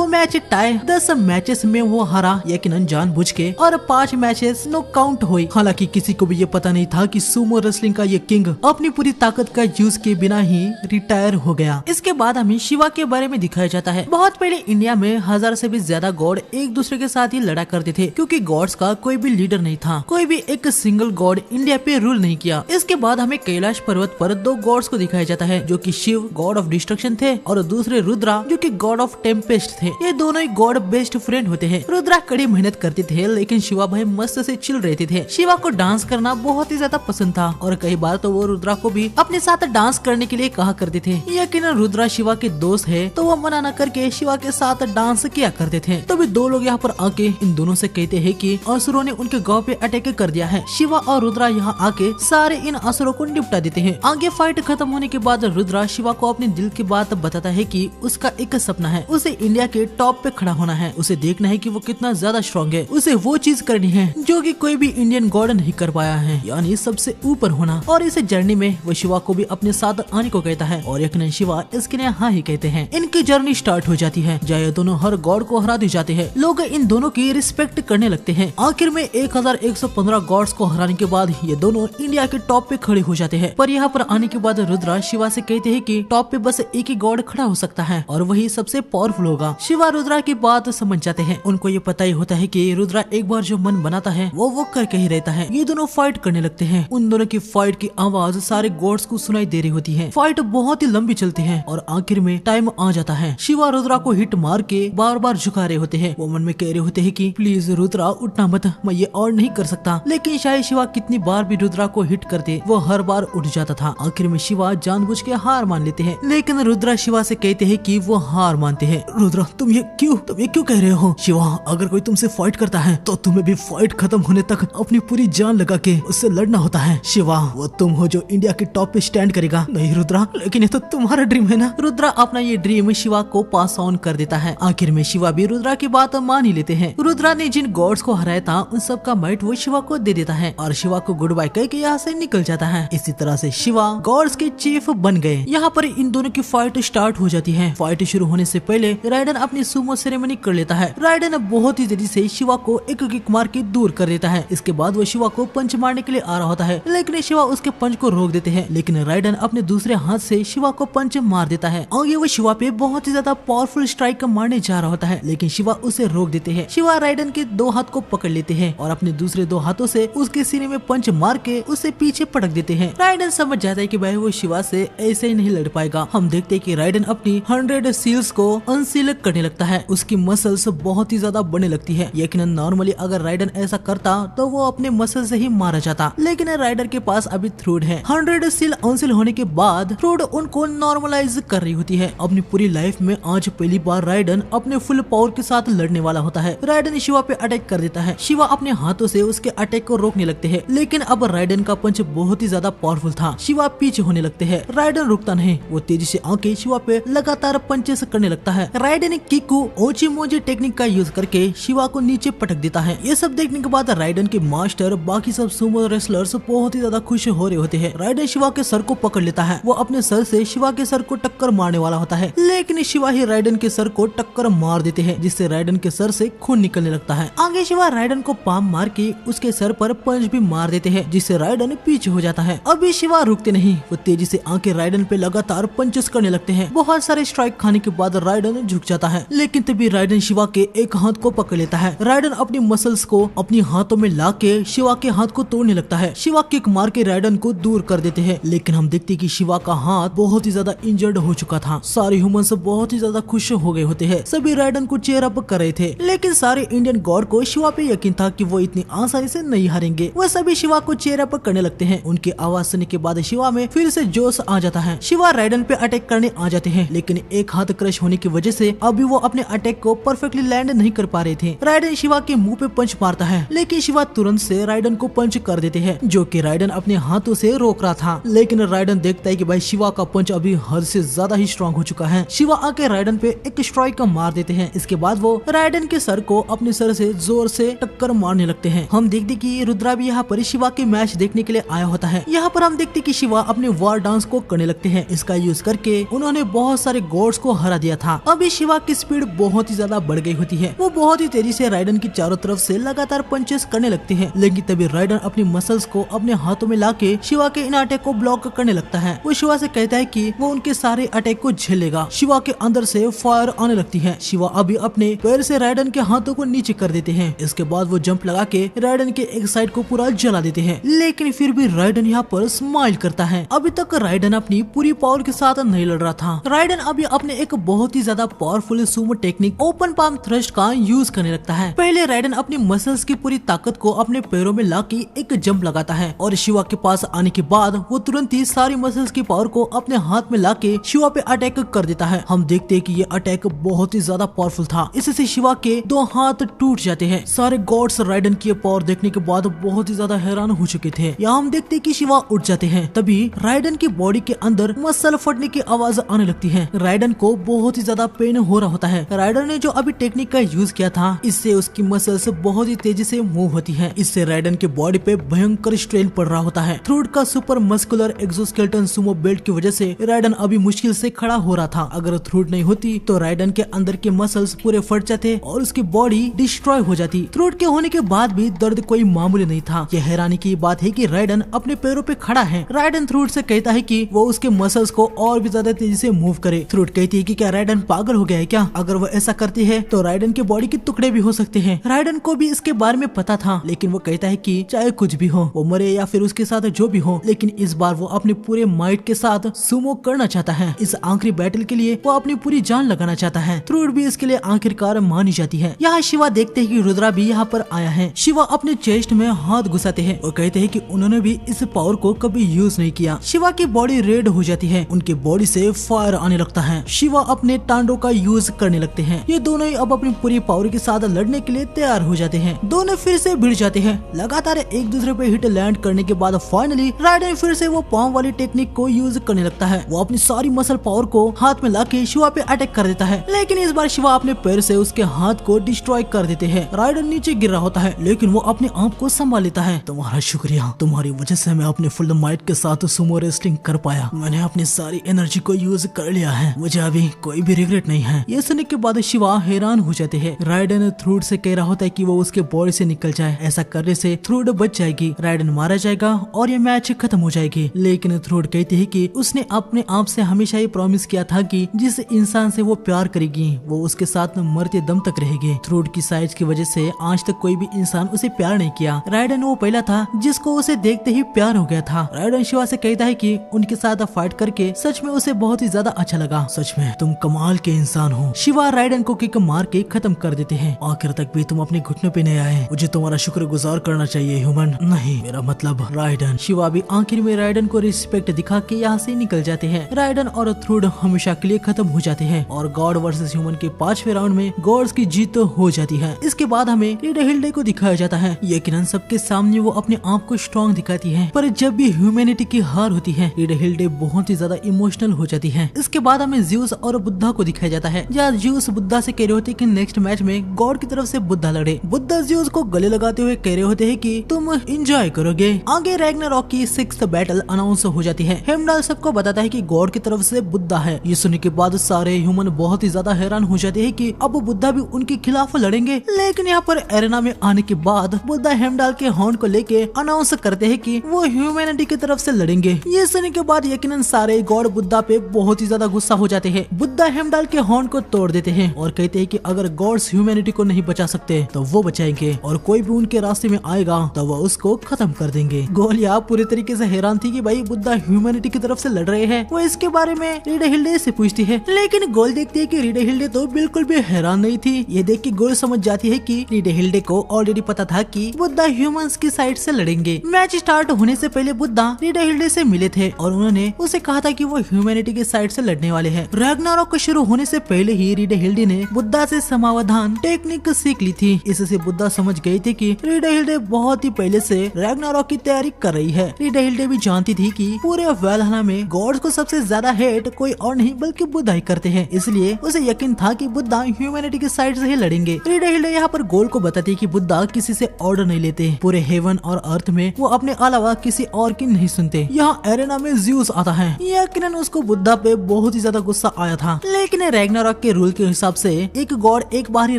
[SPEAKER 1] मैच टाई, 10 मैचेस में वो हारा यकीनन जानबूझ के, और 5 मैचेस नो काउंट हुई। हालांकि किसी को भी ये पता नहीं था कि सुमो रेसलिंग का ये किंग अपनी पूरी ताकत का यूज के बिना ही रिटायर हो गया। इसके बाद हमें शिवा के बारे में दिखाया जाता है। बहुत पहले इंडिया में 1000 से भी ज्यादा गॉड एक दूसरे के साथ ही लड़ा करते थे, क्योंकि गॉड्स का कोई भी लीडर नहीं था। कोई भी एक सिंगल गॉड इंडिया पे रूल नहीं किया। इसके बाद हमें कैलाश पर्वत पर 2 गॉड्स को दिखाया जाता है, जो कि शिव गॉड ऑफ डिस्ट्रक्शन थे और दूसरे रुद्रा जो कि गॉड ऑफ टेम्पेस्ट थे। ये दोनों ही गॉड बेस्ट फ्रेंड होते हैं। रुद्रा कड़ी मेहनत करते थे, लेकिन शिवा भाई मस्त से चिल रहते थे। शिवा को डांस करना बहुत ही ज्यादा पसंद था और कई बार तो वो रुद्रा को भी अपने साथ डांस करने के लिए कहा करते थे। यकीनन रुद्रा शिवा के दोस्त है तो वो मना न करके शिवा के साथ डांस किया करते थे। तभी दो लोग यहाँ पर आके इन दोनों से कहते हैं कि असुरों ने उनके गांव पे अटैक कर दिया है। शिवा और रुद्रा यहाँ आके सारे इन असुरों को निपटा देते हैं। आगे फाइट खत्म होने के बाद रुद्रा शिवा को अपने दिल की बात बताता है कि उसका एक सपना है, उसे इंडिया के टॉप पे खड़ा होना है। उसे देखना है कि वो कितना ज्यादा स्ट्रॉन्ग है। उसे वो चीज करनी है जो कि कोई भी इंडियन गॉड नहीं कर पाया है, यानी सबसे ऊपर होना। और इस जर्नी में वो शिवा को भी अपने साथ आने को कहता है और यकीनन शिवा इसके लिए हाँ ही कहते हैं। इनकी जर्नी स्टार्ट हो जाती है जहाँ ये दोनों हर गॉड को हरा दिए जाते हैं। लोग इन दोनों की रिस्पेक्ट करने लगते हैं। आखिर में 1115 गॉड्स को हराने के बाद ये दोनों इंडिया के टॉप पे खड़े हो जाते हैं। पर यहाँ पर आने के बाद रुद्रा शिवा से कहते हैं कि टॉप पे बस एक ही गॉड खड़ा हो सकता है और वही सबसे पावरफुल होगा। शिवा रुद्रा की बात समझ जाते हैं। उनको ये पता ही होता है कि रुद्रा एक बार जो मन बनाता है वो करके ही रहता है। ये दोनों फाइट करने लगते हैं। उन दोनों की फाइट की आवाज सारे गॉड्स को सुनाई दे रही होती है। फाइट बहुत ही लंबी चलती है और आखिर में टाइम आ जाता है। शिवा रुद्रा को हिट मार के बार बार झुका रहे होते हैं। वो मन में कह रहे होते हैं कि प्लीज रुद्रा उठना मत, मैं ये और नहीं कर सकता। लेकिन शायद शिवा कितनी बार भी रुद्रा को हिट करते वो हर बार उठ जाता था। आखिर में शिवा जानबूझ के हार मान लेते हैं। लेकिन रुद्रा शिवा से कहते हैं कि वो हार मानते हैं। रुद्रा तुम ये क्यों कह रहे हो? शिवा अगर कोई तुमसे फाइट करता है तो तुम्हें भी फाइट खत्म होने तक अपनी पूरी जान लगा के उससे लड़ना होता है। शिवा वो तुम हो जो इंडिया के टॉप पे स्टैंड करेगा। नहीं रुद्रा, लेकिन ये तो तुम्हारा ड्रीम है ना। रुद्रा अपना ये ड्रीम शिवा को पास ऑन कर देता है। आखिर में शिवा भी रुद्रा की बात मान ही लेते हैं। रुद्रा ने जिन गॉड्स को हराया था उन सब का माइट वो शिवा को दे देता है और शिवा को गुड बाय कह के यहाँ से निकल जाता है। इसी तरह से शिवा गॉड्स के चीफ बन गए। यहाँ पर इन दोनों की फाइट स्टार्ट हो जाती है। फाइट शुरू होने से पहले राइडन अपनी सुमो सेरेमनी कर लेता है। राइडन बहुत ही तेजी से शिवा को एक किक मार के दूर कर देता है। इसके बाद वो शिवा को पंच मारने के लिए आ रहा होता है, लेकिन शिवा उसके पंच को रोक देते हैं। लेकिन राइडन अपने दूसरे हाथ से शिवा को पंच मार देता है और ये वो शिवा पे बहुत ही ज्यादा पावरफुल स्ट्राइक मारने जा रहा होता है, लेकिन शिवा उसे रोक देते हैं। शिवा राइडन के दो हाथ को पकड़ लेते हैं और अपने दूसरे दो हाथों से उसके सीने में पंच मार के उसे पीछे पटक देते हैं। राइडन समझ जाता है कि भाई वो शिवा से ऐसे ही नहीं लड़ पाएगा। हम देखते हैं कि राइडन अपनी 100 सील्स को अनसील करने लगता है। उसकी मसल्स बहुत ही ज्यादा बढ़ने लगती है। यकीनन नॉर्मली अगर राइडन ऐसा करता तो वो अपने मसल से ही मारा जाता, लेकिन राइडर के पास अभी थ्रूड है। 100 सील अनसील होने के बाद थ्रूड उनको नॉर्मलाइज कर रही होती है। अपनी पूरी लाइफ में आज पहली बार राइडन अपने फुल पावर के साथ लड़ने वाला होता है। राइडन शिवा पे अटैक कर देता है। शिवा अपने हाथों से उसके अटैक को रोकने लगते हैं, लेकिन अब राइडन का पंच बहुत ही ज्यादा पावरफुल था। शिवा पीछे होने लगते हैं। राइडन रुकता नहीं, वो तेजी से आके शिवा पे लगातार पंचेस करने लगता है। राइडन किकू ओची मोजी टेक्निक का यूज करके शिवा को नीचे पटक देता है। ये सब देखने के बाद राइडन के मास्टर बाकी सब सुमो रेसलर्स बहुत ही ज्यादा खुश हो रहे होते हैं। राइडन शिवा के सर को पकड़ लेता है। वो अपने सर से शिवा के सर को टक्कर मारने वाला होता है, लेकिन शिवा ही राइडन के सर को टक्कर मार देते हैं, जिससे राइडन के सर से खून निकलने लगता है। आगे शिवा राइडन को पाम मार के उसके सर पर पंच भी मार देते हैं, जिससे राइडन पीछे हो जाता है। अभी शिवा रुकते नहीं, वो तेजी से आके राइडन पे लगातार पंचेस करने लगते हैं। बहुत सारे स्ट्राइक खाने के बाद राइडन झुक जाता है, लेकिन तभी राइडन शिवा के एक हाथ को पकड़ लेता है। राइडन अपनी मसल्स को अपनी हाथों में लाके शिवा के हाथ को तोड़ने लगता है। शिवा किक मार के राइडन को दूर कर देते हैं, लेकिन हम देखते कि शिवा का हाथ बहुत ही ज्यादा इंजर्ड हो चुका था। सारे ह्यूमंस बहुत ही ज्यादा खुश हो गए होते हैं। सभी राइडन को चेयर अप कर रहे थे, लेकिन सारे इंडियन गॉड को शिवा पे यकीन था कि वो इतनी आसानी से नहीं हारेंगे। वो सभी शिवा को चेयर अप करने लगते हैं। उनकी आवाज सुनने के बाद शिवा में फिर से जोश आ जाता है। शिवा राइडन पे अटैक करने आ जाते हैं, लेकिन एक हाथ क्रश होने की वजह से अभी वो अपने अटैक को परफेक्टली लैंड नहीं कर पा रहे थे। राइडन शिवा के मुंह पे पंच मारता है, लेकिन शिवा तुरंत से राइडन को पंच कर देते हैं, जो कि राइडन अपने हाथों से रोक रहा था। लेकिन राइडन देखता है कि भाई शिवा का पंच अभी हद से ज्यादा ही स्ट्रांग हो चुका है। शिवा आके राइडन पे एक स्ट्राइक मार देते हैं। इसके बाद वो राइडन के सर को अपने सर से जोर से टक्कर मारने लगते हैं। हम देखते कि रुद्रा भी यहाँ पर शिवा के मैच देखने के लिए आया होता है। यहाँ पर हम देखते कि शिवा अपने वार डांस को करने लगते हैं। इसका यूज करके उन्होंने बहुत सारे गॉड्स को हरा दिया था। अभी शिवा की स्पीड बहुत ही ज्यादा बढ़ गई होती है। वो बहुत ही तेजी से राइडन की चारों तरफ से लगातार पंचेस करने लगते हैं, लेकिन तभी राइडन अपनी मसल्स को अपने हाथों में लाके शिवा के इन अटैक को ब्लॉक करने लगता है। वो शिवा से कहता है कि वो उनके सारे अटैक को झेलेगा। शिवा के अंदर से फायर आने लगती है। शिवा अभी अपने पैर से राइडन के हाथों को नीचे कर देते हैं। इसके बाद वो जंप लगा के राइडन के एक साइड को पूरा जला देते हैं, लेकिन फिर भी राइडन यहाँ पर स्माइल करता है। अभी तक राइडन अपनी पूरी पावर के साथ नहीं लड़ रहा था। राइडन अभी अपने एक बहुत ही ज्यादा powerful Sumo technique open palm thrust का यूज करने लगता है। पहले राइडन अपनी मसल्स की पूरी ताकत को अपने पैरों में लाके एक जंप लगाता है और शिवा के पास आने के बाद वो तुरंत ही सारी मसल्स की पावर को अपने हाथ में लाके शिवा पे अटैक कर देता है। हम देखते हैं कि ये अटैक बहुत ही ज्यादा पावरफुल था, इससे शिवा के 2 हाथ टूट जाते हैं। सारे गॉड्स राइडन की पावर देखने के बाद बहुत ही ज्यादा हैरान हो चुके थे। यहाँ हम देखते हैं कि शिवा उठ जाते हैं। तभी राइडन की बॉडी के अंदर मसल फटने की आवाज आने लगती है। राइडन को बहुत ही ज्यादा पेन हो रहा होता है। राइडन ने जो अभी टेक्निक का यूज किया था, इससे उसकी मसल्स बहुत ही तेजी से मूव होती है। इससे राइडन के बॉडी पे भयंकर स्ट्रेन पड़ रहा होता है। थ्रूड का super muscular exoskeleton Sumo belt की वजह से राइडन अभी मुश्किल से खड़ा हो रहा था। अगर थ्रूड नहीं होती तो राइडन के अंदर के मसल्स पूरे फट जाते और उसकी बॉडी डिस्ट्रॉय हो जाती। थ्रूड के होने के बाद भी दर्द कोई मामूली नहीं था। यह हैरानी की बात है कि राइडन अपने पैरों पे खड़ा है। राइडन थ्रूड से कहता है कि वो उसके मसल्स को और भी ज्यादा तेजी से मूव करे। थ्रूड कहती है कि क्या राइडन पागल हो गया है क्या? अगर वो ऐसा करती है तो राइडन के बॉडी के टुकड़े भी हो सकते हैं। राइडन को भी इसके बारे में पता था, लेकिन वो कहता है कि चाहे कुछ भी हो, वो मरे या फिर उसके साथ जो भी हो, लेकिन इस बार वो अपने पूरे माइट के साथ सुमो करना चाहता है। इस आखिरी बैटल के लिए वो अपनी पूरी जान लगाना चाहता है। थ्रूड भी इसके लिए आखिरकार मानी जाती है। यहाँ शिवा देखते हैं कि रुद्रा भी यहाँ पर आया है। शिवा अपने चेस्ट में हाथ घुसाते हैं और कहते हैं कि उन्होंने भी इस पावर को कभी यूज नहीं किया। शिवा की बॉडी रेड हो जाती है, उनकी बॉडी से फायर आने लगता है। शिवा अपने टांडों का यूज करने लगते हैं। ये दोनों ही अब अपनी पूरी पावर के साथ लड़ने के लिए तैयार हो जाते हैं। दोनों फिर से भिड़ जाते हैं। लगातार एक दूसरे पे हिट लैंड करने के बाद फाइनली राइडन फिर से वो पाम वाली टेक्निक को यूज करने लगता है। वो अपनी सारी मसल पावर को हाथ में लाके शिवा पे अटैक कर देता है, लेकिन इस बार शिवा अपने पैर से उसके हाथ को डिस्ट्रॉय कर देते हैं। राइडन नीचे गिर रहा होता है, लेकिन वो अपने आप को संभाल लेता है।
[SPEAKER 2] तुम्हारा शुक्रिया, तुम्हारी वजह से मैं अपने फुल माइट के साथ सुमो रेसलिंग कर पाया। मैंने अपनी सारी एनर्जी को यूज कर लिया है, मुझे अभी कोई भी रिग्रेट नहीं है।
[SPEAKER 1] ये सुनने के बाद शिवा हैरान हो जाते हैं। राइडन थ्रूड से कह रहा होता है कि वो उसके बॉडी से निकल जाए, ऐसा करने से थ्रूड बच जाएगी, राइडन मारा जाएगा और ये मैच खत्म हो जाएगी। लेकिन थ्रूड कहती है कि उसने अपने आप से हमेशा ये प्रॉमिस किया था कि जिस इंसान से वो प्यार करेगी वो उसके साथ मरते दम तक रहेगी। थ्रूड की साइज की वजह से आज तक कोई भी इंसान उसे प्यार नहीं किया। राइडन वो पहला था जिसको उसे देखते ही प्यार हो गया था। राइडन शिवा से कहता है कि उनके साथ फाइट करके सच में उसे बहुत ही ज्यादा अच्छा लगा।
[SPEAKER 2] सच में तुम कमाल के इंसान हो।
[SPEAKER 1] शिवा राइडन को किक मार के खत्म कर देते हैं।
[SPEAKER 2] आखिर तक भी तुम अपने घुटनों पे नहीं आए, मुझे तुम्हारा शुक्रगुजार करना चाहिए ह्यूमन। नहीं, मेरा मतलब राइडन।
[SPEAKER 1] शिवा भी आखिर में राइडन को रिस्पेक्ट दिखा के यहाँ से निकल जाते हैं। राइडन और थ्रूड हमेशा के लिए खत्म हो जाते हैं और गॉड वर्सेस ह्यूमन के 5वें राउंड में गॉड्स की जीत हो जाती है। इसके बाद हमें रीडाहिल्डे को दिखाया जाता है। यकीनन सबके सामने वो अपने आप को स्ट्रॉन्ग दिखाती है, पर जब भी ह्यूमैनिटी की हार होती है रीडाहिल्डे बहुत ही ज्यादा इमोशनल हो जाती है। इसके बाद हमें ज्यूस और बुद्धा को दिखाया जाता है, जहाँ ज्यूस बुद्धा से कह रहे होते कि नेक्स्ट मैच में गॉड की तरफ से बुद्धा लड़े। बुद्धा ज्यूस को गले लगाते हुए कह रहे होते हैं कि तुम एंजॉय करोगे। आगे रैग्नारॉक की 6th बैटल अनाउंस हो जाती है। हेमडाल सबको बताता है कि गॉड की तरफ से बुद्धा है। ये सुनने के बाद सारे ह्यूमन बहुत ही ज्यादा हैरान हो जाते हैं कि अब बुद्धा भी उनके खिलाफ लड़ेंगे। लेकिन यहाँ पर एरेना में आने के बाद बुद्धा हेमडाल के हॉर्न को लेके अनाउंस करते हैं कि वो ह्यूमैनिटी की तरफ से लड़ेंगे। ये सुनने के बाद यकीनन सारे गॉड बुद्धा पे बहुत ही ज्यादा गुस्सा हो जाते हैं। बुद्धा हेमडाल के हॉर्न को तोड़ देते हैं और कहते हैं कि अगर गॉड्स ह्यूमैनिटी को नहीं बचा सकते तो वो बचाएंगे और कोई भी उनके रास्ते में आएगा तो वो उसको खत्म कर देंगे। गोलिया पूरी तरीके से हैरान थी कि भाई बुद्धा ह्यूमैनिटी की तरफ से लड़ रहे हैं। वो इसके बारे में रीडाहिल्डे से पूछती है, लेकिन गोल देखती है कि रीडाहिल्डे तो बिल्कुल भी हैरान नहीं थी। ये देख के गोल समझ जाती है कि रीडाहिल्डे को ऑलरेडी पता था कि बुद्धा ह्यूमंस की साइड से लड़ेंगे। मैच स्टार्ट होने से पहले बुद्धा रीडाहिल्डे से मिले थे और उन्होंने उसे कहा था कि वो ह्यूमैनिटी की साइड से लड़ने वाले हैं। रैग्नारॉक शुरू होने से पहले ही रीडाहिल्डे ने बुद्धा से समाधान टेक्निक सीख ली थी। इससे बुद्धा समझ गई थी कि रीडाहिल्डे बहुत ही पहले से रैग्नारॉक की तैयारी कर रही है। रीडाहिल्डे भी जानती थी कि पूरे वैल्हला में गॉड्स को सबसे ज्यादा हेट कोई और नहीं बल्कि बुद्धा ही करते हैं, इसलिए उसे यकीन था कि बुद्धा ह्यूमैनिटी की साइड से ही लड़ेंगे। रीडाहिल्डे यहाँ पर गोल को बताती है कि बुद्धा किसी से ऑर्डर नहीं लेते। पूरे हेवन और अर्थ में वो अपने अलावा किसी और की नहीं सुनते। यहाँ एरेना में ज्यूस आता है। यकीनन उसको बुद्धा पे बहुत ही ज्यादा गुस्सा आया था, लेकिन रैग्नारॉक के रूल के हिसाब से एक गॉड एक बार ही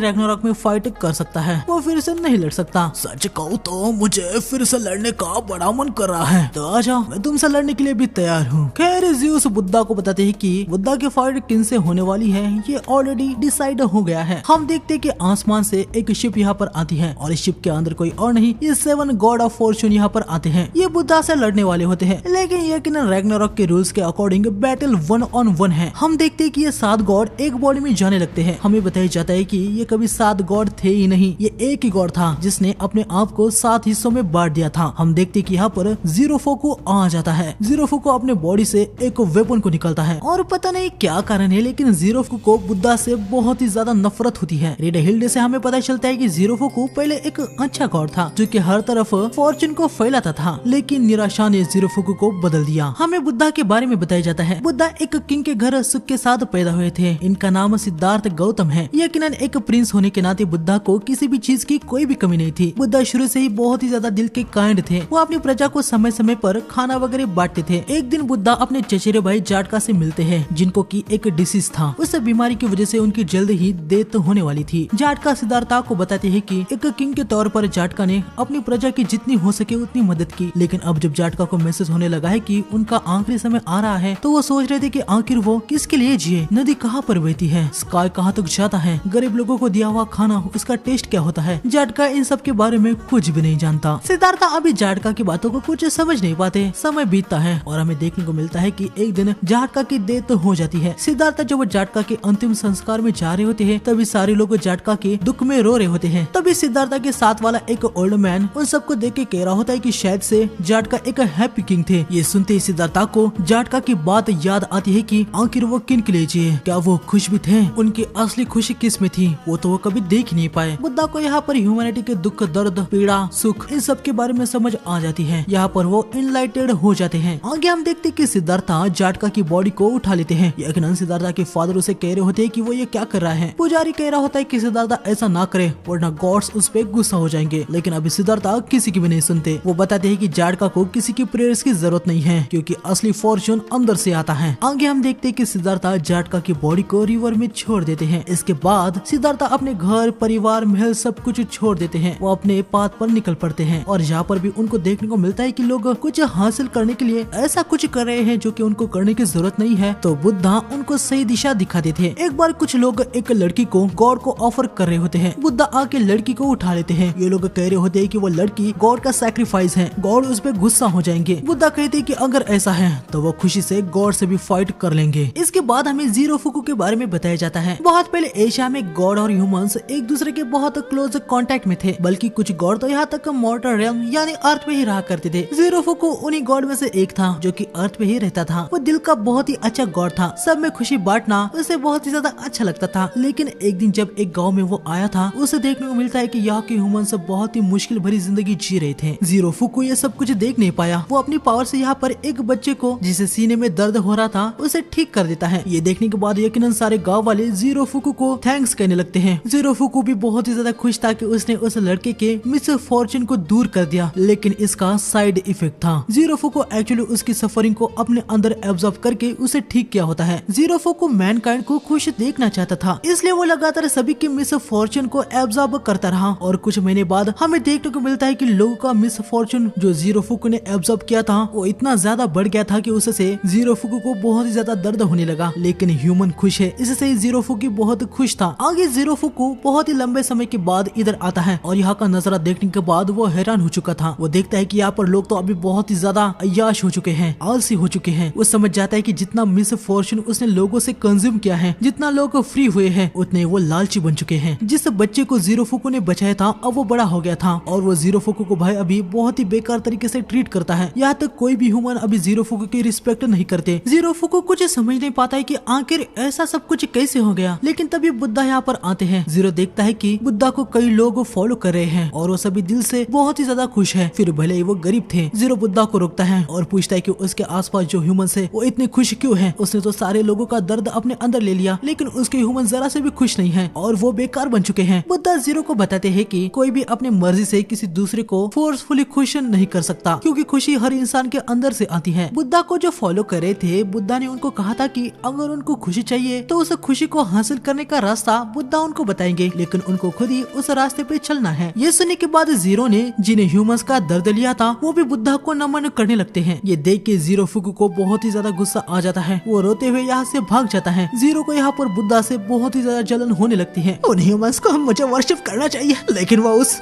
[SPEAKER 1] रैग्नारॉक में फाइट कर सकता है, वो फिर से नहीं लड़ सकता।
[SPEAKER 2] सच कहूँ तो मुझे फिर से लड़ने का बड़ा मन कर रहा है,
[SPEAKER 1] तो आजा, मैं तुमसे लड़ने के लिए भी तैयार हूँ। खैर ज्यूस बुद्धा को बताते हैं कि बुद्धा की फाइट किन से होने वाली है ये ऑलरेडी डिसाइड हो गया है। हम देखते हैं कि आसमान से एक शिप यहाँ पर आती है और इस शिप के अंदर कोई और नहीं, ये 7 गॉड ऑफ फॉर्चून यहाँ पर आते हैं। ये बुद्धा से लड़ने वाले होते हैं, लेकिन यकीनन रैग्नारॉक के रूल्स के अकॉर्डिंग बैटल 1-on-1 है। हम देखते हैं कि ये 7 गॉड एक बॉडी में जाने लगते हैं। हमें बताया जाता है कि ये कभी 7 गॉड थे ही नहीं, ये एक ही गॉड था जिसने अपने आप को 7 हिस्सों में बांट दिया था। हम देखते हैं कि यहाँ पर जीरो फोकू आ जाता है। जीरो फोकू अपने बॉडी से एक वेपन को निकालता है और पता नहीं क्या कारण है, लेकिन जीरो फोकू को बुद्धा से बहुत ही ज्यादा नफरत होती है। रेड हिल्डे से हमें पता चलता है कि जीरो फोकू पहले एक अच्छा गॉड था जो कि हर तरफ फॉर्चून को फैलाता था, लेकिन निराशा ने जीरो फोकू को बदल दिया। हमें बुद्धा के बारे में बताया जाता है। बुद्धा एक किंग के घर सुख के साथ पैदा हुए थे। इनका नाम सिद्धार्थ गौतम है। यकीनन एक प्रिंस होने के नाते बुद्धा को किसी भी चीज की कोई भी कमी नहीं थी। बुद्धा शुरू से ही बहुत ही ज्यादा दिल के काइंड थे। वो अपनी प्रजा को समय समय पर खाना वगैरह बांटते थे। एक दिन बुद्धा अपने चचेरे भाई जाटका से मिलते हैं, जिनको की एक डिसीज था। उस बीमारी की वजह से उनकी जल्द ही डेथ होने वाली थी। जाटका सिद्धार्था को बताते हैं कि एक किंग के तौर पर जाटका ने अपनी प्रजा की जितनी हो सके उतनी मदद की, लेकिन अब जब जाटका को महसूस होने लगा है कि उनका आखिरी समय आ रहा है, तो वो सोच रहे थे कि आखिर वो किसके लिए जिए। नदी कहाँ पर बहती है, स्काई कहाँ तक जाता है, गरीब लोगों को दिया हुआ खाना उसका टेस्ट क्या होता है। जाटका इन सब के बारे में कुछ भी नहीं जानता। सिद्धार्था अभी जाटका की बातों को कुछ समझ नहीं पाते। समय बीतता है और हमें देखने को मिलता है कि एक दिन जाटका की डेथ हो जाती है। सिद्धार्था जब जाटका के अंतिम संस्कार में जा रहे होते हैं, तभी सारे लोग जाटका के दुख में रो रहे होते हैं। तभी सिद्धार्था के साथ वाला एक ओल्ड मैन उन सबको देख के कह रहा होता है कि शायद से जाटका एक हैप्पी किंग थे। ये सुनते ही सिद्धार्था को जाटका की बात याद आती है कि आखिर वो किन के लिए जिए, क्या वो खुश भी थे, उनकी असली खुशी किस में थी, वो तो वो कभी देख नहीं पाए। बुद्धा को यहाँ पर ह्यूमैनिटी के दुख, दर्द, पीड़ा, सुख इन सब के बारे में समझ आ जाती है। यहाँ पर वो इनलाइटेड हो जाते हैं। आगे हम देखते कि सिद्धार्था जाटका की बॉडी को उठा लेते हैं। यकीनन सिद्धार्था के फादर उसे कह रहे होते हैं कि वो ये क्या कर रहा है। पुजारी कह रहा होता है कि सिद्धार्था ऐसा ना करे वरना गॉड्स उस पे गुस्सा हो जाएंगे, लेकिन अभी सिद्धार्था किसी की भी नहीं सुनते। वो बताते हैं कि जाटका को किसी की प्रेयर्स की जरूरत नहीं है, क्योंकि असली फॉर्चून अंदर से आता है। आगे हम देखते हैं कि सिद्धार्था जाटका की बॉडी को रिवर में छोड़ देते हैं। इसके बाद सिद्धार्था अपने घर, परिवार, महल सब कुछ छोड़ देते हैं। वो अपने पाथ पर निकल पड़ते हैं और यहाँ पर भी उनको देखने को मिलता है कि लोग कुछ हासिल करने के लिए ऐसा कुछ कर रहे हैं जो कि उनको करने की जरूरत नहीं है। तो बुद्धा उनको सही दिशा दिखाते थे। एक बार कुछ लोग एक लड़की को गॉड को ऑफर कर रहे होते हैं। बुद्धा आके लड़की को उठा लेते हैं। ये लोग कह रहे होते हैं कि वो लड़की गॉड का सैक्रिफाइस है, गॉड उस पे गुस्सा हो जाएंगे। बुद्धा कहते हैं कि अगर ऐसा है तो वो खुशी से गॉड से भी फाइट कर लेंगे। इसके बाद हमें जीरो फुकू के बारे में बताया जाता है। बहुत पहले एशिया में गॉड और ह्यूमंस एक दूसरे के बहुत क्लोज कांटेक्ट में थे, बल्कि कुछ गॉड तो यहाँ तक मॉर्टल रियल्म यानी अर्थ पे ही रहा करते थे। जीरो फुकू उन्हीं गॉड में से एक था जो कि अर्थ पे ही रहता था। वो दिल का बहुत ही अच्छा गॉड था। सब में खुशी बांटना उसे बहुत ही ज्यादा अच्छा लगता था। लेकिन एक दिन जब एक गाँव में वो आया था, उसे देखने को मिलता है कि यहाँ के ह्यूमंस बहुत ही मुश्किल भरी जिंदगी जी रहे थे। जीरो फुकू ये सब कुछ देख नहीं पाया। वो अपनी पावर से यहाँ पर एक बच्चे को जिसे सीने में दर्द हो रहा था उसे ठीक कर देता है। ये देखने के बाद यकीनन सारे गांव वाले जीरो फुकू को थैंक्स कहने लगते हैं। जीरो फुकू भी बहुत ही ज्यादा खुश था कि उसने उस लड़के के मिस फॉर्चून को दूर कर दिया, लेकिन इसका साइड इफेक्ट था। जीरो फुकू एक्चुअली उसकी सफरिंग को अपने अंदर एब्जॉर्ब करके उसे ठीक किया होता है। जीरो फुकू मैनकाइंड को खुश देखना चाहता था, इसलिए वो लगातार सभी की मिस फॉर्चून को एब्जॉर्ब करता रहा। और कुछ महीने बाद हमें देखने को मिलता है कि लोगों का मिस फॉर्चून जो जीरो फुकू ने एब्जॉर्ब किया था वो इतना ज्यादा बढ़ गया था कि उससे जीरो फुकू को बहुत ही ज्यादा दर्द होने लगा। लेकिन ह्यूमन खुश है, इससे जीरो फुकू बहुत खुश था। आगे जीरो फुकू बहुत ही लंबे समय के बाद इधर आता है और यहाँ का नजारा देखने के बाद वो हैरान हो चुका था। वो देखता है कि यहाँ पर लोग तो अभी बहुत ही ज्यादा अय्याश हो चुके हैं, आलसी हो चुके हैं। वो समझ जाता है कि जितना मिस फॉर्चून उसने लोगों से कंज्यूम किया है, जितना लोग फ्री हुए हैं, उतने वो लालची बन चुके हैं। जिस बच्चे को जीरो फुकू ने बचाया था अब वो बड़ा हो गया था और वो जीरो फुकू को भाई अभी बहुत ही बेकार तरीके से ट्रीट करता है। यहाँ तक कोई भी ह्यूमन अभी जीरो फुकू की रिस्पेक्ट नहीं करते। जीरो फुकू कुछ समझ नहीं पाता है कि आखिर ऐसा सब कुछ कैसे हो गया। लेकिन तभी बुद्धा यहाँ पर आते हैं। जीरो देखता है कि बुद्धा को कई लोग फॉलो कर रहे हैं और वो सभी दिल से बहुत ही ज्यादा खुश है, फिर भले ही वो गरीब थे। जीरो बुद्धा को रोकता है और पूछता है कि उसके आसपास जो ह्यूमन है वो इतने खुश क्यों है। उसने तो सारे लोगों का दर्द अपने अंदर ले लिया, लेकिन उसके ह्यूमन जरा से भी खुश नहीं है और वो बेकार बन चुके हैं। बुद्धा जीरो को बताते हैं कि कोई भी अपनी मर्जी से किसी दूसरे को फोर्सफुली खुश नहीं कर सकता, क्योंकि खुशी हर इंसान के अंदर से आती है। बुद्धा को जो फॉलो कर रहे थे, बुद्धा ने उनको कहा था कि अगर उनको खुशी चाहिए तो उस खुशी को हासिल करने का रास्ता बुद्धा उनको बताएंगे, लेकिन उनको खुद ही उस रास्ते पे चलना है। ये सुनने के बाद जीरो ने जिन्हें ह्यूमंस का दर्द लिया था वो भी बुद्धा को नमन करने लगते हैं। ये देख के जीरो फुकू को बहुत ही ज्यादा गुस्सा आ जाता है। वो रोते हुए यहाँ से भाग जाता है। जीरो को यहाँ पर बुद्धा से बहुत ही ज्यादा जलन होने लगती है। उन ह्यूमंस को मुझे वर्शिप करना चाहिए, लेकिन वो उस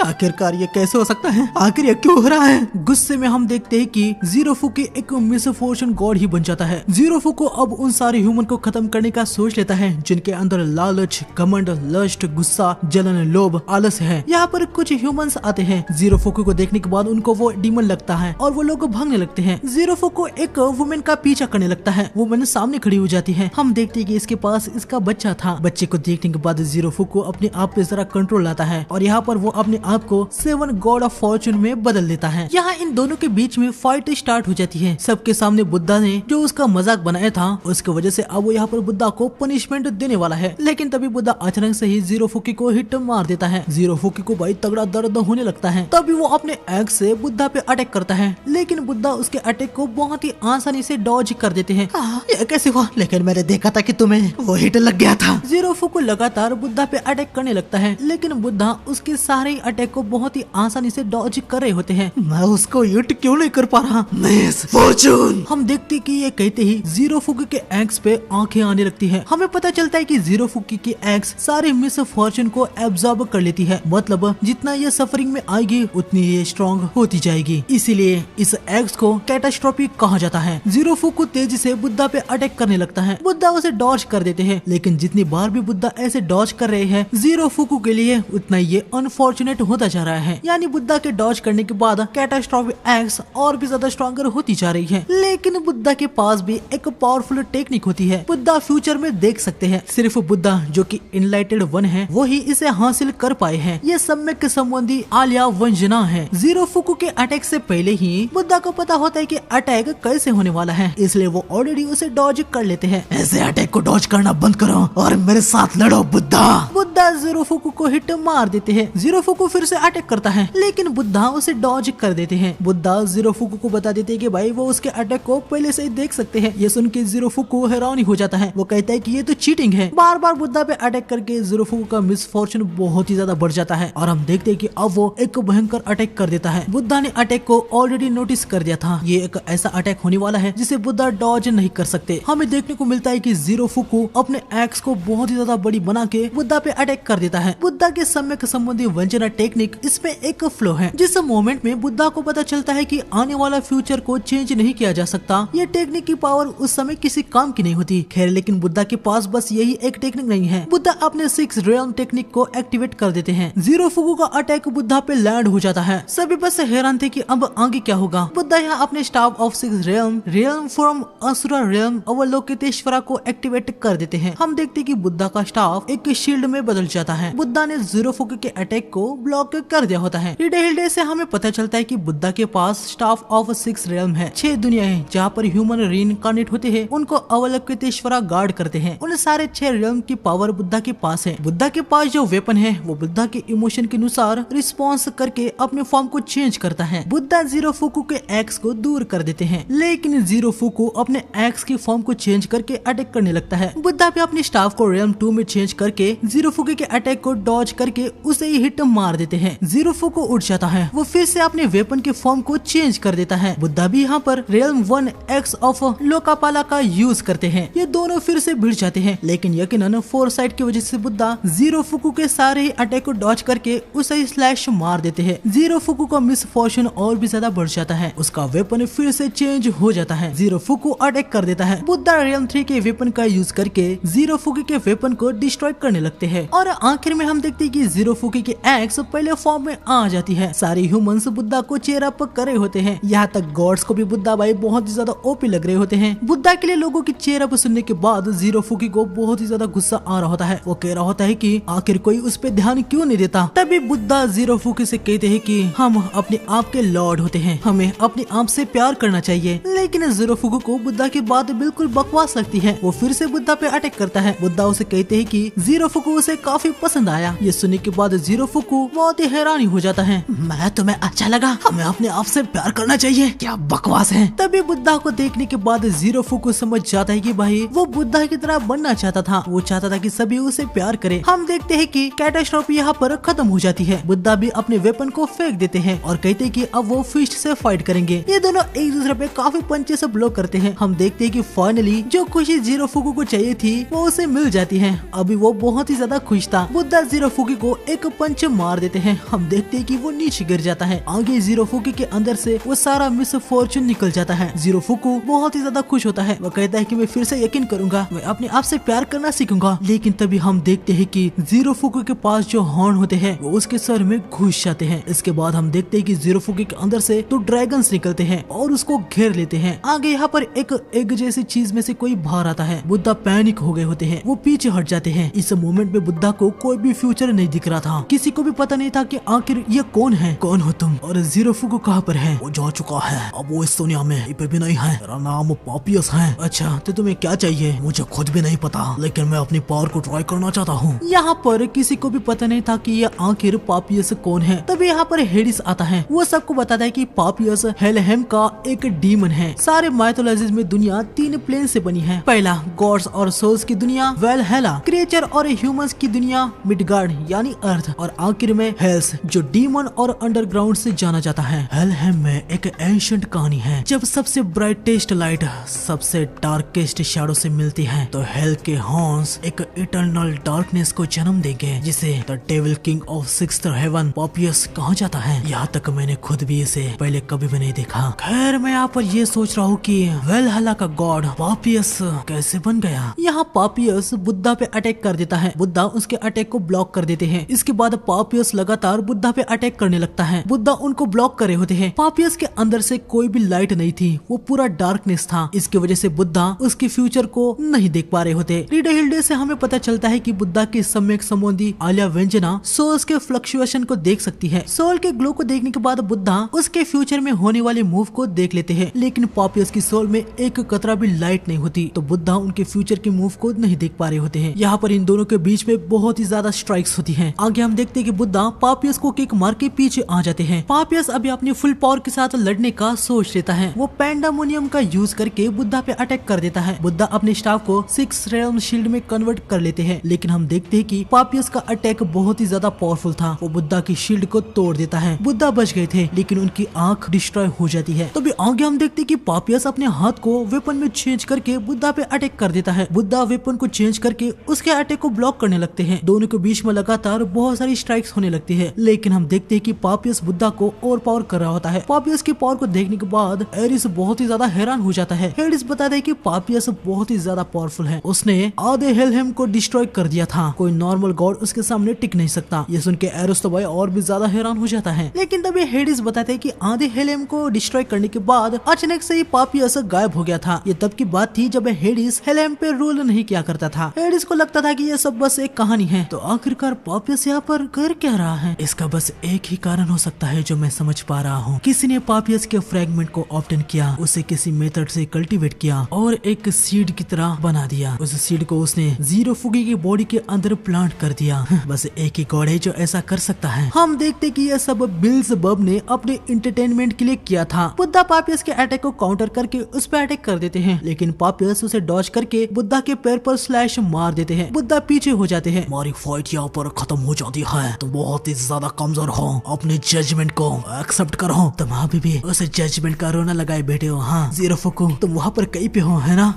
[SPEAKER 1] आखिरकार ये कैसे हो सकता है, आखिर ये क्यों हो रहा है। गुस्से में हम देखते हैं कि जीरो फुकू एक मिस फॉर्चून गॉड ही बन जाता है। जीरो फुकू अब उन सारे ह्यूमन को खत्म करने का सोच लेता है जिनके अंदर लालच, घमंड, लस्ट, गुस्सा, जलन, लोभ, आलस है। यहाँ पर कुछ ह्यूमंस आते हैं। जीरो फुकू को देखने के के बाद उनको वो डीमन लगता है और वो लोग भागने लगते हैं। जीरो फुको एक वुमेन का पीछा करने लगता है। वुमेन सामने खड़ी हो जाती है। हम देखते हैं कि इसके पास इसका बच्चा था। बच्चे को देखने के बाद जीरो फुको अपने आप पे जरा कंट्रोल लाता है और यहाँ पर वो अपने आप को 7 गॉड ऑफ फॉर्चून में बदल देता है। यहाँ इन दोनों के बीच में फाइट स्टार्ट हो जाती है। सबके सामने बुद्धा ने जो उसका मजाक बनाया था उसकी वजह से अब वो यहाँ पर बुद्धा को पनिशमेंट देने वाला है। लेकिन तभी बुद्धा अचानक से ही जीरो फुकी को हिट मार देता है। जीरो फुकी को भाई तगड़ा दर्द होने लगता है। तभी वो अपने एक्स से बुद्धा पे अटैक करता है, लेकिन बुद्धा उसके अटैक को बहुत ही आसानी से डॉज कर देते हैं।
[SPEAKER 2] ये कैसे हुआ? लेकिन मैंने देखा था कि तुम्हें वो हिट लग गया था।
[SPEAKER 1] जीरो फुको लगातार बुद्धा पे अटैक करने लगता है, लेकिन बुद्धा उसके सारे अटैक को बहुत ही आसानी से डॉज कर रहे होते हैं।
[SPEAKER 2] मैं उसको हिट क्यों नहीं कर पा रहा? Miss Fortune.
[SPEAKER 1] हम देखते कि ये कहते ही जीरो फुकी के एक्स पे आंखें आने लगती है। हमें पता चलता है कि जीरो फुकी की एक्स सारे मिस फॉर्चून को एब्जॉर्ब कर लेती है। मतलब जितना ये सफरिंग में आएगी उतनी ये स्ट्रॉन्ग होती जाएगी। इसीलिए इस एक्स को कैटास्ट्रोफी कहा जाता है। जीरो फुको तेजी से बुद्धा पे अटैक करने लगता है। बुद्धा उसे डॉज कर देते हैं, लेकिन जितनी बार भी बुद्धा ऐसे डॉज कर रहे हैं जीरो फुको के लिए उतना ये अनफॉर्चुनेट होता जा रहा है। यानी बुद्धा के डॉज करने के बाद कैटास्ट्रोफी एक्स और भी ज्यादा स्ट्रॉन्गर होती जा रही है। लेकिन बुद्धा के पास भी एक पावरफुल टेक्निक होती है। बुद्धा फ्यूचर में देख सकते हैं। सिर्फ बुद्धा जो कि इनलाइटेड वन है वही इसे हासिल कर पाए हैं। ये सम्यक संबंधी आलिया वंजना है। जीरो फुको के अटैक से पहले ही बुद्धा को पता होता है कि अटैक कैसे होने वाला है, इसलिए वो ऑलरेडी उसे डॉज कर लेते हैं।
[SPEAKER 2] ऐसे अटैक को डॉज करना बंद करो और मेरे साथ लड़ो बुद्धा।
[SPEAKER 1] बुद्धा जीरो फुको को हिट मार देते हैं। जीरो फुको फिर से अटैक करता है, लेकिन बुद्धा उसे डॉज कर देते हैं। बुद्धा जीरो फुको को बता देते हैं कि भाई वो उसके अटैक को पहले से ही देख सकते हैं। ये सुन के जीरो फुको हैरान हो जाता है। वो कहता है कि ये तो चीटिंग है। बार बार बुद्धा पे अटैक करके जीरो फुको का मिसफॉर्चून बहुत ही ज्यादा बढ़ जाता है और हम देखते हैं कि अब वो एक भयंकर अटैक कर देता है। बुद्धा ने अटैक को ऑलरेडी नोटिस कर दिया था। ये एक ऐसा अटैक होने वाला है जिसे बुद्धा डॉज नहीं कर सकते। हमें देखने को मिलता है कि जीरो फुको अपने एक्स को बहुत ही ज्यादा बड़ी बना के बुद्धा पे अटैक कर देता है। बुद्धा के सम्यक संबंधी वंजना टेक्निक इसमें एक फ्लो है। जिस मोमेंट में बुद्धा को पता चलता है कि आने वाला फ्यूचर को चेंज नहीं किया जा सकता, ये टेक्निक की पावर उस समय किसी काम की नहीं होती। खैर, लेकिन बुद्धा के पास बस यही एक टेक्निक नहीं है। बुद्धा अपने 6 रियल्म टेक्निक को एक्टिवेट कर देते हैं। जीरो फुको का अटैक बुद्धा पे लैंड हो जाता है। सभी बस हैरान थे कि अब आगे क्या होगा। बुद्धा यहाँ अपने staff of 6 realm from Asura realm Avalokiteshvara को एक्टिवेट कर देते हैं। हम देखते कि बुद्धा का स्टाफ एक शील्ड में बदल जाता है। बुद्धा ने जीरो फुको के अटैक को ब्लॉक कर दिया होता है। हिल्डे से हमें पता चलता है कि बुद्धा के पास स्टाफ ऑफ 6 रियल्म है। 6 दुनियाएं जहाँ पर ह्यूमन रीइनकार्नेट होते हैं उनको अवलोकितेश्वरा गार्ड करते हैं। उन सारे 6 रियल्म की पावर बुद्धा के पास है। बुद्धा के पास जो वेपन है वो बुद्धा के इमोशन के अनुसार रिस्पॉन्स करके अपने फॉर्म को चेंज करता है। बुद्धा जीरो फुको के एक्स को दूर कर देते हैं, लेकिन जीरो फुको अपने एक्स की फॉर्म को चेंज करके अटैक करने लगता है। बुद्धा भी अपने स्टाफ को रियल्म 2 में चेंज करके जीरो फुको के अटैक को डॉज करके उसे ही हिट मार देते हैं। जीरो फुको उठ जाता है। वो फिर से अपने वेपन के फॉर्म को चेंज कर देता है। बुद्धा भी यहाँ पर रियल्म 1 एक्स ऑफ लोकापाला का यूज करते हैं। ये दोनों फिर से भिड़ जाते हैं, लेकिन यकीनन फोरसाइट की वजह से बुद्धा जीरो फुको के सारे ही अटैक को डॉज करके उसे स्लैश मार देते हैं। जीरो फुको का मिसफॉर्चून और भी ज्यादा बढ़ जाता है। उसका वेपन फिर से चेंज हो जाता है। जीरो फुको अटैक कर देता है। बुद्धा रियल्म 3 के वेपन का यूज करके जीरो फुको के वेपन को डिस्ट्रॉय करने लगते हैं और आखिर में हम देखते हैं कि जीरो फुको की एक्स पहले फॉर्म में आ जाती है। सारे ह्यूमंस बुद्धा को चेयर अप कर रहे होते हैं। यहाँ तक गॉड्स को भी बुद्धा भाई बहुत ही ज्यादा ओपी लग रहे होते हैं। बुद्धा के लिए लोगों की चेयर अप सुनने के बाद जीरो फुको को बहुत ही ज्यादा गुस्सा आ रहा होता है। वो कह रहा होता है कि आखिर कोई उस पे ध्यान क्यों नहीं देता। तभी बुद्धा जीरो फुको से कहते हैं कि हम अपने आप के लॉर्ड होते हैं, हमें अपने आप से प्यार करना चाहिए। लेकिन जीरो फुको को बुद्धा की बात बिल्कुल बकवास लगती है। वो फिर से बुद्धा पे अटैक करता है। बुद्धा उसे कहते हैं कि जीरो फुको उसे काफी पसंद आया। ये सुनने के बाद जीरो फुको बहुत ही हैरानी हो जाता है।
[SPEAKER 2] मैं तुम्हें अच्छा लगा, हमें अपने आप से प्यार करना चाहिए, क्या बकवास है।
[SPEAKER 1] तभी बुद्धा को देखने के बाद जीरो फुको समझ जाता है कि भाई वो बुद्धा की तरह बनना चाहता था। वो चाहता था कि सभी उसे प्यार करे। हम देखते हैं कि कैटास्ट्रोफी यहाँ पर खत्म हो जाती है। बुद्धा भी अपने वेपन को फेंक देते हैं और कहते हैं कि अब वो फिस्ट से फाइट करेंगे। ये दोनों एक दूसरे पे काफी पंचे से ब्लॉक करते हैं। हम देखते हैं कि फाइनली जो खुशी जीरो फुको को चाहिए थी वो उसे मिल जाती है। अभी वो बहुत ही ज्यादा खुश था। बुद्धा जीरो फुको को एक पंच मार देते हैं। हम देखते हैं कि वो नीचे गिर जाता है। आगे जीरो फुको के अंदर से वो सारा मिसफॉर्चून निकल जाता है। जीरो फुको बहुत ही ज्यादा खुश होता है। वो कहता है कि मैं फिर से यकीन करूंगा, मैं अपने आप से प्यार करना सीखूंगा। लेकिन तभी हम देखते हैं कि जीरो फुको के पास जो हॉर्न होते हैं वो उसके सर में घुस जाते हैं। इसके बाद हम देखते हैं कि जीरो फुकी के अंदर से तो ड्रैगन्स निकलते हैं और उसको घेर लेते हैं। आगे यहाँ पर एक एग जैसी चीज में से कोई बाहर आता है। बुद्धा पैनिक हो गए होते हैं, वो पीछे हट जाते हैं। इस मोमेंट में बुद्धा को कोई भी फ्यूचर नहीं दिख रहा था, किसी को भी पता नहीं था कि आखिर ये कौन है, कौन हो तुम और जीरो फुको कहाँ पर है।
[SPEAKER 2] वो जा चुका है, अब वो इस दुनिया में पे भी नहीं है। मेरा नाम पापियस है।
[SPEAKER 1] अच्छा तो तुम्हें क्या चाहिए?
[SPEAKER 2] मुझे खुद भी नहीं पता, लेकिन मैं अपनी पावर को ट्राई करना चाहता हूँ।
[SPEAKER 1] यहाँ पर किसी को भी पता नहीं था कि ये आखिर पापियस कौन है। तभी यहाँ पर हेडिस आता है, वो सबको बताता है कि पापियस हेलहेम का एक डीमन है। सारे माइथोलॉजीज में दुनिया 3 प्लेन से बनी है। पहला गॉड्स और सोल्स की दुनिया वेलहेला, क्रिएचर और ह्यूमंस की दुनिया मिडगार्ड यानी अर्थ, और आखिर में हेल्स जो डीमन और अंडरग्राउंड से जाना जाता है। हेलहेम में एक एंशिएंट कहानी है, जब सबसे ब्राइटेस्ट लाइट सबसे डार्केस्ट शैडो से मिलती है तो हेल के हॉर्न्स एक इटर्नल डार्कनेस को जन्म देंगे, जिसे the devil king of sixth heaven Papiyas कहा जाता है। यहाँ तक मैंने खुद भी इसे पहले कभी भी नहीं देखा। खैर मैं यहाँ पर ये सोच रहा हूँ कि वेलहला का गॉड पापियस कैसे बन गया। यहाँ पापियस बुद्धा पे अटैक कर देता है, बुद्धा उसके अटैक को ब्लॉक कर देते हैं। इसके बाद पापियस लगातार बुद्धा पे अटैक करने लगता है। बुद्धा उनको ब्लॉक कर रहे होते हैं। पापियस के अंदर से कोई भी लाइट नहीं थी, वो पूरा डार्कनेस था। इसकी वजह से बुद्धा उसके फ्यूचर को नहीं देख पा रहे होते। रीडा हिल्डे से हमें पता चलता है कि बुद्धा की सम्यक संबंधी आलिया व्यंजना सोल्स के फ्लक्चुएशन को देख सकती है। सोल के ग्लो को देखने के बाद बुद्धा उसके फ्यूचर में होने वाले मूव को देख लेते हैं, लेकिन पापियस की सोल में एक कतरा भी लाइट नहीं होती, तो बुद्धा उनके फ्यूचर के मूव को नहीं देख पा रहे होते हैं। यहाँ पर इन दोनों के बीच में बहुत ही ज्यादा स्ट्राइक्स होती हैं। आगे हम देखते हैं कि बुद्धा पापियस को किक मार के पीछे आ जाते हैं। पापियस अभी अपनी फुल पावर के साथ लड़ने का सोच लेता है। वो पैंडामोनियम का यूज करके बुद्धा पे अटैक कर देता है। बुद्धा अपने स्टाफ को 6 रेल्म शील्ड में कन्वर्ट कर लेते हैं, लेकिन हम देखते हैं कि पापियस का अटैक बहुत ही ज्यादा पावरफुल था। वो बुद्धा की शील्ड को तोड़ देता है। बुद्धा बच गए थे, लेकिन उनकी आंख डिस्ट्रॉय हो जाती है। तो भी आगे हम देखते हैं कि पापियस अपने हाथ को वेपन में चेंज करके बुद्धा पे अटैक कर देता है। बुद्धा वेपन को चेंज करके उसके अटैक को ब्लॉक करने लगते हैं। दोनों के बीच में लगातार बहुत सारी स्ट्राइक्स होने लगती है, लेकिन हम देखते हैं कि पापियस बुद्धा को ओवर पावर कर रहा होता है। पापियस की पावर को देखने के बाद एरिस बहुत ही ज्यादा हैरान हो जाता है। हेडिस बताता है कि पापियस बहुत ही ज्यादा पावरफुल है, उसने आधे हेलहेम को डिस्ट्रॉय कर दिया था। कोई नॉर्मल गॉड उसके सामने टिक नहीं सकता। ये सुन के एरोस तो भाई और भी ज्यादा हैरान हो जाता है। लेकिन तभी हेडिस बताते हैं कि आधे हेलहेम को डिस्ट्रॉय करने के बाद अचानक से ही पापियस गायब हो गया था। ये तब की बात थी जब हेडिस हेलहेम पे रूल नहीं किया करता था। हेडिस को लगता था कि ये सब बस एक कहानी है। तो आखिरकार पापियस यहाँ पर कर क्या रहा है? इसका बस एक ही कारण हो सकता है जो मैं समझ पा रहा हूँ। किसी ने पापियस के फ्रैगमेंट को ऑब्टेन किया, उसे किसी मेथड से कल्टीवेट किया और एक सीड की तरह बना दिया। उस सीड को उसने जीरो फुगी की बॉडी के अंदर प्लांट कर दिया। बस एक ही गॉड है जो ऐसा कर सकता है। हम देखते कि ये सब बिल्ज़ेबब ने अपने इंटरटेनमेंट के लिए किया था। बुद्धा पापियस के अटैक को काउंटर करके उस पर अटैक कर देते हैं, लेकिन पापियस उसे डॉज करके बुद्धा के पैर पर स्लैश मार देते हैं। बुद्धा पीछे हो जाते हैं।
[SPEAKER 2] हमारी फाइट यहाँ पर खत्म हो जाती है। तुम बहुत ही ज्यादा कमजोर हो, अपने जजमेंट को एक्सेप्ट करो। तुम अभी भी उसे जजमेंट का रोना लगाए बैठे हो। हाँ जीरो फुकू, तुम वहाँ पर कहीं पे हो, है ना?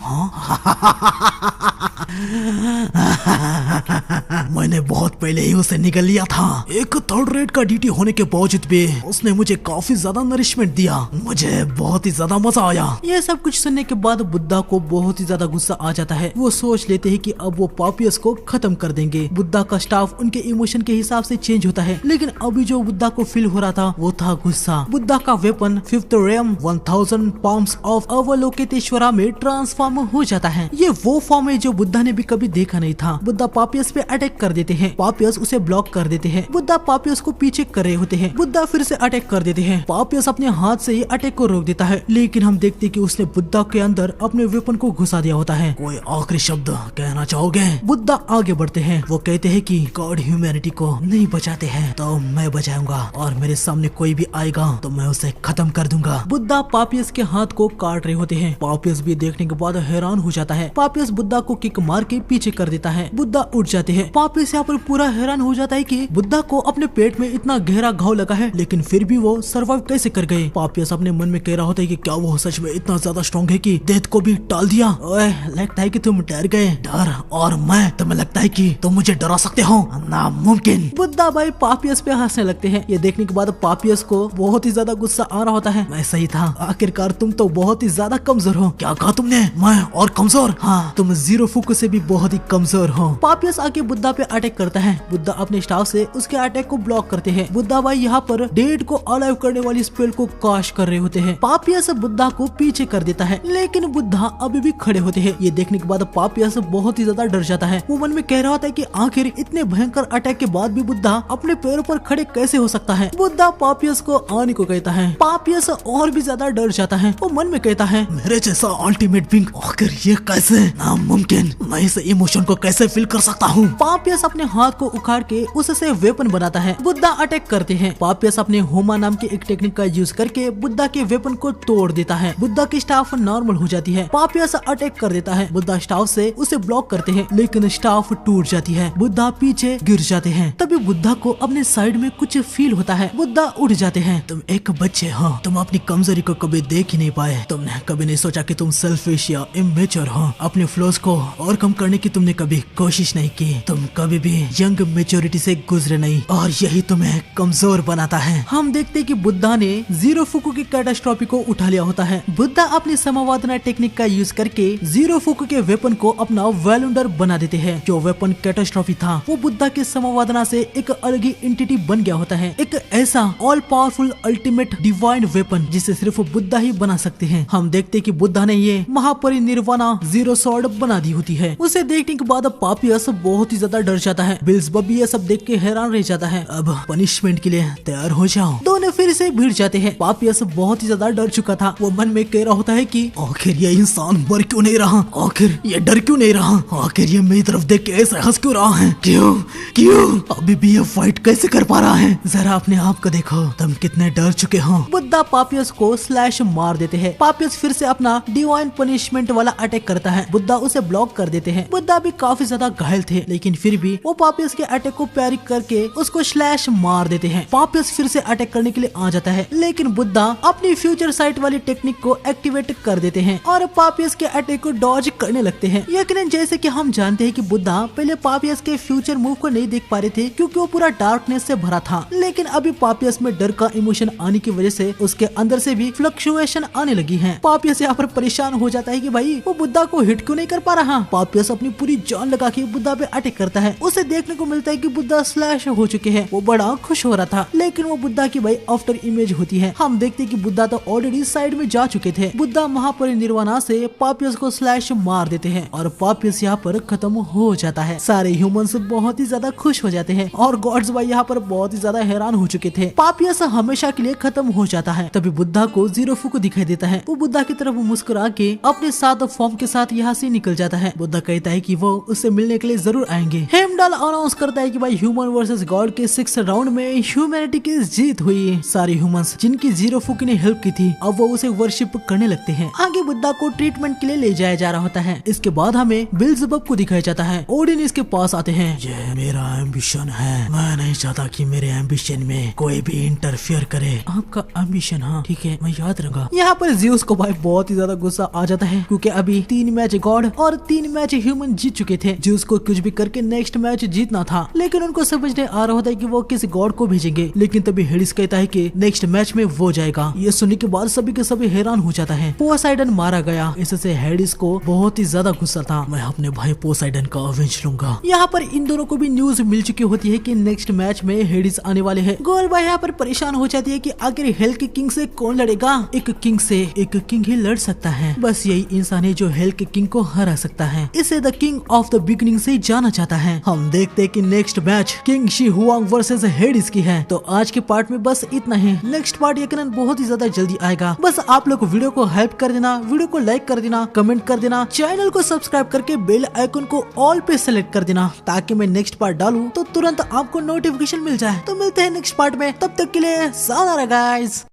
[SPEAKER 2] मैंने बहुत पहले ही उसे निकल लिया था। एक 3rd रेट का डीटी होने के बावजूद भी उसने मुझे काफी ज्यादा नरिशमेंट दिया। मुझे बहुत ही ज्यादा मजा आया।
[SPEAKER 1] ये सब कुछ सुनने के बाद बुद्धा को बहुत ही ज्यादा गुस्सा आ जाता है। वो सोच लेते हैं कि अब वो पापियस को खत्म कर देंगे। बुद्धा का स्टाफ उनके इमोशन के हिसाब से चेंज होता है, लेकिन अभी जो बुद्धा को फील हो रहा था वो था गुस्सा। बुद्धा का वेपन 5th रेम 1000 पाउंड्स ऑफ अवलोकितेश्वरा में ट्रांसफॉर्म हो जाता है। ये वो फॉर्म है जो बुद्धा ने भी कभी देखा नहीं था। बुद्धा पापियस पे अटैक कर देते हैं। पापियस उसे ब्लॉक कर देते हैं। बुद्धा पापियस को पीछे कर रहे होते हैं। बुद्धा फिर से अटैक कर देते हैं। पापियस अपने हाथ से ही अटैक को रोक देता है, लेकिन हम देखते कि उसने बुद्धा के अंदर अपने वेपन को घुसा दिया होता है।
[SPEAKER 2] कोई आखिरी शब्द कहना चाहोगे?
[SPEAKER 1] बुद्धा आगे बढ़ते हैं। वो कहते हैं कि
[SPEAKER 2] गॉड ह्यूमैनिटी को नहीं बचाते हैं तो मैं बचाऊंगा, और मेरे सामने कोई भी आएगा तो मैं उसे खत्म कर दूंगा।
[SPEAKER 1] बुद्धा पापियस के हाथ को काट रहे होते हैं। पापियस भी देखने के बाद हैरान हो जाता है। पापियस बुद्धा को किक मार के पीछे कर देता है। बुद्धा उठ जाते हैं। पापियस यहाँ पर पूरा हैरान हो जाता है कि बुद्धा को अपने पेट में इतना गहरा घाव लगा है, लेकिन फिर भी वो सर्वाइव कैसे कर गए। पापियस अपने मन में कह रहा होता है कि क्या वो सच में इतना ज्यादा स्ट्रॉन्ग है कि डेथ को भी टाल दिया।
[SPEAKER 2] ओए, लगता है कि तुम डर गए। डर और मैं, तुम्हें लगता है कि तुम मुझे डरा सकते हो? नामुमकिन।
[SPEAKER 1] बुद्धा भाई पापियस पे हंसने लगते हैं। ये देखने के बाद पापियस को बहुत ही ज्यादा गुस्सा आ रहा होता है।
[SPEAKER 2] मैं सही था, आखिरकार तुम तो बहुत ही ज्यादा कमजोर हो। क्या कहा तुमने? मैं और कमजोर? हाँ, तुम जीरो फुक से भी बहुत ही कमजोर हूँ।
[SPEAKER 1] पापियस आके बुद्धा पे अटैक करता है। बुद्धा अपने स्टाफ से उसके अटैक को ब्लॉक करते हैं। बुद्धा भाई यहाँ पर डेड को अलाइव करने वाली स्पेल को कास्ट कर रहे होते हैं। पापियस बुद्धा को पीछे कर देता है, लेकिन बुद्धा अभी भी खड़े होते हैं। ये देखने के बाद पापियस बहुत ही ज्यादा डर जाता है। वो मन में कह रहा होता है कि आखिर इतने भयंकर अटैक के बाद भी बुद्धा अपने पैरों पर खड़े कैसे हो सकता है। बुद्धा पापियस को आने को कहता है। पापियस और भी ज्यादा डर जाता है। वो मन में कहता है,
[SPEAKER 2] मेरे जैसा अल्टीमेट बीइंग आखिर ये कैसे नामुमकिन, मैं इस इमोशन को कैसे फील कर सकता हूँ।
[SPEAKER 1] पापियस अपने हाथ को उखाड़ के उससे वेपन बनाता है। बुद्धा अटैक करते हैं। पापियस अपने होमा नाम के एक टेक्निक का यूज करके बुद्धा के वेपन को तोड़ देता है। बुद्धा की स्टाफ नॉर्मल हो जाती है। पापियस अटैक कर देता है। बुद्धा स्टाफ से उसे ब्लॉक करते हैं, लेकिन स्टाफ टूट जाती है। बुद्धा पीछे गिर जाते हैं। तभी बुद्धा को अपने साइड में कुछ फील होता है। बुद्धा उठ जाते हैं।
[SPEAKER 2] तुम एक बच्चे हो, तुम अपनी कमजोरी को कभी देख ही नहीं पाए। तुमने कभी नहीं सोचा कि तुम सेल्फिश या इमेच्योर हो। अपने फ्लॉज को ओवरकम करने की तुमने कभी कोशिश नहीं की। तुम कभी भी यंग मेच्योरिटी से गुजरे नहीं, और यही तुम्हें कमजोर बनाता है।
[SPEAKER 1] हम देखते हैं कि बुद्धा ने जीरो फुकू की कैटास्ट्रॉफी को उठा लिया होता है। बुद्धा अपनी समावादना टेक्निक का यूज करके जीरो फुकू के वेपन को अपना वेलुंडर बना देते हैं। जो वेपन कैटास्ट्रॉफी था वो बुद्धा के समावादना से एक अलग ही एंटिटी बन गया होता है। एक ऐसा all powerful ultimate divine weapon जिसे सिर्फ बुद्धा ही बना सकते हैं। हम देखते हैं कि बुद्धा ने ये महापरिनिर्वाणा जीरो सॉर्ड बना दी होती है। उसे देखने के बाद पापियस बहुत ही ज्यादा डर जाता है। बिल्ज़बब ये सब देख के हैरान रह जाता है।
[SPEAKER 2] अब पनिशमेंट के लिए तैयार हो जाओ।
[SPEAKER 1] दोनों फिर से भिड़ जाते हैं। पापियस बहुत ही ज्यादा डर चुका था। वो मन में कह रहा होता है कि
[SPEAKER 2] आखिर ये इंसान मर क्यों नहीं रहा, आखिर ये डर क्यों नहीं रहा, आखिर ये मेरी तरफ देख के ऐसे हंस क्यों रहा है, क्यों क्यों अभी भी ये फाइट कैसे कर पा रहा है। जरा अपने आप को देखो, तुम कितने डर चुके हो।
[SPEAKER 1] बुद्धा पापियस को स्लैश मार देते हैं। पापियस फिर से अपना डिवाइन पनिशमेंट वाला अटैक करता है। बुद्धा उसे ब्लॉक कर देते हैं। बुद्धा भी काफी ज्यादा घायल थे, लेकिन फिर भी वो पापियस के अटैक को पैरी करके उसको स्लैश मार देते हैं। पापियस फिर से अटैक करने के लिए आ जाता है, लेकिन बुद्धा अपनी फ्यूचर साइट वाली टेक्निक को एक्टिवेट कर देते हैं और पापियस के अटैक को डॉज करने लगते हैं। यकीनन जैसे कि हम जानते हैं कि बुद्धा पहले पापियस के फ्यूचर मूव को नहीं देख पा रहे थे, क्योंकि वो पूरा डार्कनेस से भरा था। लेकिन अभी पापियस में डर का इमोशन आने की वजह से उसके अंदर से भी फ्लक्चुएशन आने लगी है। पापियस यहाँ पर परेशान हो जाता है कि भाई वो बुद्धा को हिट क्यों नहीं कर पा रहा। पापियस अपनी पूरी जान लगा के बुद्धा पे अटैक करता है। उसे देखने को मिलता है कि बुद्धा स्लैश हो चुके हैं। वो बड़ा खुश हो रहा था, लेकिन वो बुद्धा की भाई आफ्टर इमेज होती है। हम देखते हैं कि बुद्धा तो ऑलरेडी साइड में जा चुके थे। बुद्धा महापरिनिर्वाणा से पापियस को स्लैश मार देते हैं और पापियस यहाँ पर खत्म हो जाता है। सारे ह्यूमंस बहुत ही ज्यादा खुश हो जाते हैं और गॉड्स भाई यहाँ पर बहुत ही ज्यादा हैरान हो चुके थे। पापियस हमेशा के लिए खत्म हो जाता है। तभी बुद्धा को जीरो फुकू दिखाई देता है। वो बुद्धा की तरफ मुस्कुरा के अपने 7 फॉर्म के साथ यहाँ से निकल जाता है। बुद्धा कहता है कि वो उससे मिलने के लिए जरूर आएंगे। हेमडाल अनाउंस करता है कि भाई ह्यूमन वर्सेस गॉड के 6th राउंड में ह्यूमैनिटी की जीत हुई। सारे ह्यूमंस जिनकी जीरो फुकू ने हेल्प की थी, अब वो उसे वर्शिप करने लगते हैं। आगे बुद्धा को ट्रीटमेंट के लिए ले जाया जा रहा होता है। इसके बाद हमें बिल्ज़बब को दिखाया जाता है। ओडिन इसके पास आते हैं।
[SPEAKER 2] ये मेरा एम्बिशन है, मैं नहीं चाहता कि मेरे एम्बिशन में कोई भी इंटरफियर करे।
[SPEAKER 1] आपका एम्बिशन, हाँ ठीक है, मैं याद रखूंगा। यहाँ पर ज़्यूस को भाई बहुत ही ज्यादा गुस्सा आ जाता है, क्योंकि अभी 3 मैच गॉड और 3 मैच ह्यूमन जीत चुके थे। ज़्यूस को कुछ भी करके नेक्स्ट मैच जीतना था, लेकिन उनको समझ नहीं आ रहा होता है कि वो किस गॉड को भेजेंगे। लेकिन तभी हेडिस कहता है कि नेक्स्ट मैच में वो जाएगा। ये सुनने के बाद सभी के सभी हैरान हो जाता है। पोसाइडन मारा गया, इससे हेडिस को बहुत ही ज्यादा गुस्सा था।
[SPEAKER 2] मैं अपने भाई पोसाइडन का अवेंज लूंगा।
[SPEAKER 1] यहाँ पर इन दोनों को भी न्यूज मिल चुकी होती है कि नेक्स्ट मैच में हेडिस आने वाले हैं। गोल भाई यहाँ पर परेशान हो जाती है कि आखिर हेल के किंग से कौन लड़ेगा। एक किंग से एक किंग ही लड़ सकता है। बस यही इंसान है जो हेल के किंग को हरा सकता है। इसे the king of the beginning से जाना चाहता है। हम देखते हैं कि next match king Shi Huang versus Hades की है। तो आज के पार्ट में बस इतना ही। नेक्स्ट पार्ट यकीनन बहुत ही ज्यादा जल्दी आएगा। बस आप लोग वीडियो को हेल्प कर देना, वीडियो को लाइक कर देना, कमेंट कर देना, चैनल को सब्सक्राइब करके बेल आइकन को ऑल पे सेलेक्ट कर देना, ताकि मैं नेक्स्ट पार्ट डालूं तो तुरंत आपको नोटिफिकेशन मिल जाए। तो मिलते हैं नेक्स्ट पार्ट में, तब तक के लिए सावधान गाइस।